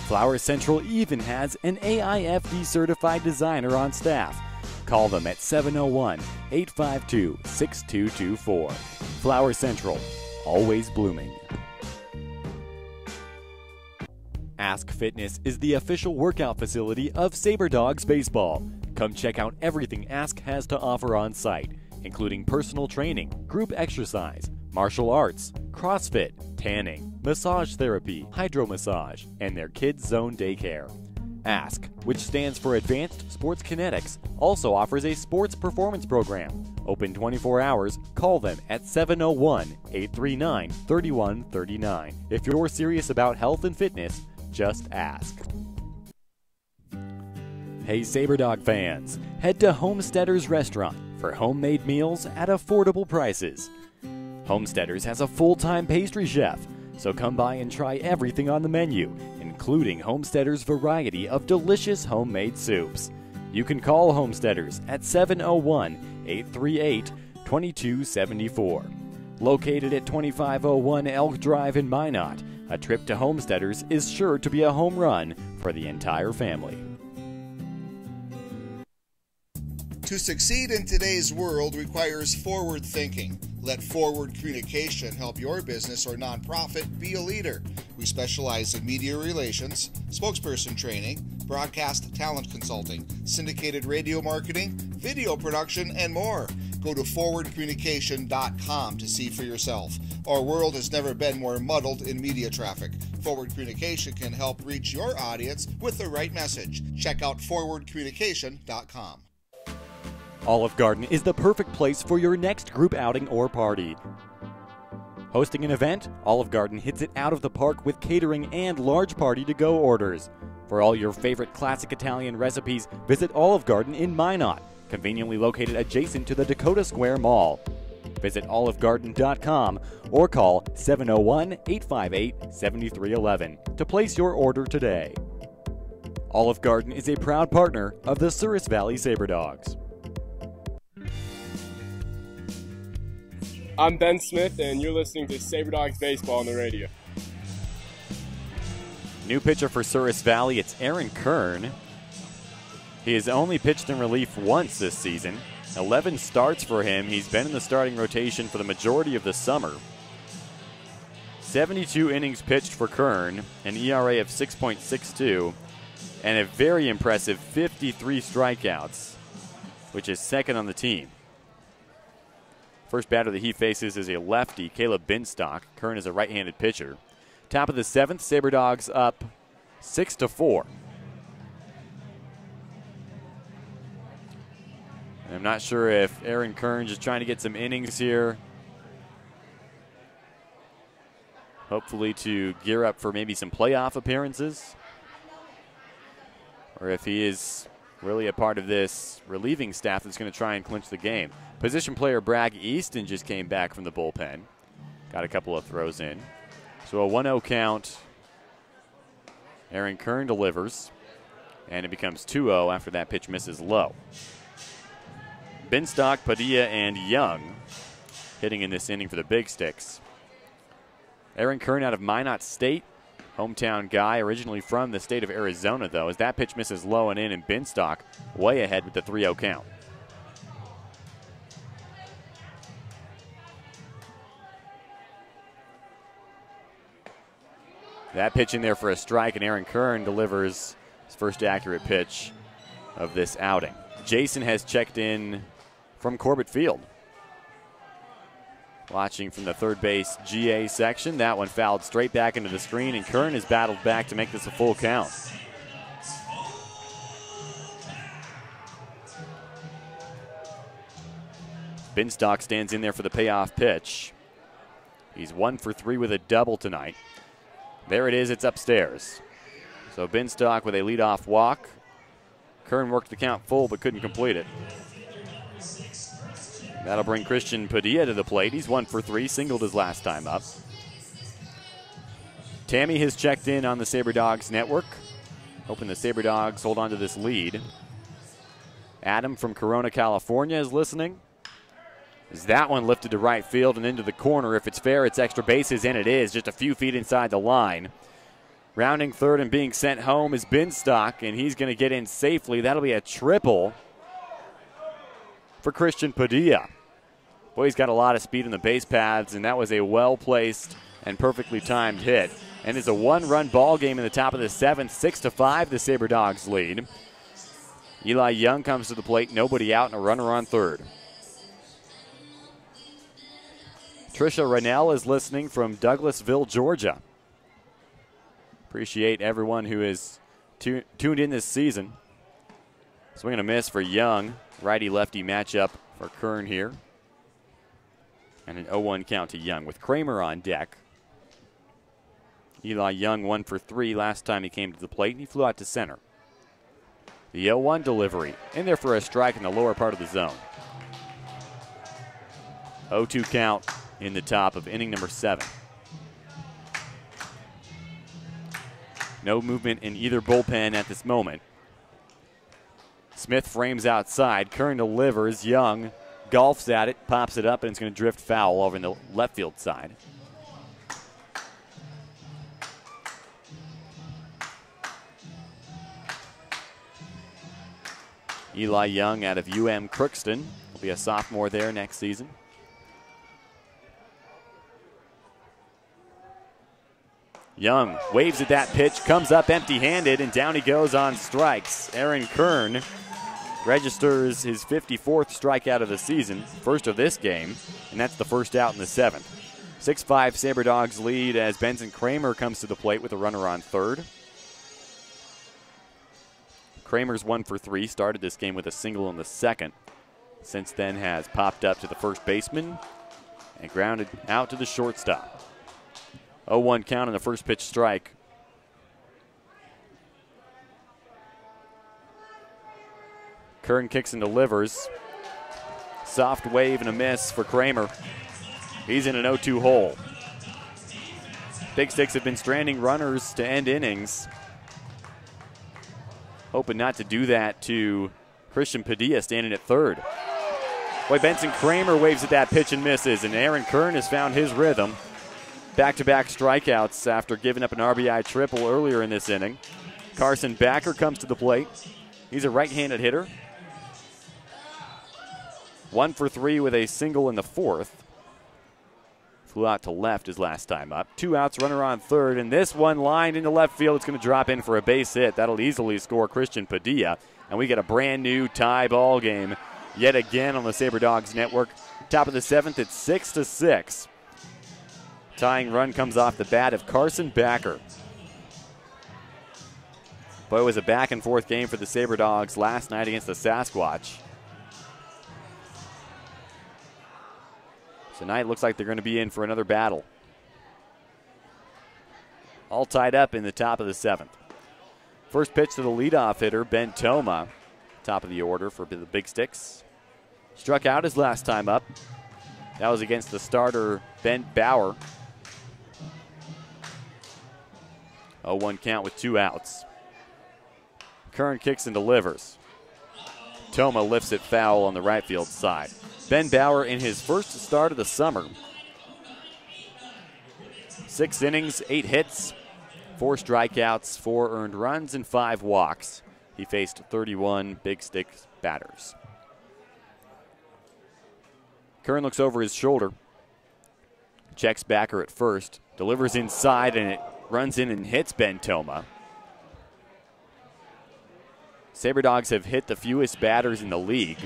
Flower Central even has an AIFD certified designer on staff. Call them at 701-852-6224. Flower Central, always blooming. Ask Fitness is the official workout facility of Sabre Dogs Baseball. Come check out everything Ask has to offer on site, including personal training, group exercise, martial arts, CrossFit, tanning, massage therapy, hydromassage, and their Kids Zone daycare. Ask, which stands for Advanced Sports Kinetics, also offers a sports performance program. Open 24 hours, call them at 701-839-3139. If you're serious about health and fitness, just ask. Hey Sabre Dog fans, head to Homesteaders Restaurant for homemade meals at affordable prices. Homesteaders has a full-time pastry chef, so come by and try everything on the menu, including Homesteaders' variety of delicious homemade soups. You can call Homesteaders at 701-838-2274. Located at 2501 Elk Drive in Minot, a trip to Homesteaders is sure to be a home run for the entire family. To succeed in today's world requires forward thinking. Let Forward Communication help your business or nonprofit be a leader. We specialize in media relations, spokesperson training, broadcast talent consulting, syndicated radio marketing, video production, and more. Go to forwardcommunication.com to see for yourself. Our world has never been more muddled in media traffic. Forward Communication can help reach your audience with the right message. Check out forwardcommunication.com. Olive Garden is the perfect place for your next group outing or party. Hosting an event, Olive Garden hits it out of the park with catering and large party-to-go orders. For all your favorite classic Italian recipes, visit Olive Garden in Minot, conveniently located adjacent to the Dakota Square Mall. Visit olivegarden.com or call 701-858-7311 to place your order today. Olive Garden is a proud partner of the Souris Valley Sabre Dogs. I'm Ben Smith, and you're listening to Sabre Dogs Baseball on the radio. New pitcher for Souris Valley, it's Aaron Kern. He has only pitched in relief once this season. 11 starts for him. He's been in the starting rotation for the majority of the summer. 72 innings pitched for Kern, an ERA of 6.62, and a very impressive 53 strikeouts, which is second on the team. First batter that he faces is a lefty, Caleb Binstock. Kern is a right-handed pitcher. Top of the seventh, Sabre Dogs up 6-4. I'm not sure if Aaron Kern just trying to get some innings here. Hopefully to gear up for maybe some playoff appearances. Or if he is really a part of this relieving staff that's going to try and clinch the game. Position player Bragg Easton just came back from the bullpen. Got a couple of throws in. So a 1-0 count. Aaron Kern delivers. And it becomes 2-0 after that pitch misses low. Binstock, Padilla, and Young hitting in this inning for the Big Sticks. Aaron Kern out of Minot State. Hometown guy, originally from the state of Arizona, though, as that pitch misses low and in, and Binstock way ahead with the 3-0 count. That pitch in there for a strike, and Aaron Kern delivers his first accurate pitch of this outing. Jason has checked in from Corbett Field. Watching from the third base GA section. That one fouled straight back into the screen, and Kern has battled back to make this a full count. Binstock stands in there for the payoff pitch. He's 1 for 3 with a double tonight. There it is, it's upstairs. So Binstock with a leadoff walk. Kern worked the count full but couldn't complete it. That'll bring Christian Padilla to the plate. He's 1 for 3, singled his last time up. Tammy has checked in on the Sabre Dogs network, hoping the Sabre Dogs hold on to this lead. Adam from Corona, California is listening. Is that one lifted to right field and into the corner? If it's fair, it's extra bases, and it is, just a few feet inside the line. Rounding third and being sent home is Binstock, and he's going to get in safely. That'll be a triple for Christian Padilla. Boy, he's got a lot of speed in the base paths, and that was a well-placed and perfectly timed hit. And it's a one-run ball game in the top of the seventh. 6-5, the Sabre Dogs lead. Eli Young comes to the plate, nobody out, and a runner on third. Trisha Rennell is listening from Douglasville, Georgia. Appreciate everyone who is tuned in this season. Swing and a miss for Young. Righty-lefty matchup for Kern here. And an 0-1 count to Young with Kramer on deck. Eli Young 1 for 3 last time he came to the plate, and he flew out to center. The 0-1 delivery in there for a strike in the lower part of the zone. 0-2 count in the top of inning number 7. No movement in either bullpen at this moment. Smith frames outside. Kern delivers. Young golfs at it, pops it up, and it's going to drift foul over in the left field side. Eli Young out of UM Crookston will be a sophomore there next season. Young waves at that pitch, comes up empty-handed, and down he goes on strikes. Aaron Kern registers his 54th strikeout of the season, first of this game, and that's the first out in the 7th. 6-5 Sabre Dogs lead as Benson Kramer comes to the plate with a runner on third. Kramer's 1 for 3, started this game with a single in the second. Since then has popped up to the first baseman and grounded out to the shortstop. 0-1 count on the first pitch strike. Kern kicks and delivers. Soft wave and a miss for Kramer. He's in an 0-2 hole. Big Sticks have been stranding runners to end innings. Hoping not to do that to Christian Padilla standing at third. Boy, Benson Kramer waves at that pitch and misses, and Aaron Kern has found his rhythm. Back-to-back strikeouts after giving up an RBI triple earlier in this inning. Carson Backer comes to the plate. He's a right-handed hitter. 1 for 3 with a single in the 4th. Flew out to left his last time up. 2 outs, runner on third, and this one lined into left field. It's going to drop in for a base hit. That'll easily score Christian Padilla, and we get a brand new tie ball game yet again on the Sabre Dogs Network. Top of the 7th, it's 6-6. Tying run comes off the bat of Carson Backer. Boy, it was a back-and-forth game for the Sabre Dogs last night against the Sasquatch. Tonight looks like they're going to be in for another battle. All tied up in the top of the 7th. First pitch to the leadoff hitter, Ben Toma. Top of the order for the Big Sticks. Struck out his last time up. That was against the starter, Ben Bauer. 0-1 count with 2 outs. Kern kicks and delivers. Toma lifts it foul on the right field side. Ben Bauer in his first start of the summer. 6 innings, 8 hits, 4 strikeouts, 4 earned runs, and 5 walks. He faced 31 Big Stick batters. Kern looks over his shoulder. Checks Backer at first. Delivers inside, and it runs in and hits Ben Toma. Sabre Dogs have hit the fewest batters in the league.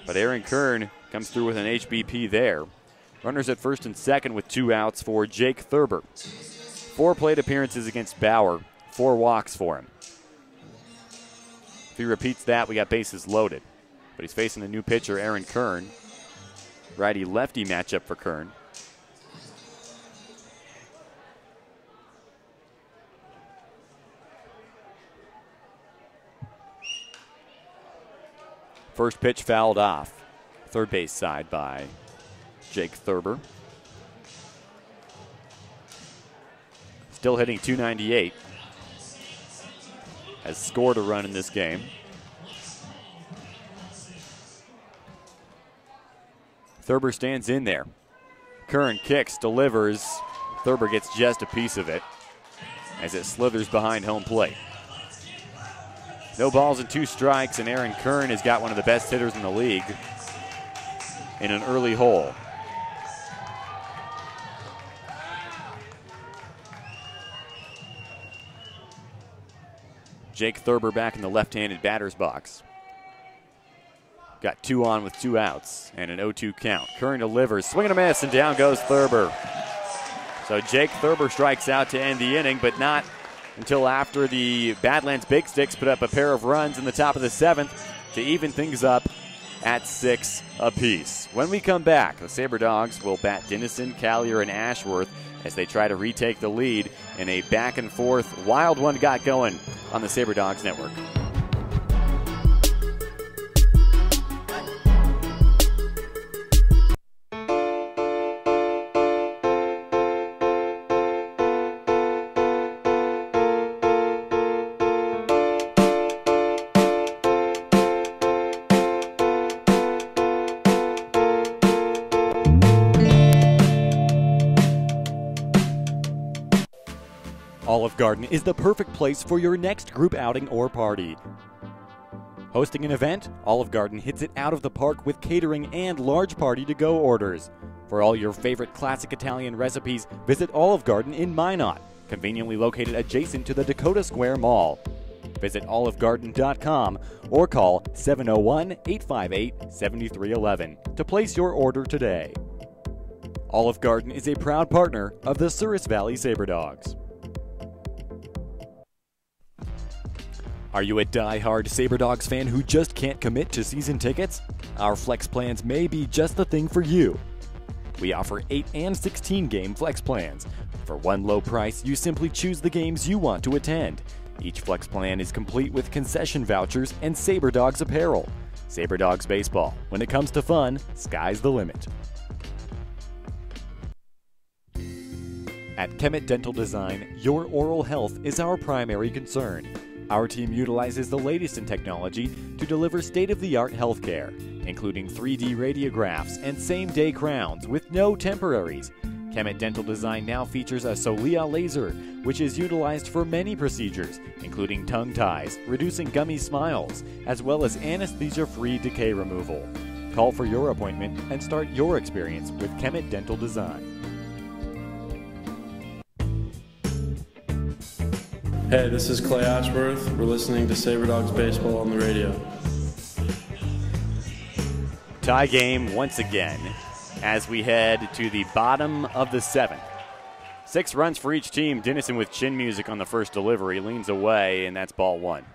But Aaron Kern comes through with an HBP there. Runners at first and second with 2 outs for Jake Thurber. 4 plate appearances against Bauer, 4 walks for him. If he repeats that, we got bases loaded. But he's facing a new pitcher, Aaron Kern. Righty-lefty matchup for Kern. First pitch fouled off. Third base side by Jake Thurber. Still hitting .298. Has scored a run in this game. Thurber stands in there. Kern kicks, delivers. Thurber gets just a piece of it as it slithers behind home plate. No balls and 2 strikes, and Aaron Kern has got one of the best hitters in the league in an early hole. Jake Thurber back in the left-handed batter's box. Got 2 on with 2 outs and an 0-2 count. Curran delivers, swing and a miss, and down goes Thurber. So Jake Thurber strikes out to end the inning, but not until after the Badlands Big Sticks put up a pair of runs in the top of the 7th to even things up at 6 apiece. When we come back, the Sabre Dogs will bat Denison, Callier, and Ashworth as they try to retake the lead in a back-and-forth wild one got going on the Sabre Dogs Network. Olive Garden is the perfect place for your next group outing or party. Hosting an event, Olive Garden hits it out of the park with catering and large party-to-go orders. For all your favorite classic Italian recipes, visit Olive Garden in Minot, conveniently located adjacent to the Dakota Square Mall. Visit olivegarden.com or call 701-858-7311 to place your order today. Olive Garden is a proud partner of the Souris Valley Sabre Dogs. Are you a die-hard Sabre Dogs fan who just can't commit to season tickets? Our flex plans may be just the thing for you. We offer 8 and 16 game flex plans. For one low price, you simply choose the games you want to attend. Each flex plan is complete with concession vouchers and Sabre Dogs apparel. Sabre Dogs Baseball. When it comes to fun, sky's the limit. At Kemet Dental Design, your oral health is our primary concern. Our team utilizes the latest in technology to deliver state-of-the-art healthcare, including 3D radiographs and same-day crowns with no temporaries. Kemet Dental Design now features a Solia laser, which is utilized for many procedures, including tongue ties, reducing gummy smiles, as well as anesthesia-free decay removal. Call for your appointment and start your experience with Kemet Dental Design. Hey, this is Clay Ashworth. We're listening to Sabre Dogs Baseball on the radio. Tie game once again as we head to the bottom of the 7th. 6 runs for each team. Denison with chin music on the first delivery, leans away, and that's ball 1.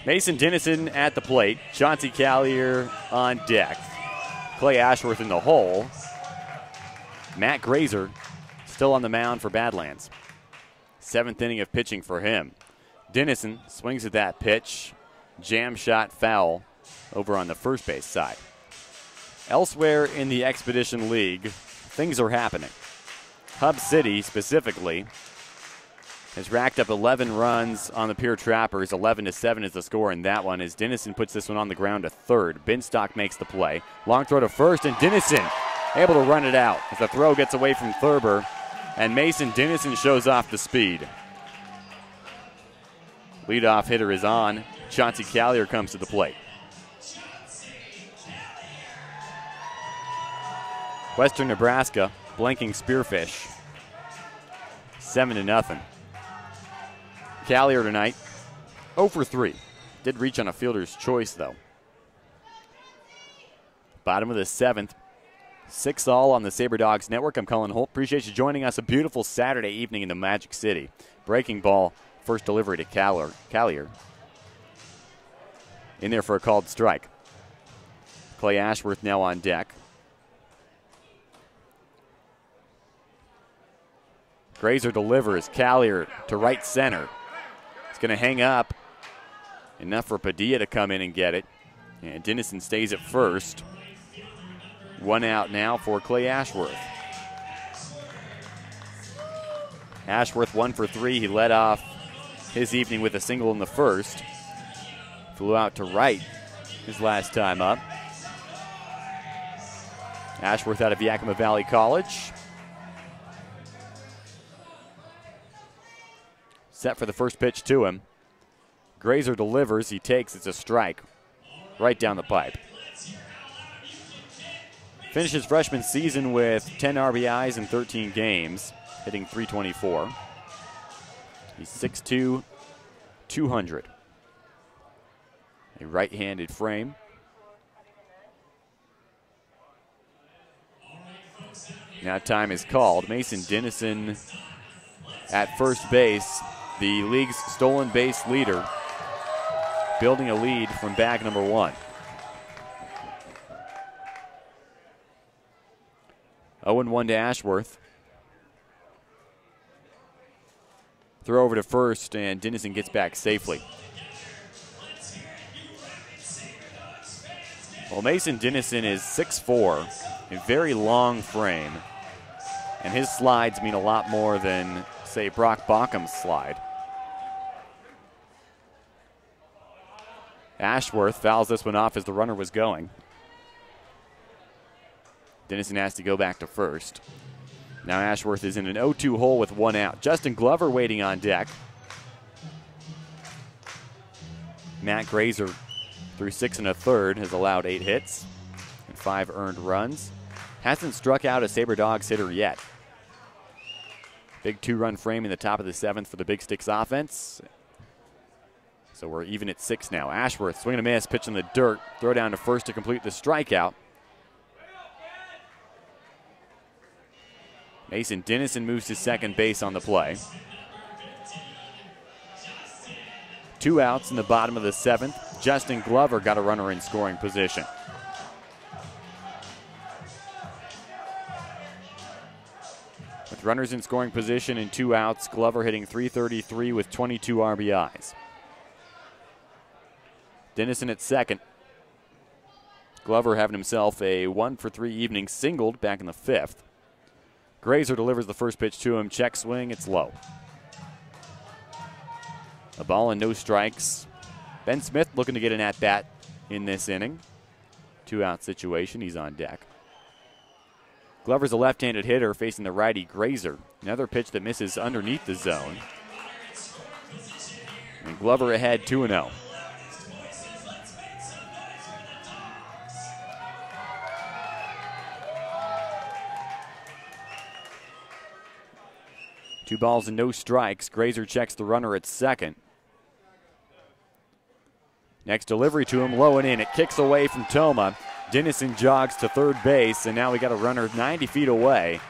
Mason Denison at the plate. Chauncey Callier on deck. Clay Ashworth in the hole. Matt Grazer still on the mound for Badlands. 7th inning of pitching for him. Denison swings at that pitch. Jam shot foul over on the first base side. Elsewhere in the Expedition League, things are happening. Hub City, specifically, has racked up 11 runs on the Pure Trappers. 11-7 is the score in that one as Denison puts this one on the ground to third. Binstock makes the play. Long throw to first, and Denison able to run it out as the throw gets away from Thurber. And Mason Denison shows off the speed. Leadoff hitter is on. Chauncey Callier comes to the plate. Western Nebraska blanking Spearfish. 7-0. Callier tonight, 0 for 3. Did reach on a fielder's choice, though. Bottom of the 7th. 6-all on the Sabre Dogs Network. I'm Colin Holt. Appreciate you joining us. A beautiful Saturday evening in the Magic City. Breaking ball, first delivery to Callier. In there for a called strike. Clay Ashworth now on deck. Grazer delivers. Callier to right center. It's going to hang up. Enough for Padilla to come in and get it. And Denison stays at first. 1 out now for Clay Ashworth. Ashworth 1 for 3. He led off his evening with a single in the first. Flew out to right his last time up. Ashworth out of Yakima Valley College. Set for the first pitch to him. Grazer delivers. He takes. It's a strike. Right down the pipe. Finishes freshman season with 10 RBIs in 13 games, hitting .324. He's 6'2", 200. A right-handed frame. Now time is called. Mason Dennison at first base, the league's stolen base leader, building a lead from bag number 1. 0-1 to Ashworth. Throw over to first, and Dennison gets back safely. Well, Mason Dennison is 6'4", a very long frame, and his slides mean a lot more than, say, Brock Baucom's slide. Ashworth fouls this one off as the runner was going. Dennison has to go back to first. Now Ashworth is in an 0-2 hole with 1 out. Justin Glover waiting on deck. Matt Grazer, through 6 1/3, has allowed 8 hits and 5 earned runs. Hasn't struck out a Sabre Dogs hitter yet. Big 2-run frame in the top of the 7th for the Big Sticks offense. So we're even at 6 now. Ashworth, swing and a miss, pitch in the dirt. Throw down to first to complete the strikeout. Mason Dennison moves to second base on the play. 2 outs in the bottom of the 7th. Justin Glover got a runner in scoring position. With runners in scoring position and 2 outs, Glover hitting .333 with 22 RBIs. Dennison at second. Glover having himself a 1-for-3 evening, singled back in the 5th. Grazer delivers the first pitch to him. Check swing, it's low. A ball and no strikes. Ben Smith looking to get an at-bat in this inning. 2-out situation, he's on deck. Glover's a left-handed hitter facing the righty Grazer. Another pitch that misses underneath the zone. And Glover ahead 2-0. Two balls and no strikes. Grazer checks the runner at second. Next delivery to him, low and in. It kicks away from Toma. Dennison jogs to third base, and now we got a runner 90 feet away.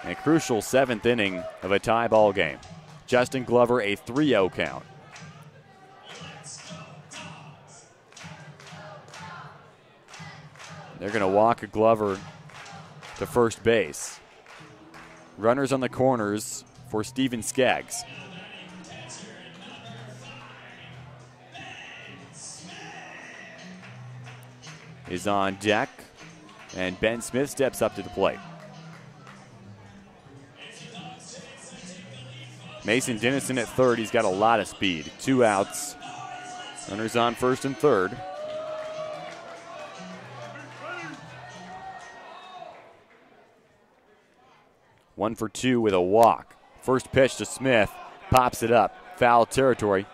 A crucial 7th inning of a tie ball game. Justin Glover, a 3-0 count. They're going to walk Glover to first base. Runners on the corners for Steven Skaggs. Is on deck, and Ben Smith steps up to the plate. Mason Dennison at third. He's got a lot of speed. 2 outs. Runners on first and third. One for 2 with a walk. First pitch to Smith. Pops it up. Foul territory.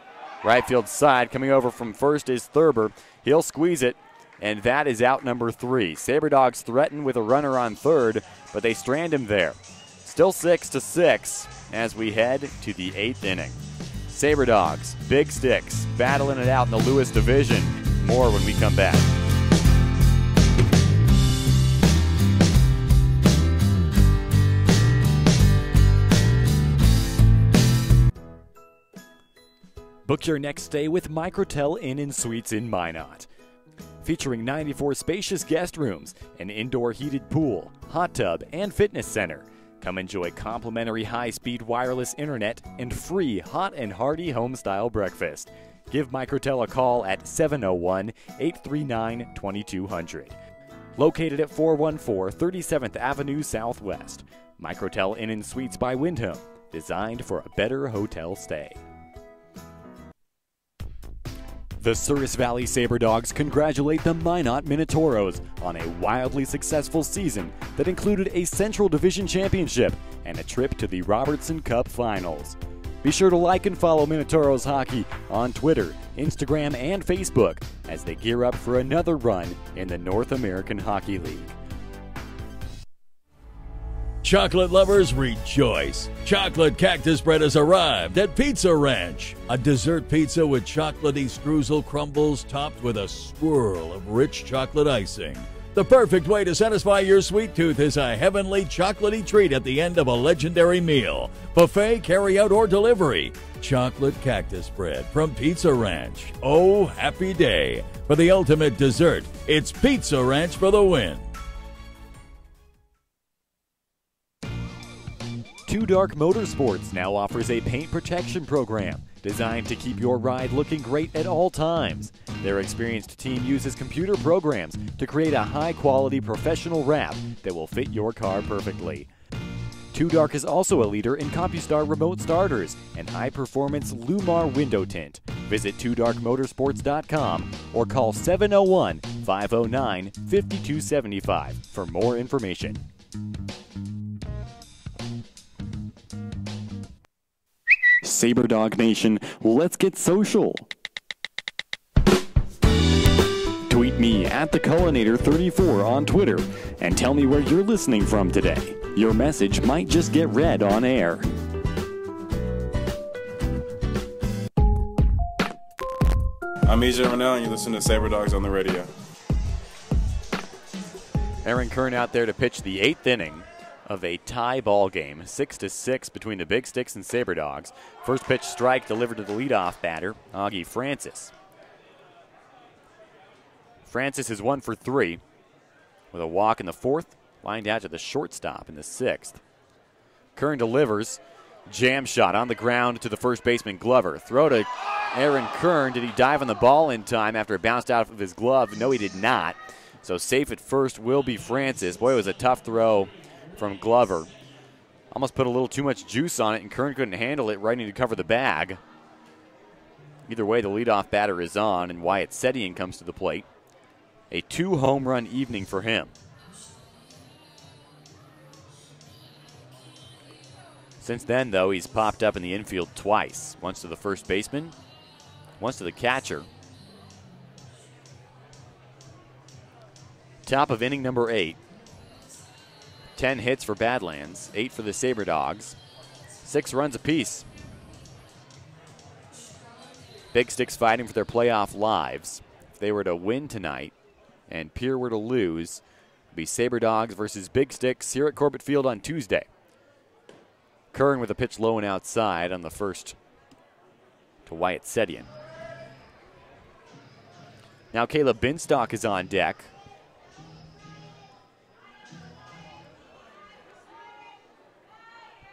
Right field side. Coming over from first is Thurber. He'll squeeze it. And that is out number 3. Sabre Dogs threaten with a runner on third, but they strand him there. Still 6-6 as we head to the 8th inning. Sabre Dogs, Big Sticks, battling it out in the Lewis division. More when we come back. Book your next stay with Microtel Inn & Suites in Minot. Featuring 94 spacious guest rooms, an indoor heated pool, hot tub, and fitness center. Come enjoy complimentary high-speed wireless internet and free hot and hearty home-style breakfast. Give Microtel a call at 701-839-2200. Located at 414 37th Avenue Southwest. Microtel Inn & Suites by Wyndham. Designed for a better hotel stay. The Souris Valley Sabre Dogs congratulate the Minot Minotauros on a wildly successful season that included a Central Division Championship and a trip to the Robertson Cup Finals. Be sure to like and follow Minotauros Hockey on Twitter, Instagram, and Facebook as they gear up for another run in the North American Hockey League. Chocolate lovers, rejoice. Chocolate cactus bread has arrived at Pizza Ranch. A dessert pizza with chocolatey streusel crumbles topped with a swirl of rich chocolate icing. The perfect way to satisfy your sweet tooth is a heavenly chocolatey treat at the end of a legendary meal. Buffet, carry-out, or delivery. Chocolate cactus bread from Pizza Ranch. Oh, happy day. For the ultimate dessert, it's Pizza Ranch for the win. Two Dark Motorsports now offers a paint protection program designed to keep your ride looking great at all times. Their experienced team uses computer programs to create a high-quality professional wrap that will fit your car perfectly. Two Dark is also a leader in CompuStar remote starters and high-performance Lumar window tint. Visit twodarkmotorsports.com or call 701-509-5275 for more information. Sabre Dog Nation, let's get social. Tweet me at TheCullinator34 on Twitter and tell me where you're listening from today. Your message might just get read on air. I'm EJ Rennell, and you listen to Sabre Dogs on the radio. Aaron Kern out there to pitch the 8th inning of a tie ball game, 6-6 between the Big Sticks and Sabre Dogs. First pitch strike delivered to the leadoff batter, Augie Francis. Francis is 1 for 3 with a walk in the 4th, lined out to the shortstop in the 6th. Kern delivers, jam shot on the ground to the first baseman Glover. Throw to Aaron Kern. Did he dive on the ball in time after it bounced out of his glove? No, he did not. So safe at first will be Francis. Boy, it was a tough throw from Glover. Almost put a little too much juice on it, and Kern couldn't handle it, right to cover the bag. Either way, the leadoff batter is on, and Wyatt Setian comes to the plate. A 2-home run evening for him. Since then, though, he's popped up in the infield twice. Once to the first baseman, once to the catcher. Top of inning number 8. 10 hits for Badlands, 8 for the Sabre Dogs, 6 runs apiece. Big Sticks fighting for their playoff lives. If they were to win tonight and Pierre were to lose, it would be Sabre Dogs versus Big Sticks here at Corbett Field on Tuesday. Kern with a pitch low and outside on the first to Wyatt Setian. Now Caleb Binstock is on deck.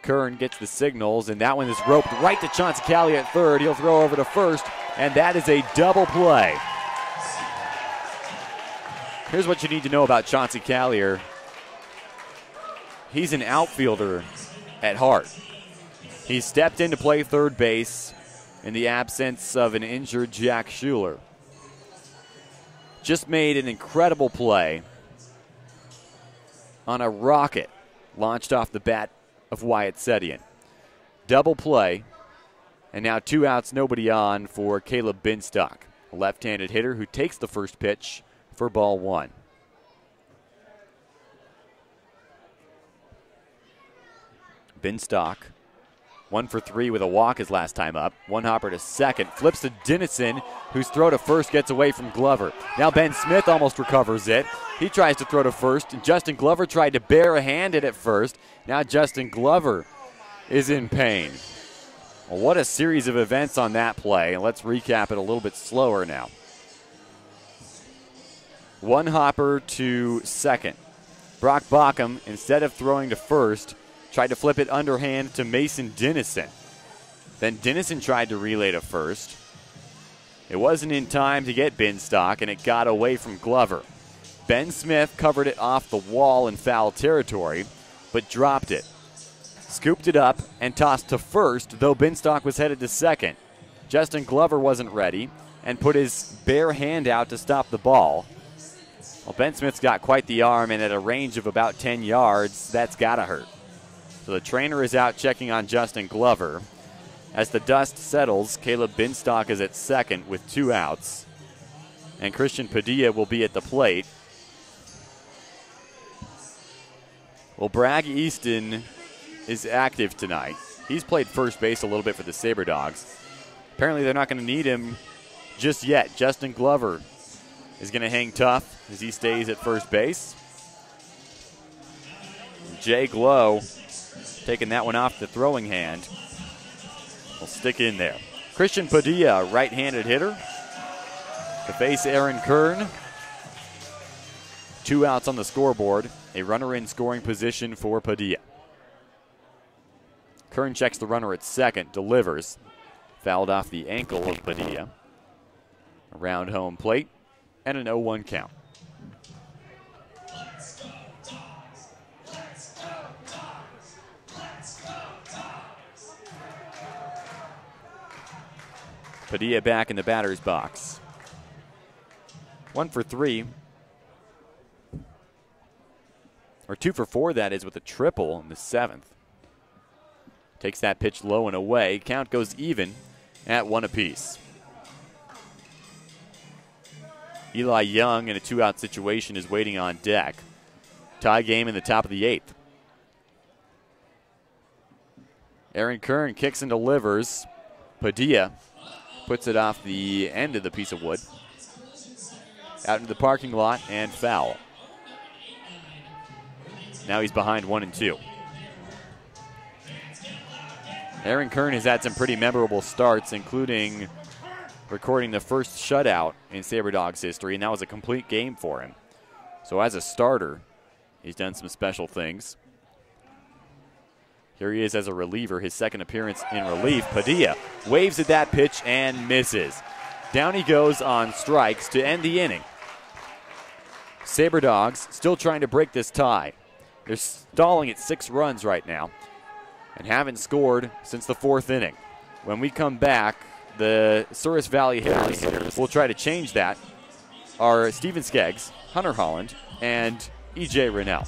Kern gets the signals, and that one is roped right to Chauncey Callier at third. He'll throw over to first, and that is a double play. Here's what you need to know about Chauncey Callier. He's an outfielder at heart. He stepped in to play third base in the absence of an injured Jack Schuler. Just made an incredible play on a rocket launched off the bat of Wyatt Setian. Double play, and now 2 outs, nobody on for Caleb Binstock, a left-handed hitter who takes the first pitch for ball 1. Binstock, 1 for 3 with a walk his last time up. One hopper to second, flips to Dennison, whose throw to first gets away from Glover. Now Ben Smith almost recovers it. He tries to throw to first, and Justin Glover tried to bare-hand it at first. Now Justin Glover is in pain. Well, what a series of events on that play. Let's recap it a little bit slower now. One hopper to second. Brock Bockham, instead of throwing to first, tried to flip it underhand to Mason Dennison. Then Dennison tried to relay to first. It wasn't in time to get Binstock, and it got away from Glover. Ben Smith covered it off the wall in foul territory, but dropped it. Scooped it up and tossed to first, though Binstock was headed to second. Justin Glover wasn't ready and put his bare hand out to stop the ball. Well, Ben Smith's got quite the arm, and at a range of about 10 yards, that's gotta hurt. So the trainer is out checking on Justin Glover. As the dust settles, Caleb Binstock is at second with 2 outs. And Christian Padilla will be at the plate. Well, Bragg Easton is active tonight. He's played first base a little bit for the Sabre Dogs. Apparently they're not going to need him just yet. Justin Glover is going to hang tough as he stays at first base. Jay Glow taking that one off the throwing hand. Will stick in there. Christian Padilla, right-handed hitter, to face Aaron Kern. 2 outs on the scoreboard. A runner in scoring position for Padilla. Kern checks the runner at second, delivers. Fouled off the ankle of Padilla. Around home plate, and an 0-1 count. Padilla back in the batter's box. 1 for 3. Or 2 for 4, that is, with a triple in the 7th. Takes that pitch low and away. Count goes even at 1 apiece. Eli Young in a 2-out situation is waiting on deck. Tie game in the top of the 8th. Aaron Kern kicks and delivers. Padilla puts it off the end of the piece of wood. Out into the parking lot and foul. Now he's behind 1-2. Aaron Kern has had some pretty memorable starts, including recording the first shutout in Sabre Dogs history, and that was a complete game for him. So as a starter, he's done some special things. Here he is as a reliever, his second appearance in relief. Padilla waves at that pitch and misses. Down he goes on strikes to end the inning. Sabre Dogs still trying to break this tie. They're stalling at 6 runs right now and haven't scored since the 4th inning. When we come back, the Souris Valley hitters will try to change that. Are Steven Skeggs, Hunter Holland, and E.J. Rennell.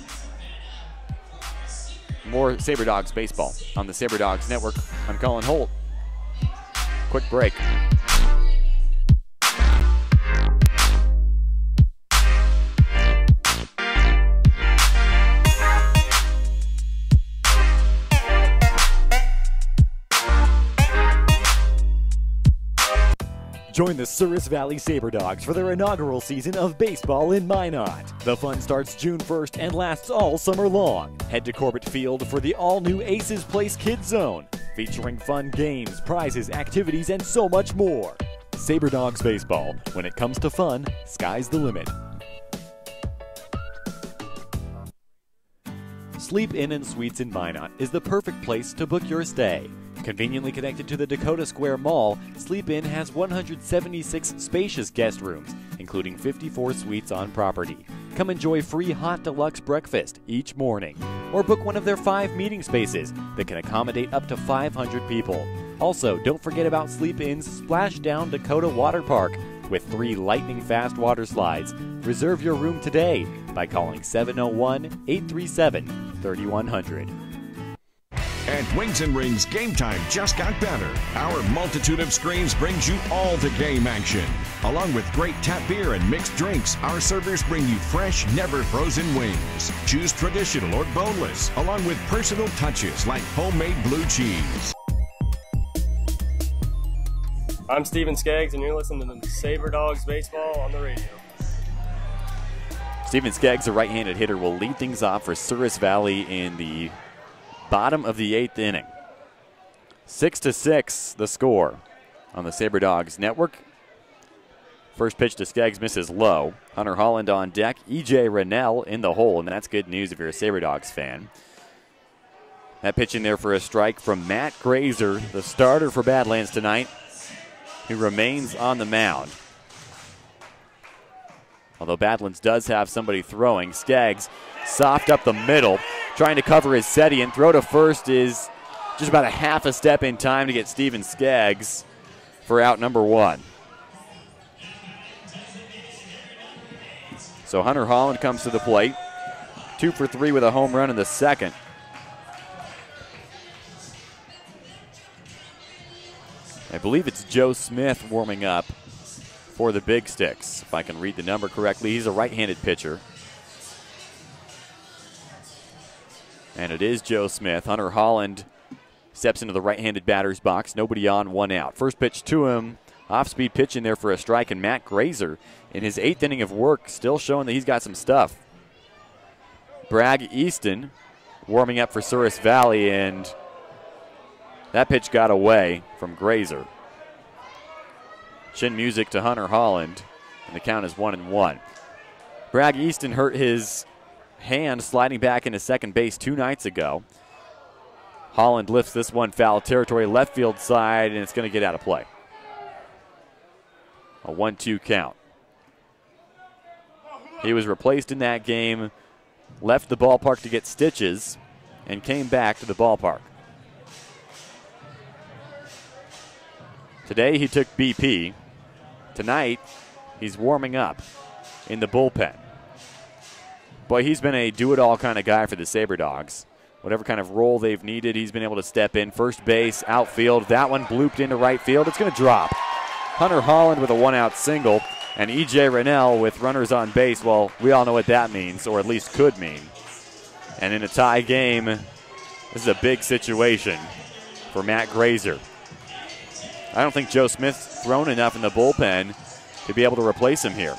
More Sabre Dogs baseball on the Sabre Dogs Network. I'm Colin Holt. Quick break. Join the Souris Valley Sabre Dogs for their inaugural season of baseball in Minot. The fun starts June 1st and lasts all summer long. Head to Corbett Field for the all-new Aces Place Kids Zone, featuring fun games, prizes, activities, and so much more. Sabre Dogs baseball. When it comes to fun, sky's the limit. Sleep Inn and Suites in Minot is the perfect place to book your stay. Conveniently connected to the Dakota Square Mall, Sleep Inn has 176 spacious guest rooms, including 54 suites on property. Come enjoy free hot deluxe breakfast each morning, or book one of their 5 meeting spaces that can accommodate up to 500 people. Also, don't forget about Sleep Inn's Splashdown Dakota Water Park with 3 lightning-fast water slides. Reserve your room today by calling 701-837-3100. At Wings and Rings, game time just got better. Our multitude of screens brings you all the game action. Along with great tap beer and mixed drinks, our servers bring you fresh, never frozen wings. Choose traditional or boneless, along with personal touches like homemade blue cheese. I'm Steven Skeggs, and you're listening to the Sabre Dogs baseball on the radio. Steven Skeggs, a right-handed hitter, will lead things off for Souris Valley in the bottom of the 8th inning. 6-6 the score on the Sabre Dogs Network. First pitch to Skeggs misses low. Hunter Holland on deck. E.J. Rennell in the hole, and that's good news if you're a Sabre Dogs fan. That pitch in there for a strike from Matt Grazer, the starter for Badlands tonight, who remains on the mound. Although Badlands does have somebody throwing, Skeggs soft up the middle, trying to cover his Setian. Throw to first is just about a half a step in time to get Steven Skeggs for out number 1. So Hunter Holland comes to the plate. 2 for 3 with a home run in the 2nd. I believe it's Joe Smith warming up for the Big Sticks, if I can read the number correctly. He's a right-handed pitcher. And it is Joe Smith. Hunter Holland steps into the right-handed batter's box. Nobody on, 1 out. First pitch to him. Off-speed pitch in there for a strike. And Matt Grazer, in his 8th inning of work, still showing that he's got some stuff. Bragg Easton warming up for Souris Valley, and that pitch got away from Grazer. Chin music to Hunter Holland, and the count is 1-1. Bragg Easton hurt his hand sliding back into second base 2 nights ago. Holland lifts this one foul territory, left field side, and it's going to get out of play. A 1-2 count. He was replaced in that game, left the ballpark to get stitches, and came back to the ballpark. Today he took BP. Tonight he's warming up in the bullpen. Boy, he's been a do-it-all kind of guy for the Sabre Dogs. Whatever kind of role they've needed, he's been able to step in. First base, outfield. That one blooped into right field. It's going to drop. Hunter Holland with a 1-out single, and E.J. Rennell with runners on base. Well, we all know what that means, or at least could mean. And in a tie game, this is a big situation for Matt Grazer. I don't think Joe Smith's thrown enough in the bullpen to be able to replace him here.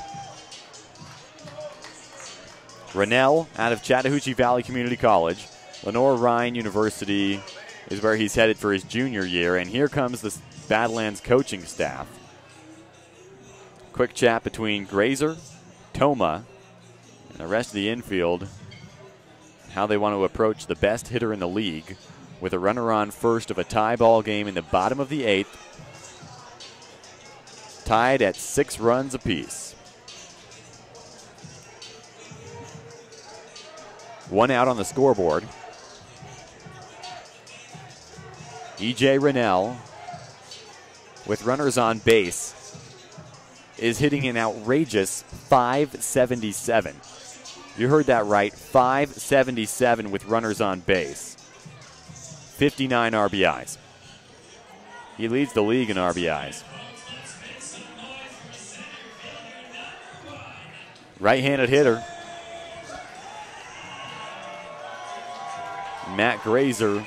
Rennell out of Chattahoochee Valley Community College. Lenore Ryan University is where he's headed for his junior year. And here comes the Badlands coaching staff. Quick chat between Grazer, Toma, and the rest of the infield. How they want to approach the best hitter in the league with a runner on first of a tie ball game in the bottom of the 8th. Tied at 6 runs apiece. 1 out on the scoreboard. E.J. Rennell, with runners on base, is hitting an outrageous .577. You heard that right, .577 with runners on base. 59 RBIs. He leads the league in RBIs. Right-handed hitter. Matt Grazer,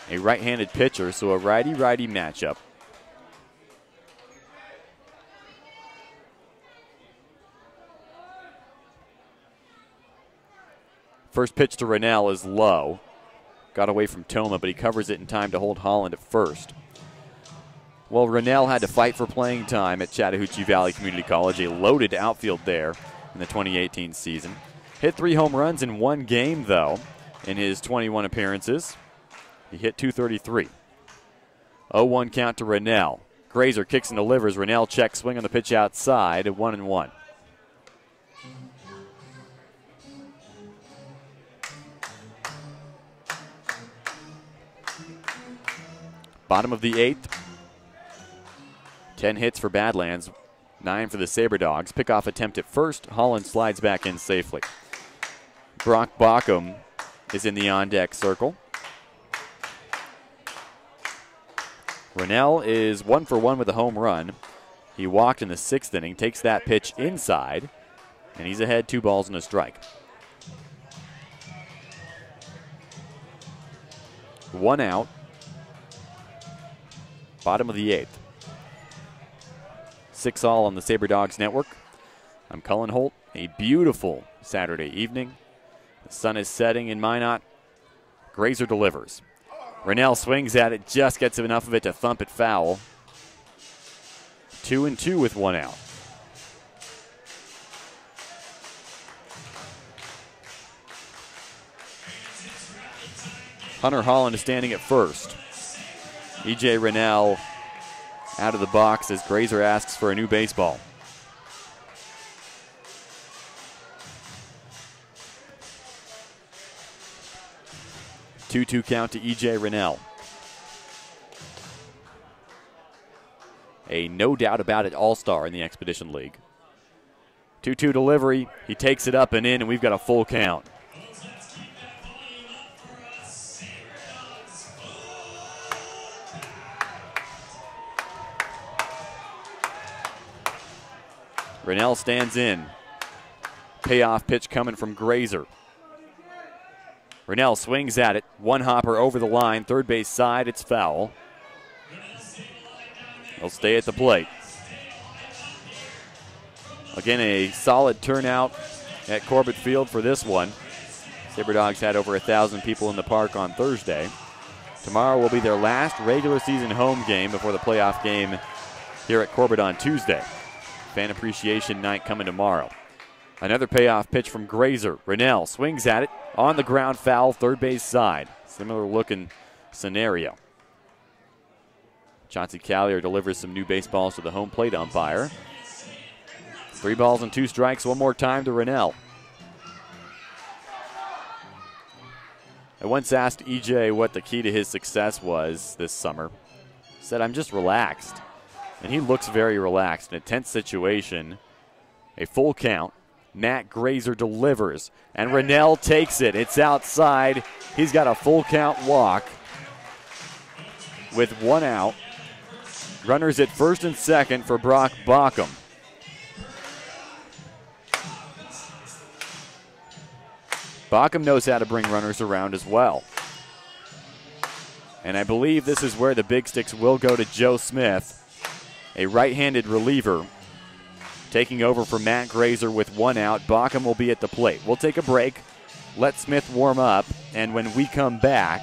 a right-handed pitcher, so a righty-righty matchup. First pitch to Rennell is low. Got away from Toma, but he covers it in time to hold Holland at first. Well, Rennell had to fight for playing time at Chattahoochee Valley Community College, a loaded outfield there in the 2018 season. Hit 3 home runs in 1 game, though, in his 21 appearances. He hit .233. 0-1 count to Rennell. Grazer kicks and delivers. Rennell checks swing on the pitch outside at 1-1. Bottom of the 8th. 10 hits for Badlands, 9 for the Sabre Dogs. Pickoff attempt at first. Holland slides back in safely. Brock Bockham is in the on-deck circle. Rennell is 1 for 1 with a home run. He walked in the 6th inning, takes that pitch inside, and he's ahead 2 balls and a strike. 1 out. Bottom of the 8th. 6 all on the Sabre Dogs Network. I'm Cullen Holt. A beautiful Saturday evening. The sun is setting in Minot. Grazer delivers. Rennell swings at it, just gets enough of it to thump it foul. 2-2 with 1 out. Hunter Holland is standing at first. E.J. Rennell out of the box as Grazer asks for a new baseball. Two-two count to E.J. Rennell. A no doubt about it all-star in the Expedition League. 2-2 delivery. He takes it up and in, and we've got a full count. Rennell stands in. Payoff pitch coming from Grazer. Rennell swings at it. One hopper over the line. Third base side. It's foul. He'll stay at the plate. Again, a solid turnout at Corbett Field for this one. Sabre Dogs had over 1,000 people in the park on Thursday. Tomorrow will be their last regular season home game before the playoff game here at Corbett on Tuesday. Fan Appreciation Night coming tomorrow. Another payoff pitch from Grazer. Rennell swings at it. On the ground, foul, third base side. Similar looking scenario. Chauncey Callier delivers some new baseballs to the home plate umpire. 3 balls and 2 strikes one more time to Rennell. I once asked EJ what the key to his success was this summer. He said, I'm just relaxed. And he looks very relaxed. In a tense situation, a full count. Matt Grazer delivers, and Rennell takes it. It's outside. He's got a full count walk with 1 out. Runners at first and second for Brock Bockham. Bockham knows how to bring runners around as well. And I believe this is where the big sticks will go to Joe Smith, a right-handed reliever, taking over for Matt Grazer with 1 out. Bockham will be at the plate. We'll take a break, let Smith warm up, and when we come back,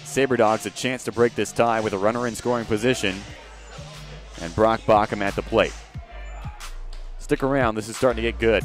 Sabre Dogs a chance to break this tie with a runner in scoring position, and Brock Bockham at the plate. Stick around, this is starting to get good.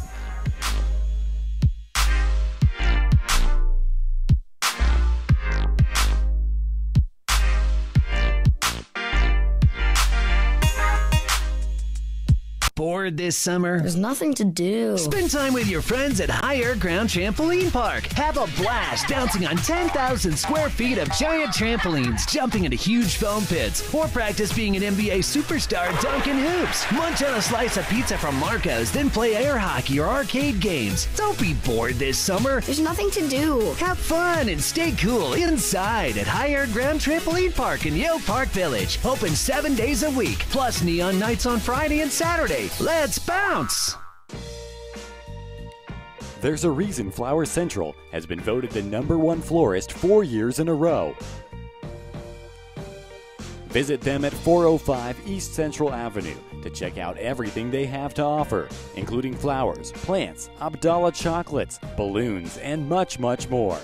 Bored this summer? There's nothing to do. Spend time with your friends at Higher Ground Trampoline Park. Have a blast bouncing on 10,000 square feet of giant trampolines, jumping into huge foam pits, or practice being an NBA superstar dunking hoops. Munch on a slice of pizza from Marco's, then play air hockey or arcade games. Don't be bored this summer. There's nothing to do. Have fun and stay cool inside at Higher Ground Trampoline Park in Yale Park Village. Open 7 days a week, plus neon nights on Friday and Saturday. Let's bounce! There's a reason Flowers Central has been voted the #1 florist 4 years in a row. Visit them at 405 East Central Avenue to check out everything they have to offer, including flowers, plants, Abdallah chocolates, balloons, and much, much more.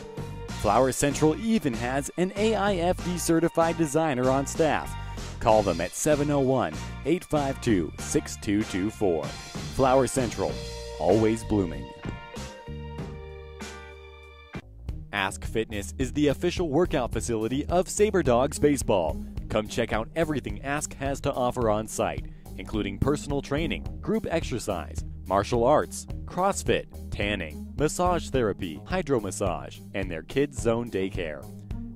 Flowers Central even has an AIFD certified designer on staff. Call them at 701-852-6224. Flower Central, always blooming. Ask Fitness is the official workout facility of Sabre Dogs Baseball. Come check out everything Ask has to offer on site, including personal training, group exercise, martial arts, CrossFit, tanning, massage therapy, hydromassage, and their Kids Zone daycare.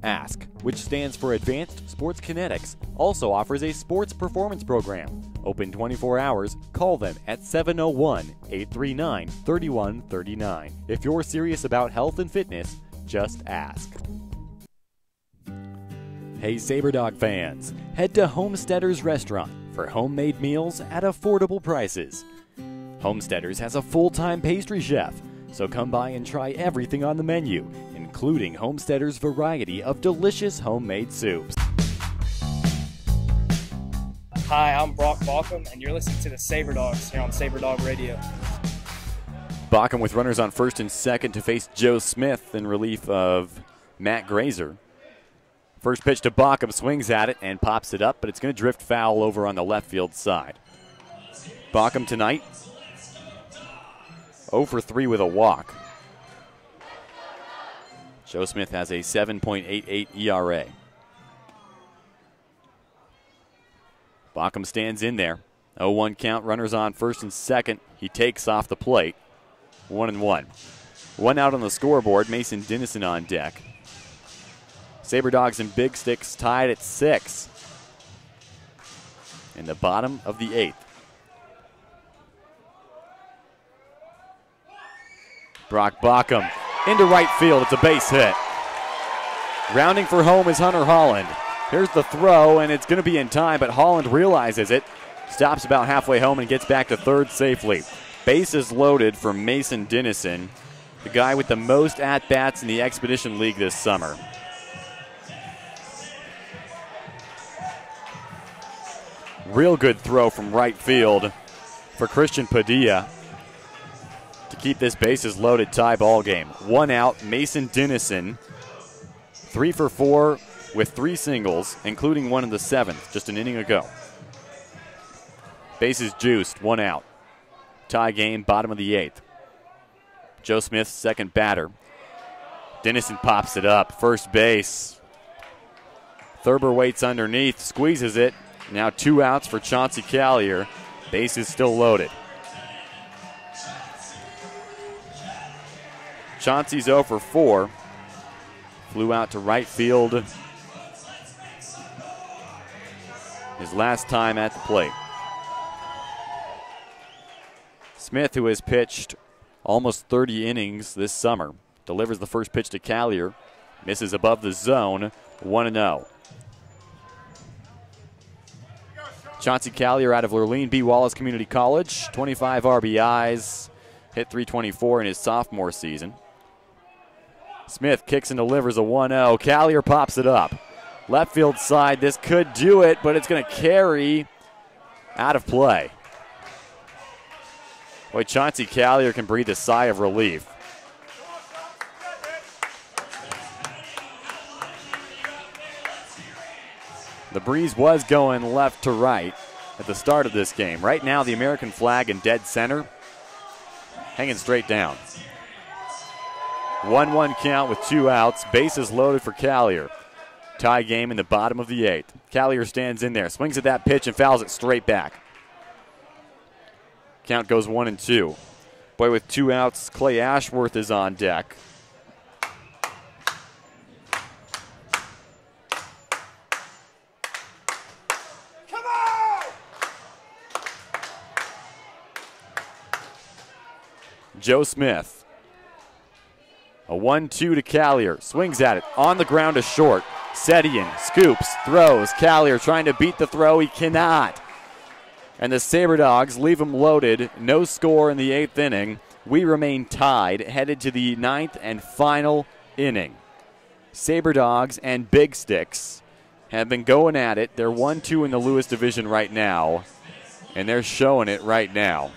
Ask, which stands for Advanced Sports Kinetics, also offers a sports performance program. Open 24 hours, call them at 701-839-3139. If you're serious about health and fitness, just ask. Hey Sabre Dog fans, head to Homesteaders Restaurant for homemade meals at affordable prices. Homesteaders has a full-time pastry chef, so come by and try everything on the menu, including Homesteaders' variety of delicious homemade soups. Hi, I'm Brock Bockham, and you're listening to the Sabre Dogs here on Sabre Dog Radio. Bockham with runners on first and second to face Joe Smith in relief of Matt Grazer. First pitch to Bockham, swings at it and pops it up, but it's going to drift foul over on the left field side. Bockham tonight 0 for 3 with a walk. Joe Smith has a 7.88 ERA. Bockham stands in there. 0-1 count, runners on first and second. He takes off the plate. 1-1. 1 out on the scoreboard. Mason Dennison on deck. Sabre Dogs and Big Sticks tied at 6 in the bottom of the 8th. Brock Bockham into right field. It's a base hit. Rounding for home is Hunter Holland. Here's the throw, and it's going to be in time, but Holland realizes it. Stops about halfway home and gets back to third safely. Bases loaded for Mason Dennison. the guy with the most at-bats in the Expedition League this summer. Real good throw from right field for Christian Padilla to keep this bases loaded tie ball game. 1 out, Mason Dennison, 3 for 4 with 3 singles, including one in the 7th, just an inning ago. Bases juiced, 1 out. Tie game, bottom of the 8th. Joe Smith, second batter. Dennison pops it up, first base. Thurber waits underneath, squeezes it. Now 2 outs for Chauncey Callier. Bases still loaded. Chauncey's 0 for 4. Flew out to right field his last time at the plate. Smith, who has pitched almost 30 innings this summer, delivers the first pitch to Callier. Misses above the zone, 1-0. Chauncey Callier out of Lurleen B. Wallace Community College, 25 RBIs, hit .324 in his sophomore season. Smith kicks and delivers a 1-0. Callier pops it up. Left field side, this could do it, but it's going to carry out of play. Boy, Chauncey Callier can breathe a sigh of relief. The breeze was going left to right at the start of this game. Right now, the American flag in dead center, hanging straight down. 1-1 count with 2 outs. Bases loaded for Callier. Tie game in the bottom of the 8th. Callier stands in there, swings at that pitch and fouls it straight back. Count goes 1-2. Boy, with 2 outs, Clay Ashworth is on deck. Joe Smith. A 1-2 to Callier. Swings at it. On the ground to short. Setian scoops, throws. Callier trying to beat the throw. He cannot. And the Sabre Dogs leave him loaded. No score in the 8th inning. We remain tied, headed to the 9th and final inning. Sabre Dogs and Big Sticks have been going at it. They're 1-2 in the Lewis division right now, and they're showing it right now.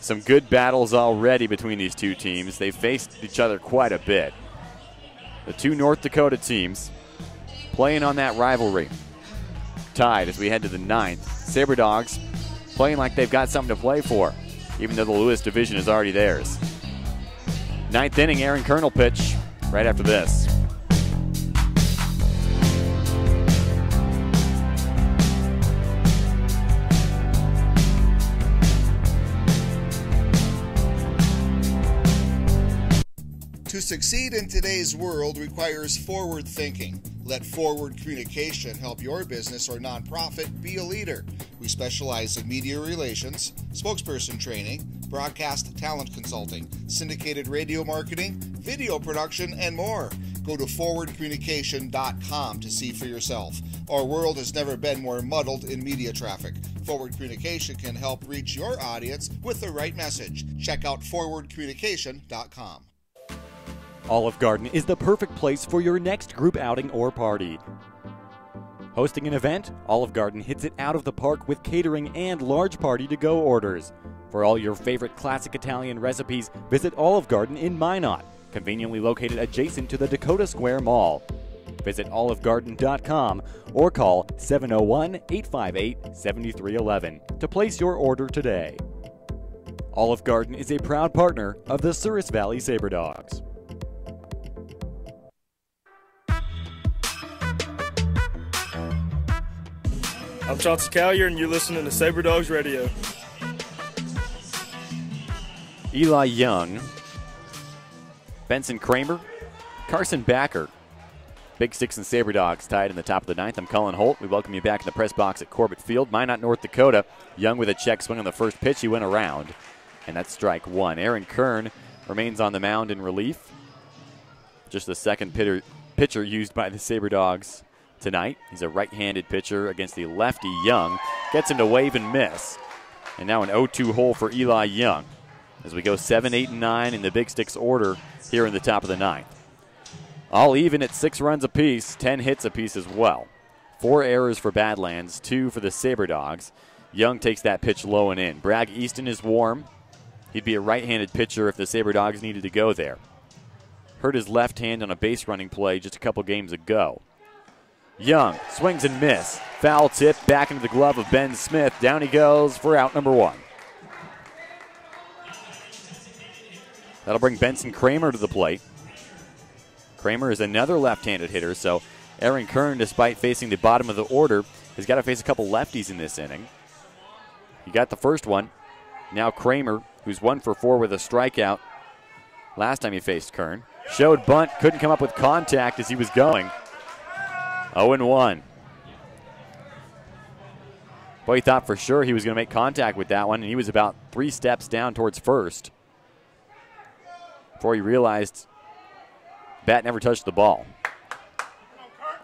Some good battles already between these two teams. They've faced each other quite a bit. The two North Dakota teams playing on that rivalry. Tied as we head to the 9th. Sabre Dogs playing like they've got something to play for, even though the Lewis division is already theirs. 9th inning, Aaron Kern will pitch right after this. To succeed in today's world requires forward thinking. Let Forward Communication help your business or nonprofit be a leader. We specialize in media relations, spokesperson training, broadcast talent consulting, syndicated radio marketing, video production, and more. Go to forwardcommunication.com to see for yourself. Our world has never been more muddled in media traffic. Forward Communication can help reach your audience with the right message. Check out forwardcommunication.com. Olive Garden is the perfect place for your next group outing or party. Hosting an event, Olive Garden hits it out of the park with catering and large party-to-go orders. For all your favorite classic Italian recipes, visit Olive Garden in Minot, conveniently located adjacent to the Dakota Square Mall. Visit olivegarden.com or call 701-858-7311 to place your order today. Olive Garden is a proud partner of the Souris Valley Sabre Dogs. I'm Chauncey Callier, and you're listening to Sabre Dogs Radio. Eli Young, Benson Kramer, Carson Backer. Big Sticks and Sabre Dogs tied in the top of the 9th. I'm Cullen Holt. We welcome you back in the press box at Corbett Field. Minot, North Dakota. Young with a check swing on the first pitch. He went around, and that's strike one. Aaron Kern remains on the mound in relief. Just the second pitcher used by the Sabre Dogs tonight. He's a right-handed pitcher against the lefty Young. Gets him to wave and miss. And now an 0-2 hole for Eli Young. as we go 7, 8, and 9 in the Big Sticks order here in the top of the ninth. All even at 6 runs apiece, 10 hits apiece as well. 4 errors for Badlands, 2 for the Sabre Dogs. Young takes that pitch low and in. Bragg Easton is warm. He'd be a right-handed pitcher if the Sabre Dogs needed to go there. Hurt his left hand on a base running play just a couple games ago. Young swings and miss. Foul tip back into the glove of Ben Smith. Down he goes for out number 1. That'll bring Benson Kramer to the plate. Kramer is another left-handed hitter, so Aaron Kern, despite facing the bottom of the order, has got to face a couple lefties in this inning. He got the first one. Now Kramer, who's 1 for 4 with a strikeout last time he faced Kern. Showed bunt, couldn't come up with contact as he was going. 0-1. Boy, he thought for sure he was going to make contact with that one, and he was about 3 steps down towards first before he realized bat never touched the ball.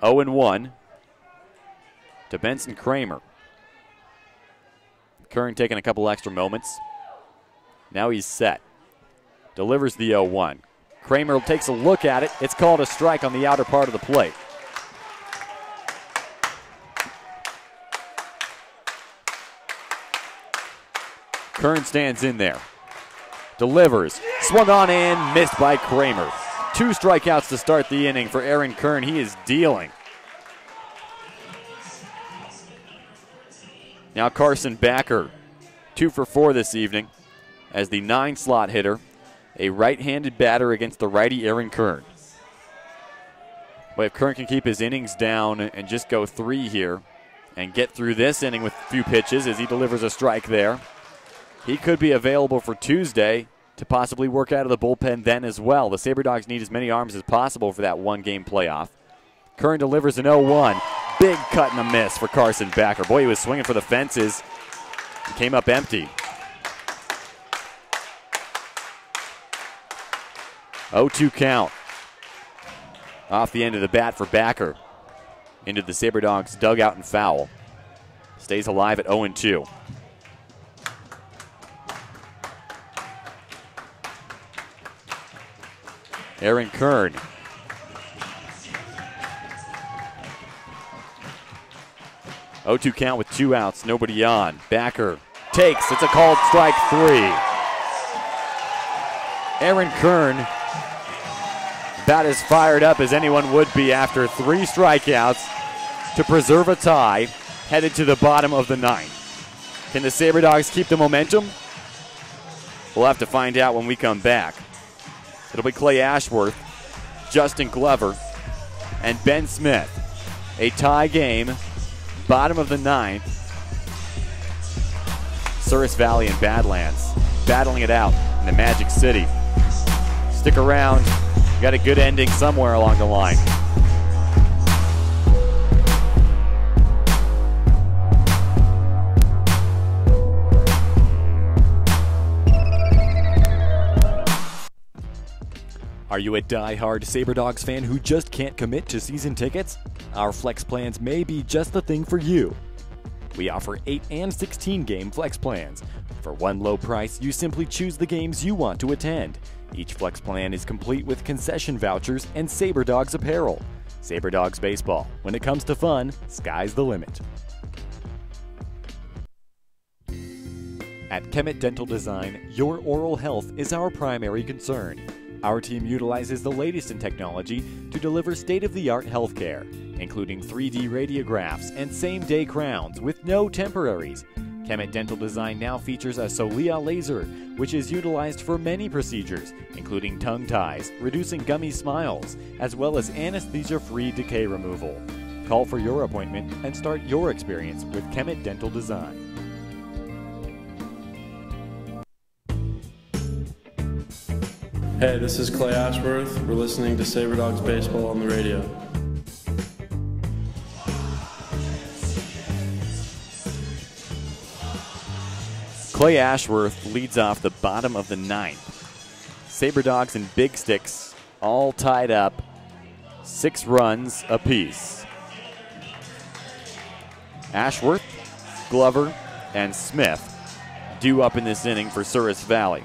0-1 to Benson Kramer. Kern taking a couple extra moments. Now he's set. Delivers the 0-1. Kramer takes a look at it. It's called a strike on the outer part of the plate. Kern stands in there. Delivers. Swung on and missed by Kramer. 2 strikeouts to start the inning for Aaron Kern. He is dealing. Now Carson Backer, 2 for 4 this evening as the 9-slot hitter, a right-handed batter against the righty Aaron Kern. But if Kern can keep his innings down and just go 3 here and get through this inning with a few pitches as he delivers a strike there, he could be available for Tuesday to possibly work out of the bullpen then as well. The Sabre Dogs need as many arms as possible for that one-game playoff. Kern delivers an 0-1. Big cut and a miss for Carson Backer. Boy, he was swinging for the fences. He came up empty. 0-2 count. Off the end of the bat for Backer. Into the Sabre Dogs dugout and foul. Stays alive at 0-2. Aaron Kern. Oh, 2 count with 2 outs, nobody on. Backer takes, it's a called strike 3. Aaron Kern about as fired up as anyone would be after 3 strikeouts to preserve a tie, headed to the bottom of the 9th. Can the Sabre Dogs keep the momentum? We'll have to find out when we come back. It'll be Clay Ashworth, Justin Glover, and Ben Smith. A tie game, bottom of the 9th. Souris Valley and Badlands battling it out in the Magic City. Stick around. We got a good ending somewhere along the line. Are you a die-hard Sabre Dogs fan who just can't commit to season tickets? Our flex plans may be just the thing for you. We offer 8 and 16 game flex plans. For one low price, you simply choose the games you want to attend. Each flex plan is complete with concession vouchers and Sabre Dogs apparel. Sabre Dogs Baseball. When it comes to fun, sky's the limit. At Kemet Dental Design, your oral health is our primary concern. Our team utilizes the latest in technology to deliver state-of-the-art healthcare, including 3D radiographs and same-day crowns with no temporaries. Kemet Dental Design now features a Solia laser, which is utilized for many procedures, including tongue ties, reducing gummy smiles, as well as anesthesia-free decay removal. Call for your appointment and start your experience with Kemet Dental Design. Hey, this is Clay Ashworth. We're listening to Sabre Dogs Baseball on the radio. Clay Ashworth leads off the bottom of the 9th. Sabre Dogs and Big Sticks all tied up, 6 runs apiece. Ashworth, Glover, and Smith due up in this inning for Souris Valley.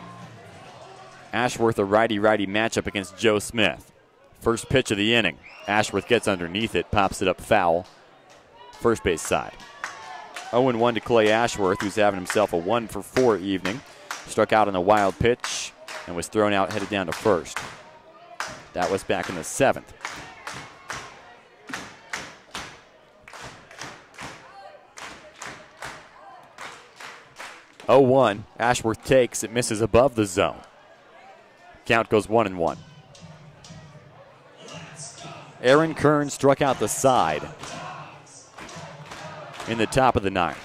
Ashworth, a righty-righty matchup against Joe Smith. First pitch of the inning. Ashworth gets underneath it, pops it up foul. First base side. 0-1 to Clay Ashworth, who's having himself a 1-for-4 evening. Struck out on a wild pitch and was thrown out, headed down to first. That was back in the 7th. Ashworth takes, it misses above the zone. Count goes 1-1. Aaron Kern struck out the side in the top of the 9th.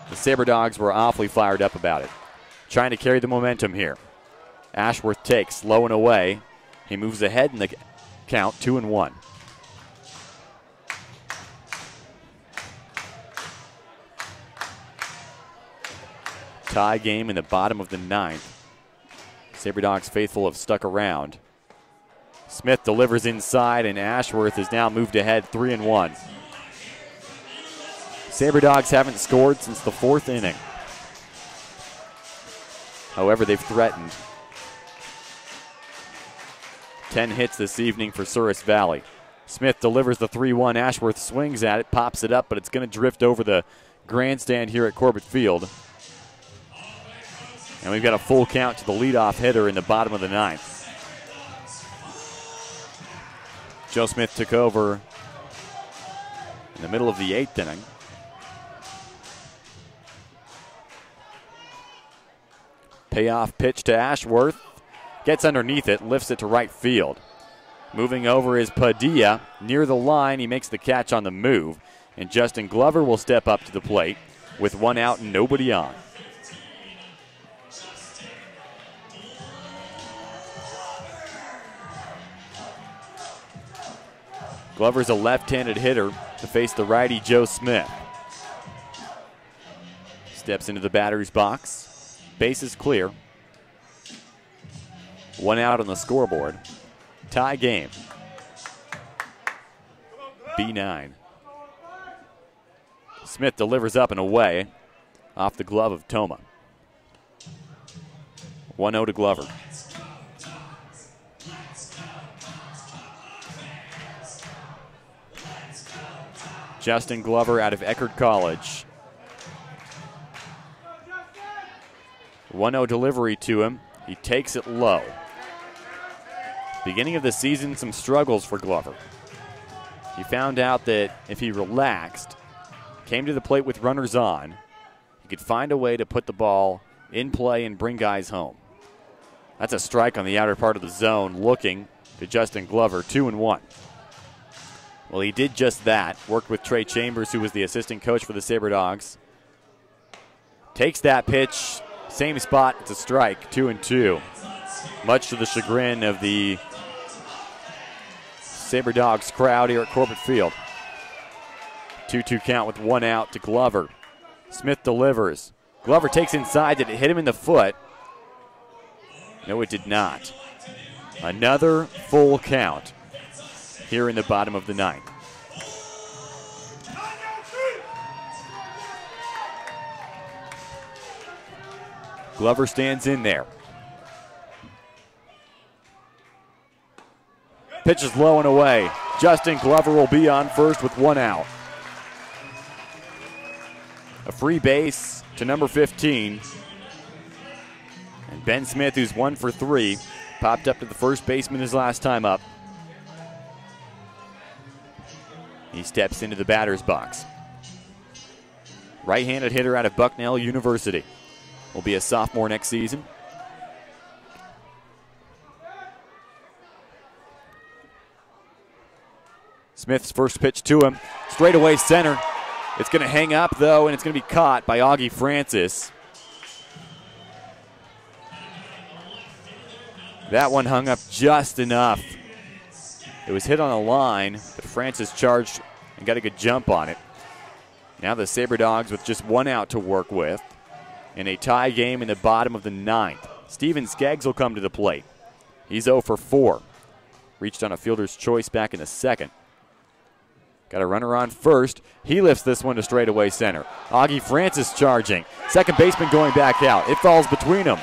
The Sabre Dogs were awfully fired up about it, trying to carry the momentum here. Ashworth takes, low and away. He moves ahead in the count, 2-1. Tie game in the bottom of the 9th. Sabre Dogs faithful have stuck around. Smith delivers inside, and Ashworth has now moved ahead 3-1. Sabre Dogs haven't scored since the 4th inning. However, they've threatened. 10 hits this evening for Souris Valley. Smith delivers the 3-1. Ashworth swings at it, pops it up, but it's going to drift over the grandstand here at Corbett Field. And we've got a full count to the leadoff hitter in the bottom of the 9th. Joe Smith took over in the middle of the 8th inning. Payoff pitch to Ashworth. Gets underneath it, lifts it to right field. Moving over is Padilla. Near the line, he makes the catch on the move. And Justin Glover will step up to the plate with 1 out and nobody on. Glover's a left-handed hitter to face the righty Joe Smith. Steps into the batter's box. Base is clear. 1 out on the scoreboard. Tie game. B9. Smith delivers up and away off the glove of Toma. 1-0 to Glover. Justin Glover out of Eckerd College. 1-0 delivery to him. He takes it low. Beginning of the season, some struggles for Glover. He found out that if he relaxed, came to the plate with runners on, he could find a way to put the ball in play and bring guys home. That's a strike on the outer part of the zone, looking to Justin Glover, 2-1. Well, he did just that. Worked with Trey Chambers, who was the assistant coach for the Sabre Dogs. Takes that pitch, same spot, it's a strike, 2-2. Much to the chagrin of the Sabre Dogs crowd here at Corbett Field. 2-2 count with 1 out to Glover. Smith delivers. Glover takes inside. Did it hit him in the foot? No, it did not. Another full count here in the bottom of the 9th. Glover stands in there. Pitch is low and away. Justin Glover will be on first with 1 out. A free base to number 15. And Ben Smith, who's 1 for 3, popped up to the first baseman his last time up. He steps into the batter's box. Right-handed hitter out of Bucknell University. Will be a sophomore next season. Smith's first pitch to him. Straightaway center. It's going to hang up, though, and it's going to be caught by Augie Francis. That one hung up just enough. It was hit on a line, but Francis charged and got a good jump on it. Now the Sabre Dogs with just 1 out to work with in a tie game in the bottom of the 9th. Steven Skaggs will come to the plate. He's 0 for 4. Reached on a fielder's choice back in the 2nd. Got a runner on first. He lifts this one to straightaway center. Augie Francis charging. Second baseman going back out. It falls between them.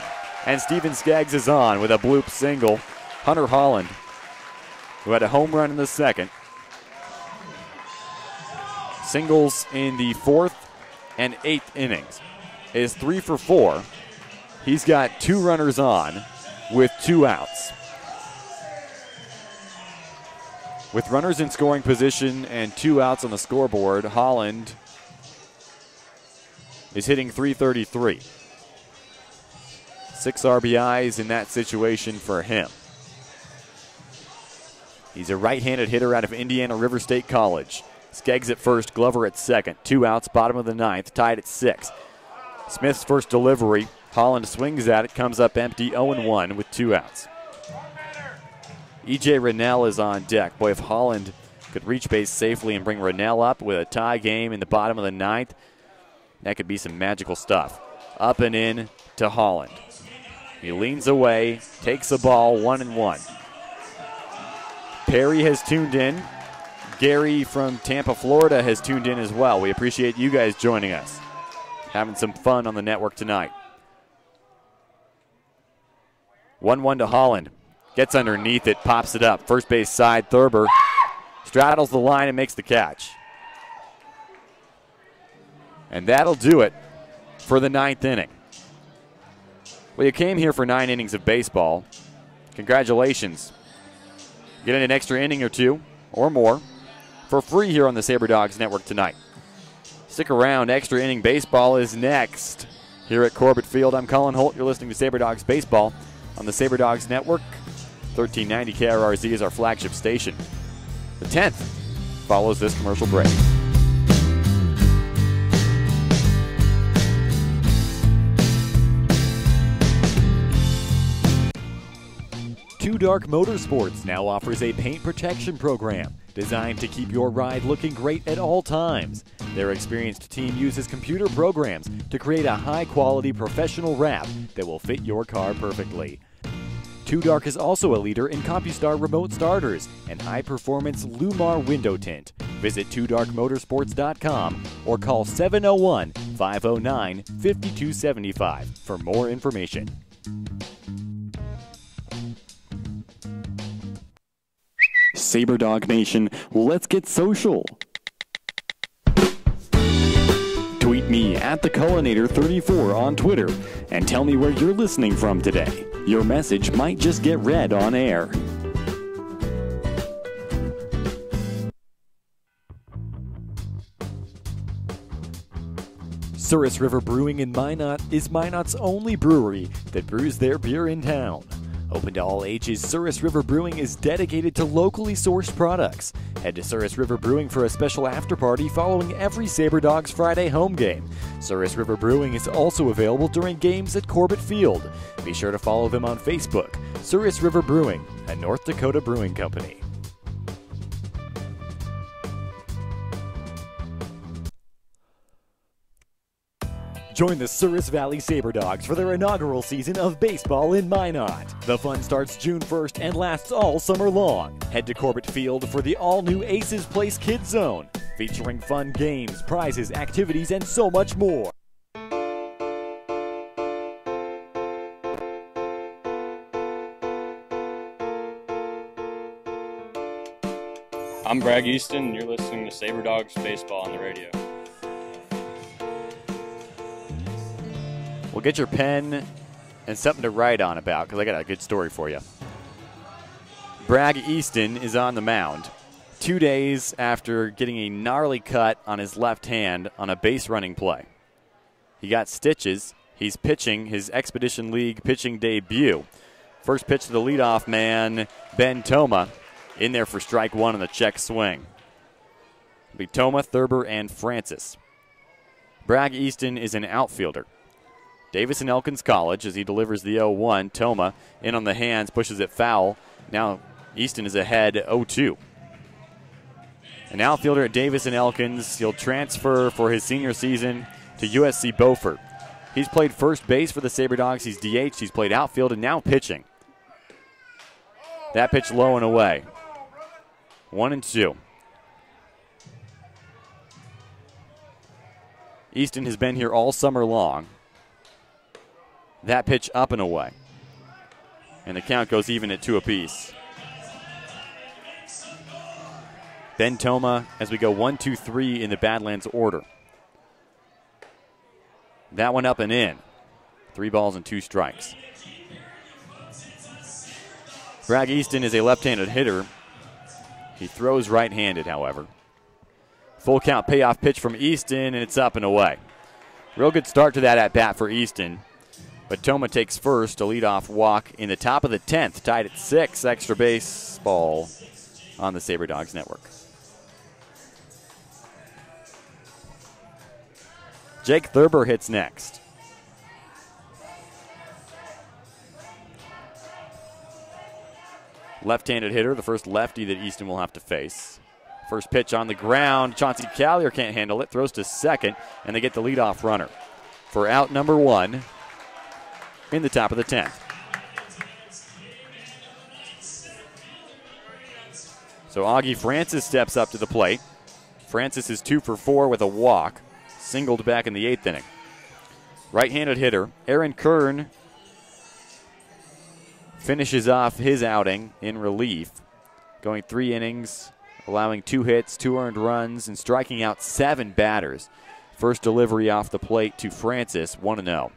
And Steven Skaggs is on with a bloop single. Hunter Holland, who had a home run in the second. Singles in the 4th and 8th innings. Is 3 for 4. He's got 2 runners on with 2 outs. With runners in scoring position and 2 outs on the scoreboard, Holland is hitting .333. 6 RBIs in that situation for him. He's a right-handed hitter out of Indiana River State College. Skeggs at first, Glover at second. 2 outs, bottom of the 9th, tied at 6. Smith's first delivery. Holland swings at it, comes up empty, 0-1 with 2 outs. E.J. Rennell is on deck. Boy, if Holland could reach base safely and bring Rennell up with a tie game in the bottom of the 9th, that could be some magical stuff. Up and in to Holland. He leans away, takes the ball, 1-1. Perry has tuned in. Gary from Tampa, Florida has tuned in as well. We appreciate you guys joining us. Having some fun on the network tonight. 1-1 to Holland. Gets underneath it, pops it up. First base side, Thurber straddles the line and makes the catch. And that'll do it for the 9th inning. Well, you came here for 9 innings of baseball. Congratulations. Get an extra inning or 2 or more for free here on the Sabre Dogs Network tonight. Stick around. Extra inning baseball is next here at Corbett Field. I'm Colin Holt. You're listening to Sabre Dogs Baseball on the Sabre Dogs Network. 1390 KRRZ is our flagship station. The 10th follows this commercial break. Two Dark Motorsports now offers a paint protection program designed to keep your ride looking great at all times. Their experienced team uses computer programs to create a high-quality professional wrap that will fit your car perfectly. Two Dark is also a leader in CompuStar remote starters and high-performance Lumar window tint. Visit twodarkmotorsports.com or call 701-509-5275 for more information. Sabre Dog Nation, let's get social. Tweet me at TheCullinator34 on Twitter and tell me where you're listening from today. Your message might just get read on air. Souris River Brewing in Minot is Minot's only brewery that brews their beer in town. Open to all ages, Souris River Brewing is dedicated to locally sourced products. Head to Souris River Brewing for a special after-party following every Sabre Dogs Friday home game. Souris River Brewing is also available during games at Corbett Field. Be sure to follow them on Facebook. Souris River Brewing, a North Dakota brewing company. Join the Souris Valley Sabre Dogs for their inaugural season of baseball in Minot. The fun starts June 1st and lasts all summer long. Head to Corbett Field for the all-new Aces Place Kids Zone, featuring fun games, prizes, activities, and so much more. I'm Bragg Easton, and you're listening to Sabre Dogs Baseball on the radio. Well, get your pen and something to write on about, because I got a good story for you. Bragg Easton is on the mound 2 days after getting a gnarly cut on his left hand on a base running play. He got stitches. He's pitching his Expedition League pitching debut. First pitch to the leadoff man, Ben Toma, in there for strike one on the check swing. It'll be Toma, Thurber, and Francis. Bragg Easton is an outfielder. Davison Elkins College as he delivers the 0-1. Toma in on the hands, pushes it foul. Now Easton is ahead 0-2. An outfielder at Davison Elkins. He'll transfer for his senior season to USC Beaufort. He's played first base for the Sabre Dogs. He's DH. He's played outfield and now pitching. That pitch low and away. 1-2. Easton has been here all summer long. That pitch up and away. And the count goes even at 2 apiece. Ben Toma as we go 1, 2, 3 in the Badlands order. That one up and in. 3 balls and 2 strikes. Bragg Easton is a left-handed hitter. He throws right-handed, however. Full count payoff pitch from Easton, and it's up and away. Real good start to that at-bat for Easton. But Toma takes first, a leadoff walk in the top of the 10th, tied at 6. Extra baseball on the Sabre Dogs Network. Jake Thurber hits next. Left-handed hitter, the first lefty that Easton will have to face. First pitch on the ground. Chauncey Callier can't handle it. Throws to second, and they get the leadoff runner for out number 1 in the top of the 10th. So Augie Francis steps up to the plate. Francis is 2 for 4 with a walk. Singled back in the 8th inning. Right-handed hitter Aaron Kern finishes off his outing in relief, going 3 innings, allowing 2 hits, 2 earned runs, and striking out 7 batters. First delivery off the plate to Francis, 1-0,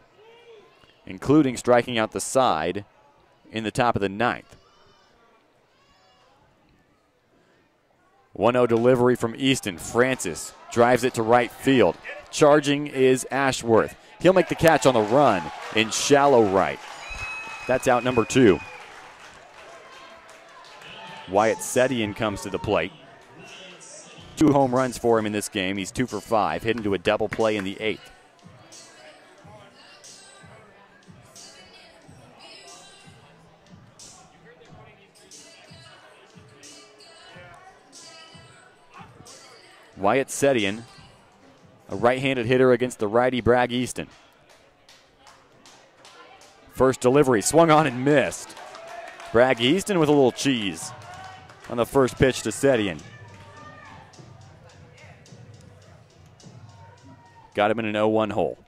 including striking out the side in the top of the 9th. 1-0 delivery from Easton. Francis drives it to right field. Charging is Ashworth. He'll make the catch on the run in shallow right. That's out number 2. Wyatt Sedian comes to the plate. 2 home runs for him in this game. He's 2 for 5, hit into a double play in the 8th. Wyatt Sedian, a right-handed hitter against the righty Bragg Easton. First delivery, swung on and missed. Bragg Easton with a little cheese on the first pitch to Sedian. Got him in an 0-1 hole.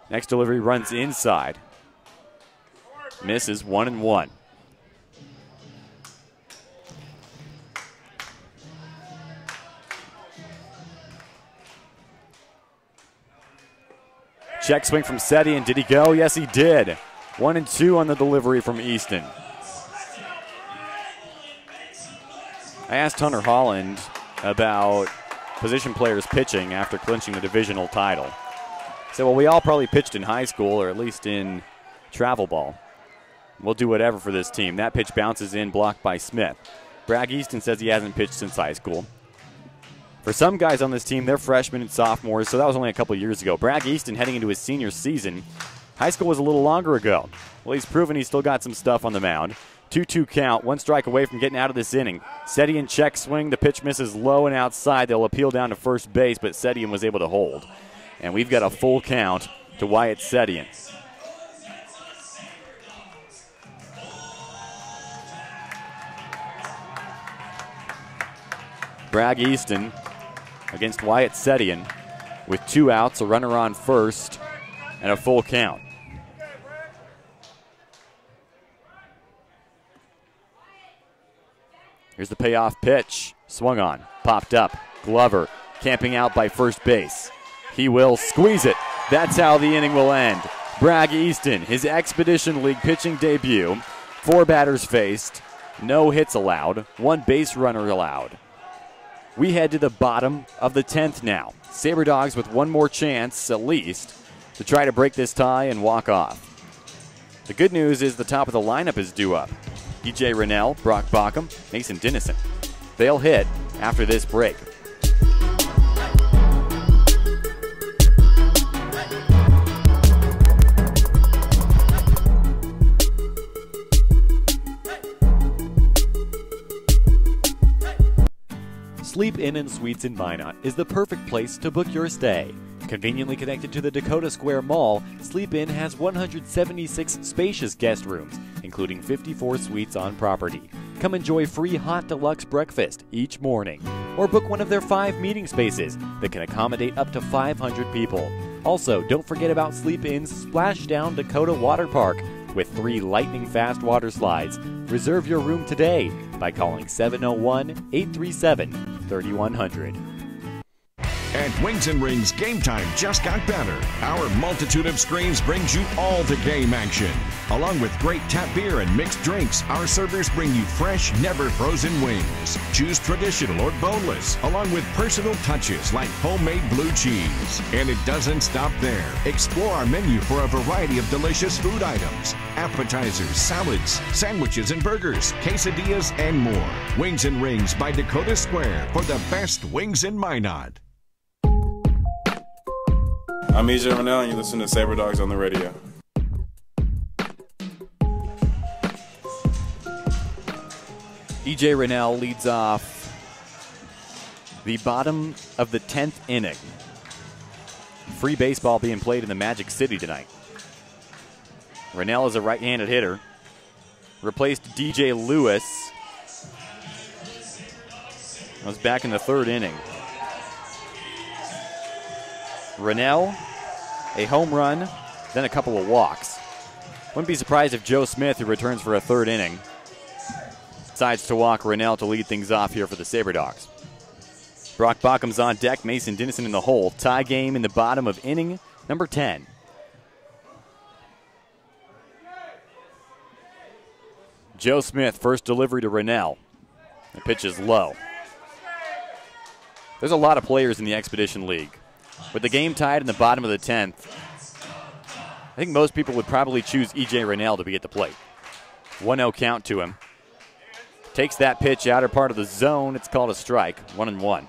Next delivery runs inside. Misses, 1-1. Check swing from Sedian. Did he go? Yes, he did. 1-2 on the delivery from Easton. I asked Hunter Holland about position players pitching after clinching the divisional title. He said, well, we all probably pitched in high school or at least in travel ball. We'll do whatever for this team. That pitch bounces in, blocked by Smith. Bragg Easton says he hasn't pitched since high school. For some guys on this team, they're freshmen and sophomores, so that was only a couple years ago. Bragg Easton heading into his senior season. High school was a little longer ago. Well, he's proven he's still got some stuff on the mound. 2-2 count, 1 strike away from getting out of this inning. Sedian check swing, the pitch misses low and outside. They'll appeal down to first base, but Sedian was able to hold. And we've got a full count to Wyatt Sedian. Bragg Easton against Wyatt Sedian with 2 outs, a runner on first, and a full count. Here's the payoff pitch. Swung on, popped up. Glover camping out by first base. He will squeeze it. That's how the inning will end. Bragg Easton, his Expedition League pitching debut. 4 batters faced, no hits allowed, 1 base runner allowed. We head to the bottom of the 10th now. Sabre Dogs with 1 more chance, at least, to try to break this tie and walk off. The good news is the top of the lineup is due up. E.J. Rennell, Brock Bockham, Mason Dennison. They'll hit after this break. Sleep Inn and Suites in Minot is the perfect place to book your stay. Conveniently connected to the Dakota Square Mall, Sleep Inn has 176 spacious guest rooms, including 54 suites on property. Come enjoy free hot deluxe breakfast each morning, or book one of their 5 meeting spaces that can accommodate up to 500 people. Also, don't forget about Sleep Inn's Splashdown Dakota Water Park with 3 lightning-fast water slides. Reserve your room today by calling 701-837-3100. At Wings and Rings, game time just got better. Our multitude of screens brings you all the game action. Along with great tap beer and mixed drinks, our servers bring you fresh, never frozen wings. Choose traditional or boneless, along with personal touches like homemade blue cheese. And it doesn't stop there. Explore our menu for a variety of delicious food items, appetizers, salads, sandwiches and burgers, quesadillas, and more. Wings and Rings by Dakota Square for the best wings in Minot. I'm EJ Rennell, and you listen to Sabre Dogs on the radio. EJ Rennell leads off the bottom of the 10th inning. Free baseball being played in the Magic City tonight. Rennell is a right-handed hitter. Replaced DJ Lewis. Was back in the 3rd inning. Rennell, a home run, then a couple of walks. Wouldn't be surprised if Joe Smith, who returns for a 3rd inning, decides to walk Rennell to lead things off here for the Sabre Dogs. Brock Bachum's on deck, Mason Dennison in the hole. Tie game in the bottom of inning number 10. Joe Smith, first delivery to Rennell. The pitch is low. There's a lot of players in the Expedition League. With the game tied in the bottom of the 10th, I think most people would probably choose E.J. Rennell to be at the plate. 1-0 count to him. Takes that pitch outer part of the zone. It's called a strike. 1-1.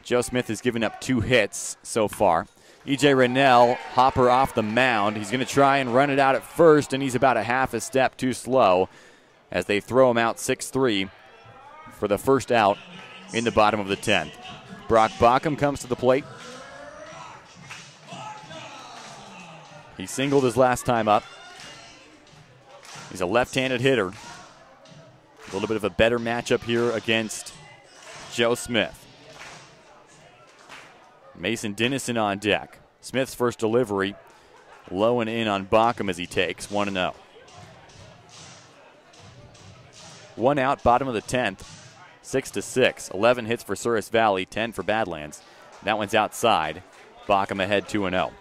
Joe Smith has given up 2 hits so far. E.J. Rennell, hopper off the mound. He's going to try and run it out at first, and he's about a half a step too slow as they throw him out 6-3 for the first out in the bottom of the 10th. Brock Bachum comes to the plate. He singled his last time up. He's a left-handed hitter. A little bit of a better matchup here against Joe Smith. Mason Dennison on deck. Smith's first delivery, low and in on Bachum as he takes 1-0. 1 out, bottom of the 10th, 6-6. 11 hits for Souris Valley, 10 for Badlands. That one's outside. Bachum ahead 2-0.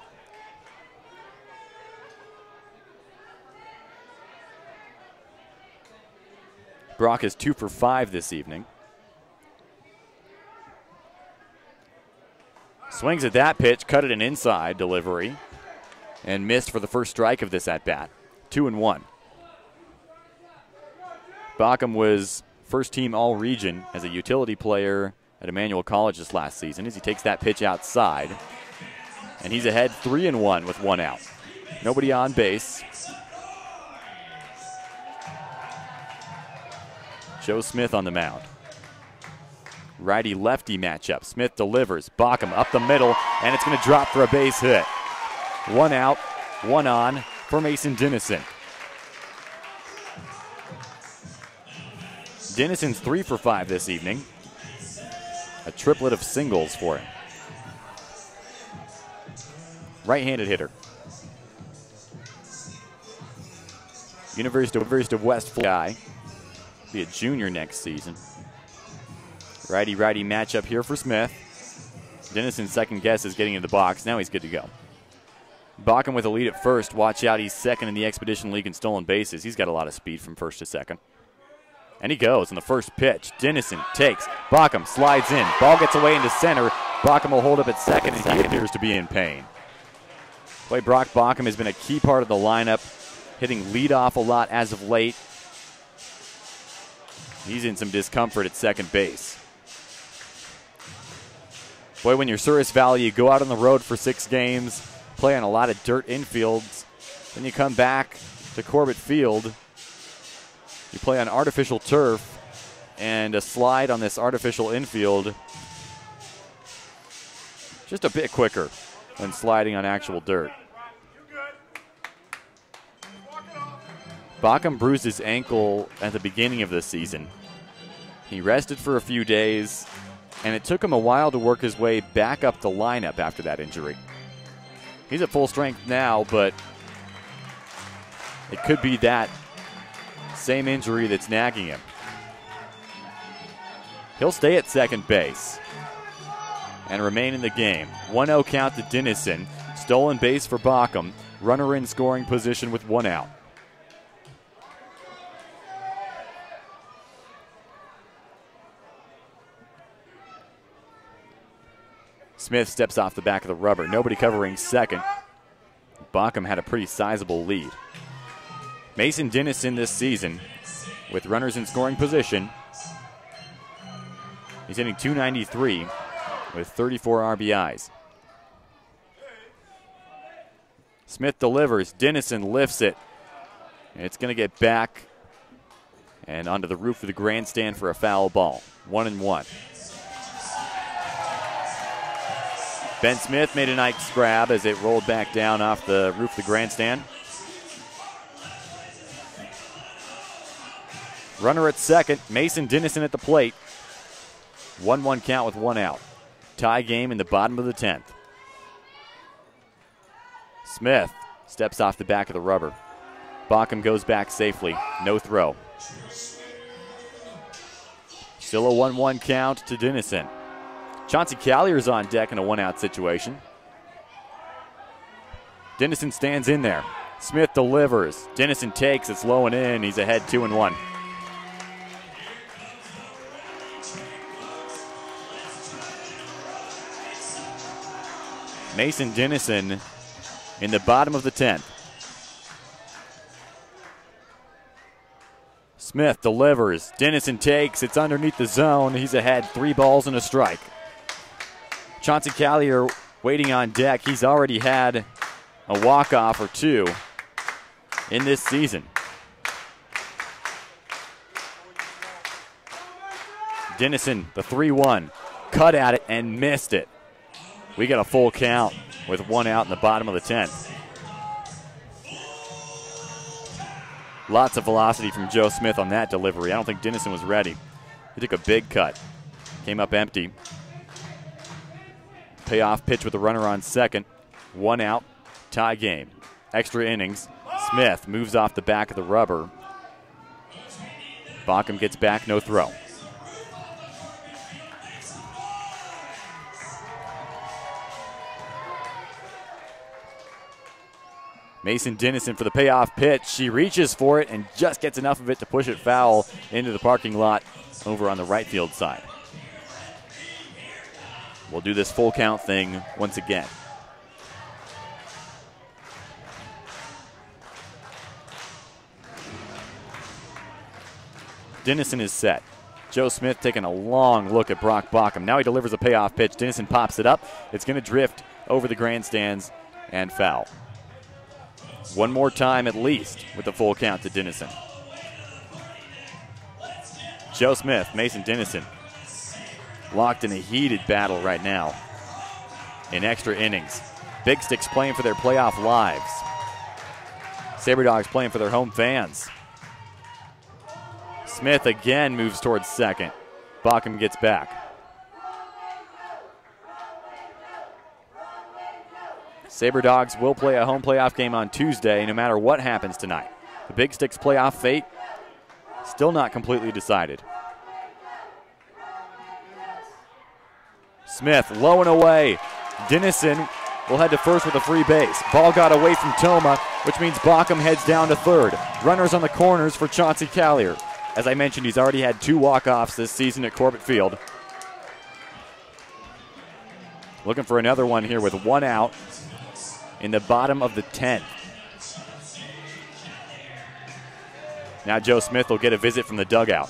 Brock is 2 for 5 this evening. Swings at that pitch, cut it an inside delivery, and missed for the first strike of this at-bat. 2-1. Bachum was first-team All-Region as a utility player at Emmanuel College this last season as he takes that pitch outside. And he's ahead 3-1 with 1 out. Nobody on base. Joe Smith on the mound. Righty-lefty matchup. Smith delivers. Bachum up the middle, and it's going to drop for a base hit. 1 out, 1 on for Mason Dennison. Dennison's 3 for 5 this evening. A triplet of singles for him. Right-handed hitter. University of West Florida guy. Be a junior next season. Righty-righty matchup here for Smith. Dennison's second guess is getting in the box. Now he's good to go. Bachum with a lead at first. Watch out, he's second in the Expedition League in stolen bases. He's got a lot of speed from first to second. And he goes on the first pitch. Dennison takes. Bachum slides in. Ball gets away into center. Bachum will hold up at second, and he appears to be in pain. Boy, Brock Bachum has been a key part of the lineup, hitting leadoff a lot as of late. He's in some discomfort at second base. Boy, when you're Souris Valley, you go out on the road for 6 games, play on a lot of dirt infields, then you come back to Corbett Field. You play on artificial turf, and a slide on this artificial infield just a bit quicker than sliding on actual dirt. Bachum bruised his ankle at the beginning of the season. He rested for a few days, and it took him a while to work his way back up the lineup after that injury. He's at full strength now, but it could be that same injury that's nagging him. He'll stay at second base and remain in the game. 1-0 count to Dennison. Stolen base for Bockham. Runner in scoring position with 1 out. Smith steps off the back of the rubber. Nobody covering second. Bockham had a pretty sizable lead. Mason Dennison this season, with runners in scoring position, he's hitting .293 with 34 RBIs. Smith delivers. Dennison lifts it. It's going to get back and onto the roof of the grandstand for a foul ball. 1-1. Ben Smith made a nice grab as it rolled back down off the roof of the grandstand. Runner at second. Mason Dennison at the plate. 1-1 count with 1 out. Tie game in the bottom of the 10th. Smith steps off the back of the rubber. Bockham goes back safely. No throw. Still a 1-1 count to Dennison. Chauncey Collier's on deck in a 1-out situation. Dennison stands in there. Smith delivers. Dennison takes. It's low and in. He's ahead 2-1. Mason Dennison in the bottom of the 10th. Smith delivers. Dennison takes. It's underneath the zone. He's ahead 3 balls and a strike. Chauncey Collier waiting on deck. He's already had a walk-off or 2 in this season. Dennison, the 3-1, cut at it and missed it. We got a full count with 1 out in the bottom of the 10th. Lots of velocity from Joe Smith on that delivery. I don't think Dennison was ready. He took a big cut. Came up empty. Payoff pitch with the runner on second. 1 out. Tie game. Extra innings. Smith moves off the back of the rubber. Bockham gets back, no throw. Mason Dennison for the payoff pitch. She reaches for it and just gets enough of it to push it foul into the parking lot over on the right field side. We'll do this full count thing once again. Dennison is set. Joe Smith taking a long look at Brock Bockham. Now he delivers a payoff pitch. Dennison pops it up. It's going to drift over the grandstands and foul. One more time at least with the full count to Dennison. Joe Smith, Mason Dennison, locked in a heated battle right now in extra innings. Big Sticks playing for their playoff lives. Sabre Dogs playing for their home fans. Smith again moves towards second. Bockham gets back. Sabre Dogs will play a home playoff game on Tuesday no matter what happens tonight. The Big Sticks playoff fate still not completely decided. Smith low and away. Dennison will head to first with a free base. Ball got away from Toma, which means Bockham heads down to third. Runners on the corners for Chauncey Collier. As I mentioned, he's already had 2 walk-offs this season at Corbett Field. Looking for another one here with 1 out in the bottom of the 10th. Now Joe Smith will get a visit from the dugout.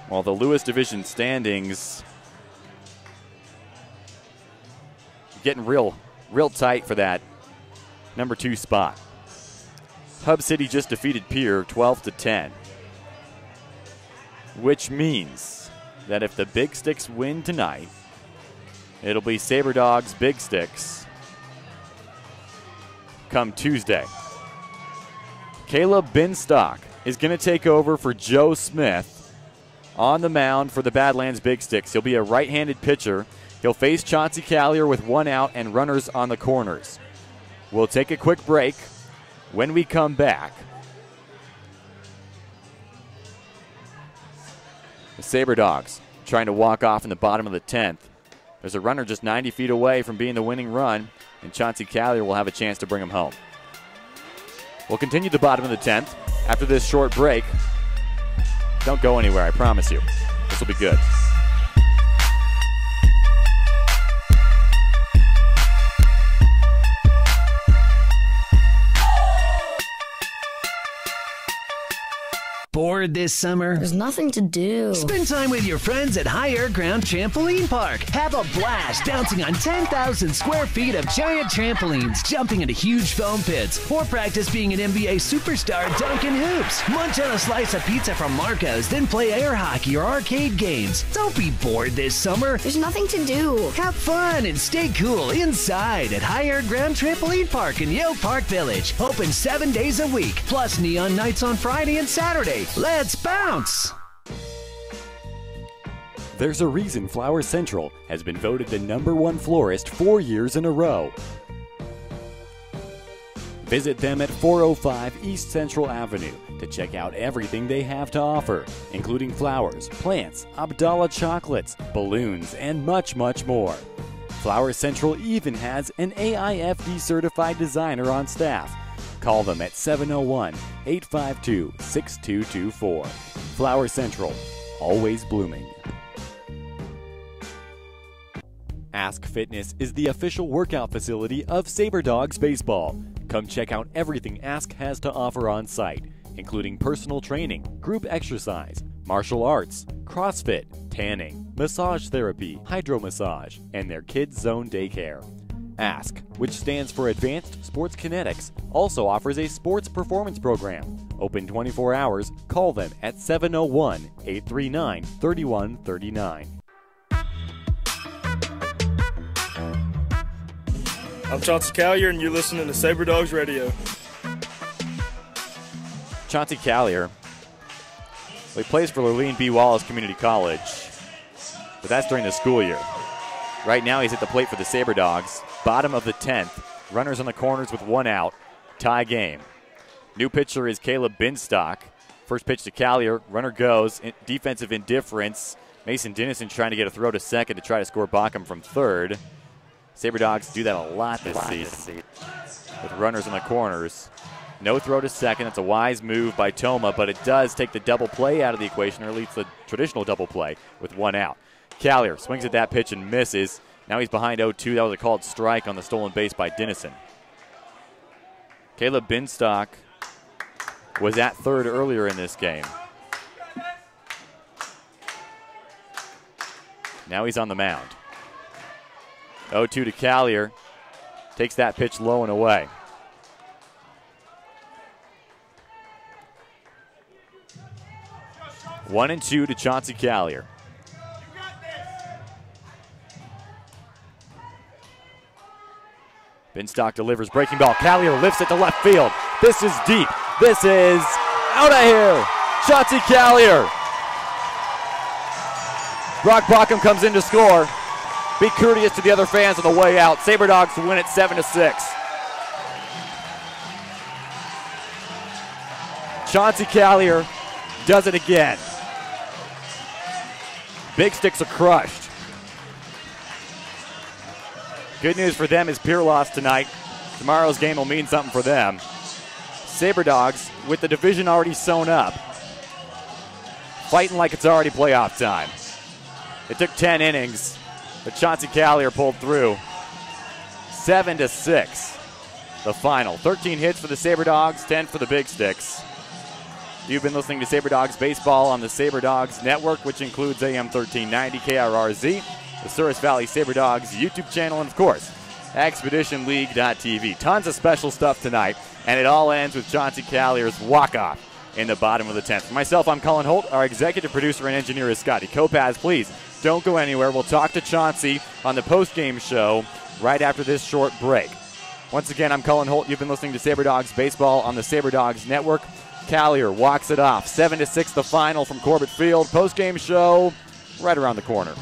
Well, the Lewis Division standings getting real tight for that number 2 spot. Hub City just defeated Pierre 12-10, which means that if the Big Sticks win tonight, it'll be Sabre Dogs Big Sticks come Tuesday. Caleb Binstock is going to take over for Joe Smith on the mound for the Badlands Big Sticks. He'll be a right-handed pitcher. He'll face Chauncey Callier with one out and runners on the corners. We'll take a quick break. When we come back, the Sabre Dogs trying to walk off in the bottom of the 10th. There's a runner just 90 feet away from being the winning run, and Chauncey Callier will have a chance to bring him home. We'll continue the bottom of the 10th after this short break. Don't go anywhere, I promise you. This will be good. Bored this summer? There's nothing to do. Spend time with your friends at Higher Ground Trampoline Park. Have a blast bouncing on 10,000 square feet of giant trampolines, jumping into huge foam pits, or practice being an NBA superstar dunking hoops. Munch on a slice of pizza from Marco's, then play air hockey or arcade games. Don't be bored this summer. There's nothing to do. Have fun and stay cool inside at Higher Ground Trampoline Park in Yale Park Village. Open 7 days a week, plus neon nights on Friday and Saturday. Let's bounce! There's a reason Flower Central has been voted the #1 florist 4 years in a row. Visit them at 405 East Central Avenue to check out everything they have to offer, including flowers, plants, Abdallah chocolates, balloons, and much, much more. Flower Central even has an AIFD certified designer on staff. Call them at 701-852-6224. Flower Central, always blooming. Ask Fitness is the official workout facility of Sabre Dogs Baseball. Come check out everything Ask has to offer on site, including personal training, group exercise, martial arts, CrossFit, tanning, massage therapy, hydro massage, and their Kids Zone daycare. Ask, which stands for Advanced Sports Kinetics, also offers a sports performance program. Open 24 hours. Call them at 701-839-3139. I'm Chauncey Callier, and you're listening to Sabre Dogs Radio. Chauncey Callier, he plays for Lurleen B. Wallace Community College, but that's during the school year. Right now he's at the plate for the Sabre Dogs. Bottom of the 10th. Runners on the corners with one out. Tie game. New pitcher is Caleb Binstock. First pitch to Callier. Runner goes. Defensive indifference. Mason Dennison trying to get a throw to second to try to score Bockham from third. Sabre Dogs do that a lot this season with runners in the corners. No throw to second. That's a wise move by Toma, but it does take the double play out of the equation, or at least the traditional double play with one out. Callier swings at that pitch and misses. Now he's behind 0-2. That was a called strike on the stolen base by Dennison. Caleb Binstock was at third earlier in this game. Now he's on the mound. 0-2 to Callier. Takes that pitch low and away. One and 2 to Chauncey Callier. Binstock delivers, breaking ball. Callier lifts it to left field. This is deep. This is out of here. Chauncey Callier. Brock Bockham comes in to score. Be courteous to the other fans on the way out. Sabre Dogs win it 7-6. Chauncey Callier does it again. Big Sticks are crushed. Good news for them is Pierre lost tonight. Tomorrow's game will mean something for them. Sabre Dogs, with the division already sewn up, fighting like it's already playoff time. It took 10 innings, but Chauncey Callier pulled through. 7-6, the final. 13 hits for the Sabre Dogs, 10 for the Big Sticks. You've been listening to Sabre Dogs Baseball on the Sabre Dogs Network, which includes AM 1390 KRRZ, the Souris Valley Sabre Dogs YouTube channel, and of course, ExpeditionLeague.tv. Tons of special stuff tonight, and it all ends with Chauncey Callier's walk-off in the bottom of the 10th. For myself, I'm Colin Holt. Our executive producer and engineer is Scotty Kopaz. Please don't go anywhere. We'll talk to Chauncey on the post-game show right after this short break. Once again, I'm Cullen Holt. You've been listening to Sabre Dogs Baseball on the Sabre Dogs Network. Callier walks it off. 7-6 the final from Corbett Field. Post-game show right around the corner.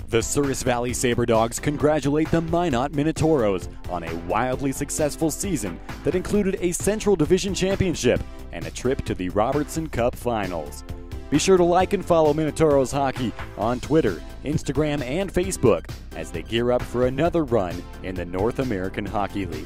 The Souris Valley Sabre Dogs congratulate the Minot Minotauros on a wildly successful season that included a Central Division championship and a trip to the Robertson Cup Finals. Be sure to like and follow Minotauros Hockey on Twitter, Instagram, and Facebook as they gear up for another run in the North American Hockey League.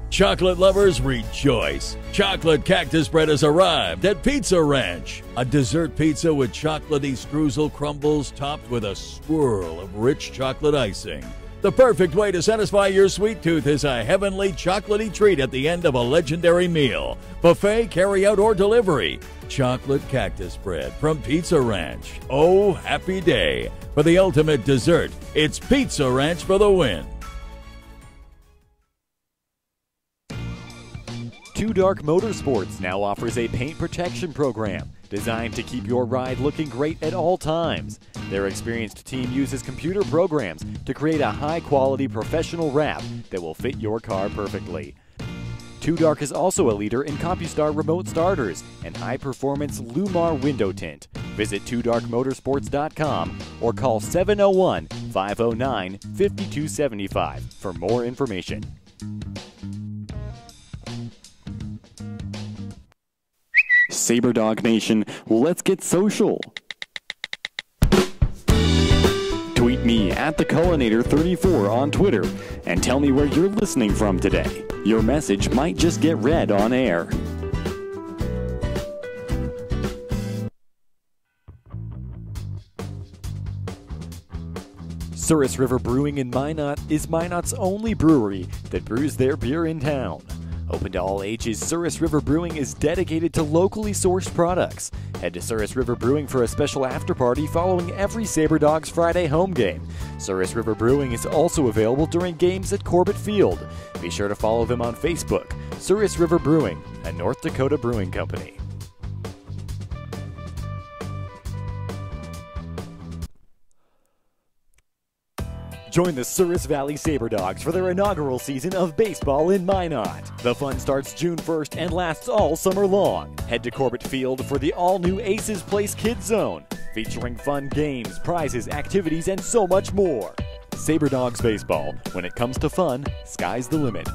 Chocolate lovers rejoice. Chocolate cactus bread has arrived at Pizza Ranch. A dessert pizza with chocolatey streusel crumbles topped with a swirl of rich chocolate icing. The perfect way to satisfy your sweet tooth is a heavenly chocolatey treat at the end of a legendary meal. Buffet, carry-out, or delivery. Chocolate cactus bread from Pizza Ranch. Oh, happy day. For the ultimate dessert, it's Pizza Ranch for the win. Two Dark Motorsports now offers a paint protection program designed to keep your ride looking great at all times. Their experienced team uses computer programs to create a high-quality professional wrap that will fit your car perfectly. Two Dark is also a leader in CompuStar remote starters and high-performance Lumar window tint. Visit twodarkmotorsports.com or call 701-509-5275 for more information. Sabre Dog Nation, let's get social. Tweet me at @thecullinator34 on Twitter and tell me where you're listening from today. Your message might just get read on air. Souris River Brewing in Minot is Minot's only brewery that brews their beer in town. Open to all ages, Souris River Brewing is dedicated to locally sourced products. Head to Souris River Brewing for a special after-party following every Sabre Dogs Friday home game. Souris River Brewing is also available during games at Corbett Field. Be sure to follow them on Facebook. Souris River Brewing, a North Dakota brewing company. Join the Souris Valley Sabre Dogs for their inaugural season of baseball in Minot. The fun starts June 1st and lasts all summer long. Head to Corbett Field for the all-new Aces Place Kids Zone, featuring fun games, prizes, activities, and so much more. Sabre Dogs Baseball. When it comes to fun, sky's the limit.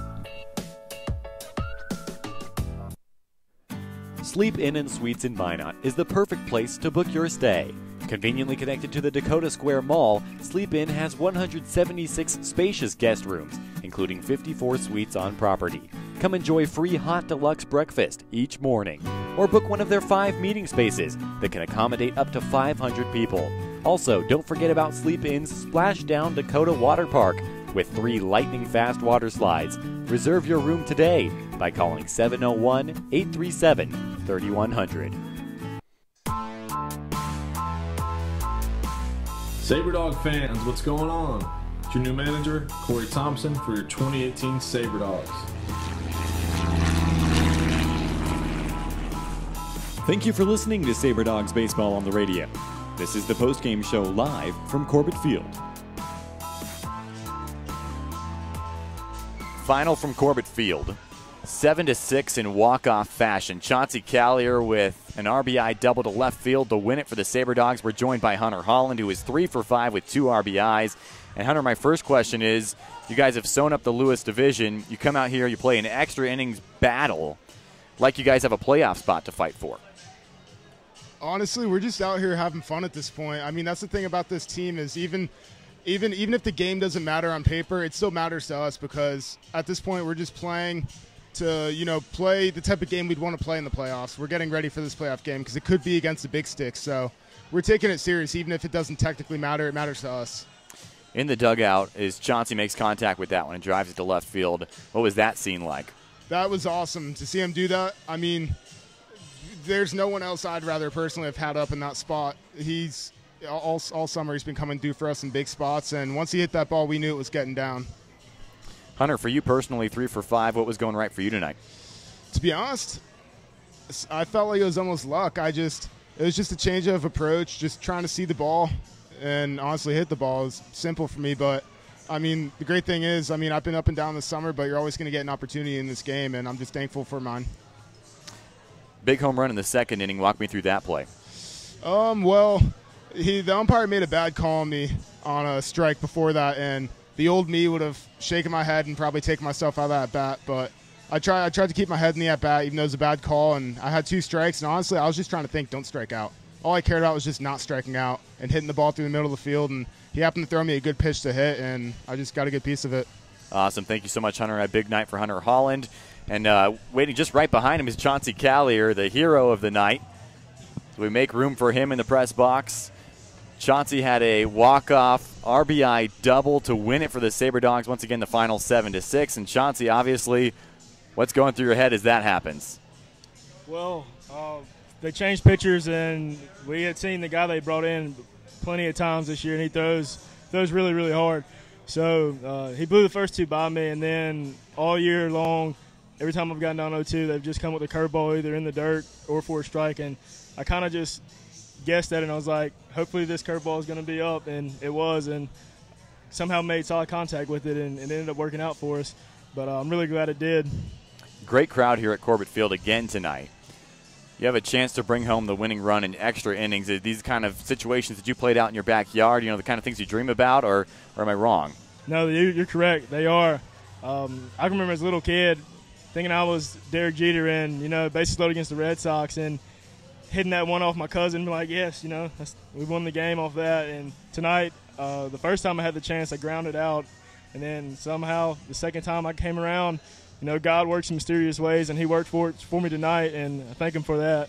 Sleep Inn and Suites in Minot is the perfect place to book your stay. Conveniently connected to the Dakota Square Mall, Sleep Inn has 176 spacious guest rooms, including 54 suites on property. Come enjoy free hot deluxe breakfast each morning, or book one of their 5 meeting spaces that can accommodate up to 500 people. Also, don't forget about Sleep Inn's Splashdown Dakota Water Park with 3 lightning-fast water slides. Reserve your room today by calling 701-837-3100. Sabre Dog fans, what's going on? It's your new manager, Corey Thompson, for your 2018 Sabre Dogs. Thank you for listening to Sabre Dogs Baseball on the radio. This is the postgame show live from Corbett Field. Final from Corbett Field. 7-6 in walk-off fashion. Chauncey Callier with an RBI double to left field to win it for the Sabre Dogs. We're joined by Hunter Holland, who is 3 for 5 with 2 RBIs. And Hunter, my first question is, you guys have sewn up the Lewis division. You come out here, you play an extra innings battle, like you guys have a playoff spot to fight for. Honestly, we're just out here having fun at this point. I mean, that's the thing about this team is even if the game doesn't matter on paper, it still matters to us because at this point we're just playing to, play the type of game we'd want to play in the playoffs. We're getting ready for this playoff game because it could be against the big sticks. So we're taking it serious. Even if it doesn't technically matter, it matters to us. In the dugout, as Chauncey makes contact with that one and drives it to left field, what was that scene like? That was awesome to see him do that. I mean, there's no one else I'd rather personally have had up in that spot. He's all summer he's been coming through for us in big spots, and once he hit that ball, we knew it was getting down. Hunter, for you personally, 3 for 5. What was going right for you tonight? To be honest, I felt like it was almost luck. It was just a change of approach, just trying to see the ball and honestly hit the ball. It was simple for me, but I mean, the great thing is, I mean, I've been up and down this summer, but you're always going to get an opportunity in this game, and I'm just thankful for mine. Big home run in the second inning. Walk me through that play. Well, the umpire made a bad call on me on a strike before that, and the old me would have shaken my head and probably taken myself out of that at-bat, but I tried to keep my head in the at-bat, even though it was a bad call, and I had 2 strikes, and honestly, I was just trying to think, don't strike out. All I cared about was just not striking out and hitting the ball through the middle of the field, and he happened to throw me a good pitch to hit, and I just got a good piece of it. Awesome. Thank you so much, Hunter. A big night for Hunter Holland. And waiting just right behind him is Chauncey Callier, the hero of the night. So we make room for him in the press box. Chauncey had a walk-off RBI double to win it for the Sabre Dogs. Once again, the final 7-6. And Chauncey, obviously, what's going through your head as that happens? Well, they changed pitchers, and we had seen the guy they brought in plenty of times this year, and he throws really, really hard. So he blew the first 2 by me, and then all year long, every time I've gotten down 0-2, they've just come with a curveball either in the dirt or for a strike, and I kind of just guessed at it, and I was like, hopefully this curveball is going to be up, and it was, and somehow made solid contact with it, and it ended up working out for us. But I'm really glad it did. Great crowd here at Corbett Field again tonight. You have a chance to bring home the winning run in extra innings. Are these kind of situations that you played out in your backyard, the kind of things you dream about, or am I wrong? No, you're correct. They are. I can remember as a little kid thinking I was Derek Jeter and, bases loaded against the Red Sox and hitting that one off my cousin, like, yes, we won the game off that. And tonight, the first time I had the chance, I grounded out. And then somehow the second time I came around, God works in mysterious ways, and he worked for me tonight, and I thank him for that.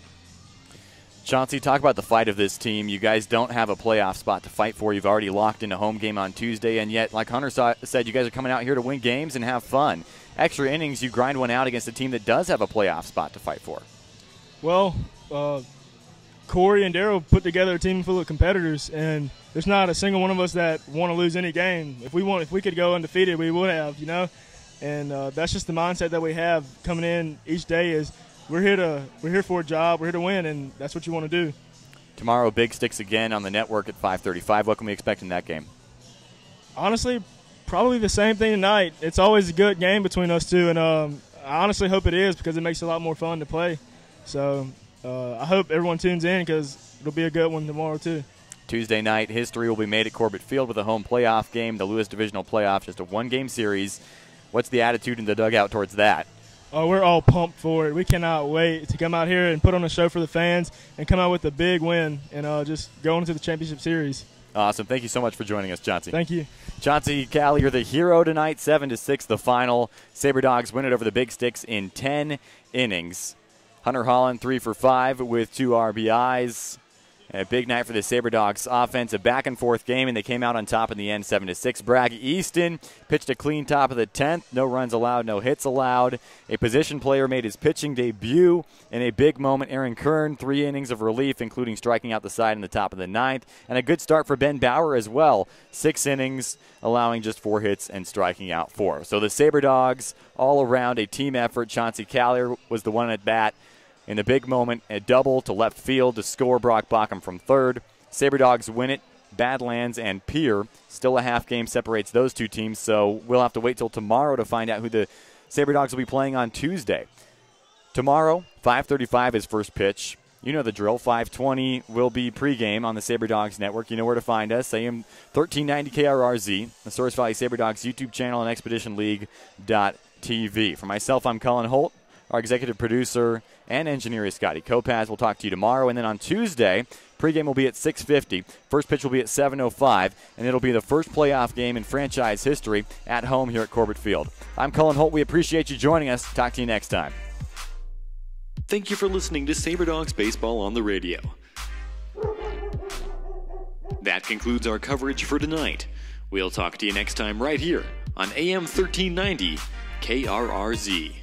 Chauncey, talk about the fight of this team. You guys don't have a playoff spot to fight for. You've already locked in a home game on Tuesday, and yet, like Hunter said, you guys are coming out here to win games and have fun. Extra innings, you grind one out against a team that does have a playoff spot to fight for. Well, Corey and Darryl put together a team full of competitors, and there's not a single one of us that want to lose any game. If we could go undefeated, we would have, And that's just the mindset that we have coming in each day. Is we're here for a job, we're here to win, and that's what you want to do. Tomorrow, Big Sticks again on the network at 5:35. What can we expect in that game? Honestly, probably the same thing tonight. It's always a good game between us two, and I honestly hope it is because it makes it a lot more fun to play. So I hope everyone tunes in because it'll be a good one tomorrow too. Tuesday night, history will be made at Corbett Field with a home playoff game. The Lewis Divisional Playoff, just a 1-game series. What's the attitude in the dugout towards that? Oh, we're all pumped for it. We cannot wait to come out here and put on a show for the fans and come out with a big win and just go into the championship series. Awesome. Thank you so much for joining us, Chauncey. Thank you. Chauncey Callier, you're the hero tonight, 7-6 the final. Sabre Dogs win it over the Big Sticks in 10 innings. Hunter Holland 3 for 5 with 2 RBIs. A big night for the Sabre Dogs offense, a back-and-forth game, and they came out on top in the end, 7-6. Bragg Easton pitched a clean top of the 10th. No runs allowed, no hits allowed. A position player made his pitching debut in a big moment. Aaron Kern, 3 innings of relief, including striking out the side in the top of the 9th. And a good start for Ben Bauer as well. 6 innings, allowing just 4 hits and striking out 4. So the Sabre Dogs, all around a team effort. Chauncey Callier was the one at bat. In the big moment, a double to left field to score Brock Bockham from third. Sabre Dogs win it. Badlands and Pierre. Still a half game separates those two teams, so we'll have to wait till tomorrow to find out who the Sabre Dogs will be playing on Tuesday. Tomorrow, 5:35 is first pitch. You know the drill. 5:20 will be pregame on the Sabre Dogs Network. You know where to find us. AM 1390 KRRZ, the Source Valley Sabre Dogs YouTube channel, and ExpeditionLeague.tv. For myself, I'm Colin Holt. Our executive producer and engineer is Scotty Kopaz. We'll talk to you tomorrow. And then on Tuesday, pregame will be at 6:50. First pitch will be at 7:05. And it'll be the first playoff game in franchise history at home here at Corbett Field. I'm Colin Holt. We appreciate you joining us. Talk to you next time. Thank you for listening to Sabre Dogs Baseball on the radio. That concludes our coverage for tonight. We'll talk to you next time right here on AM 1390 KRRZ.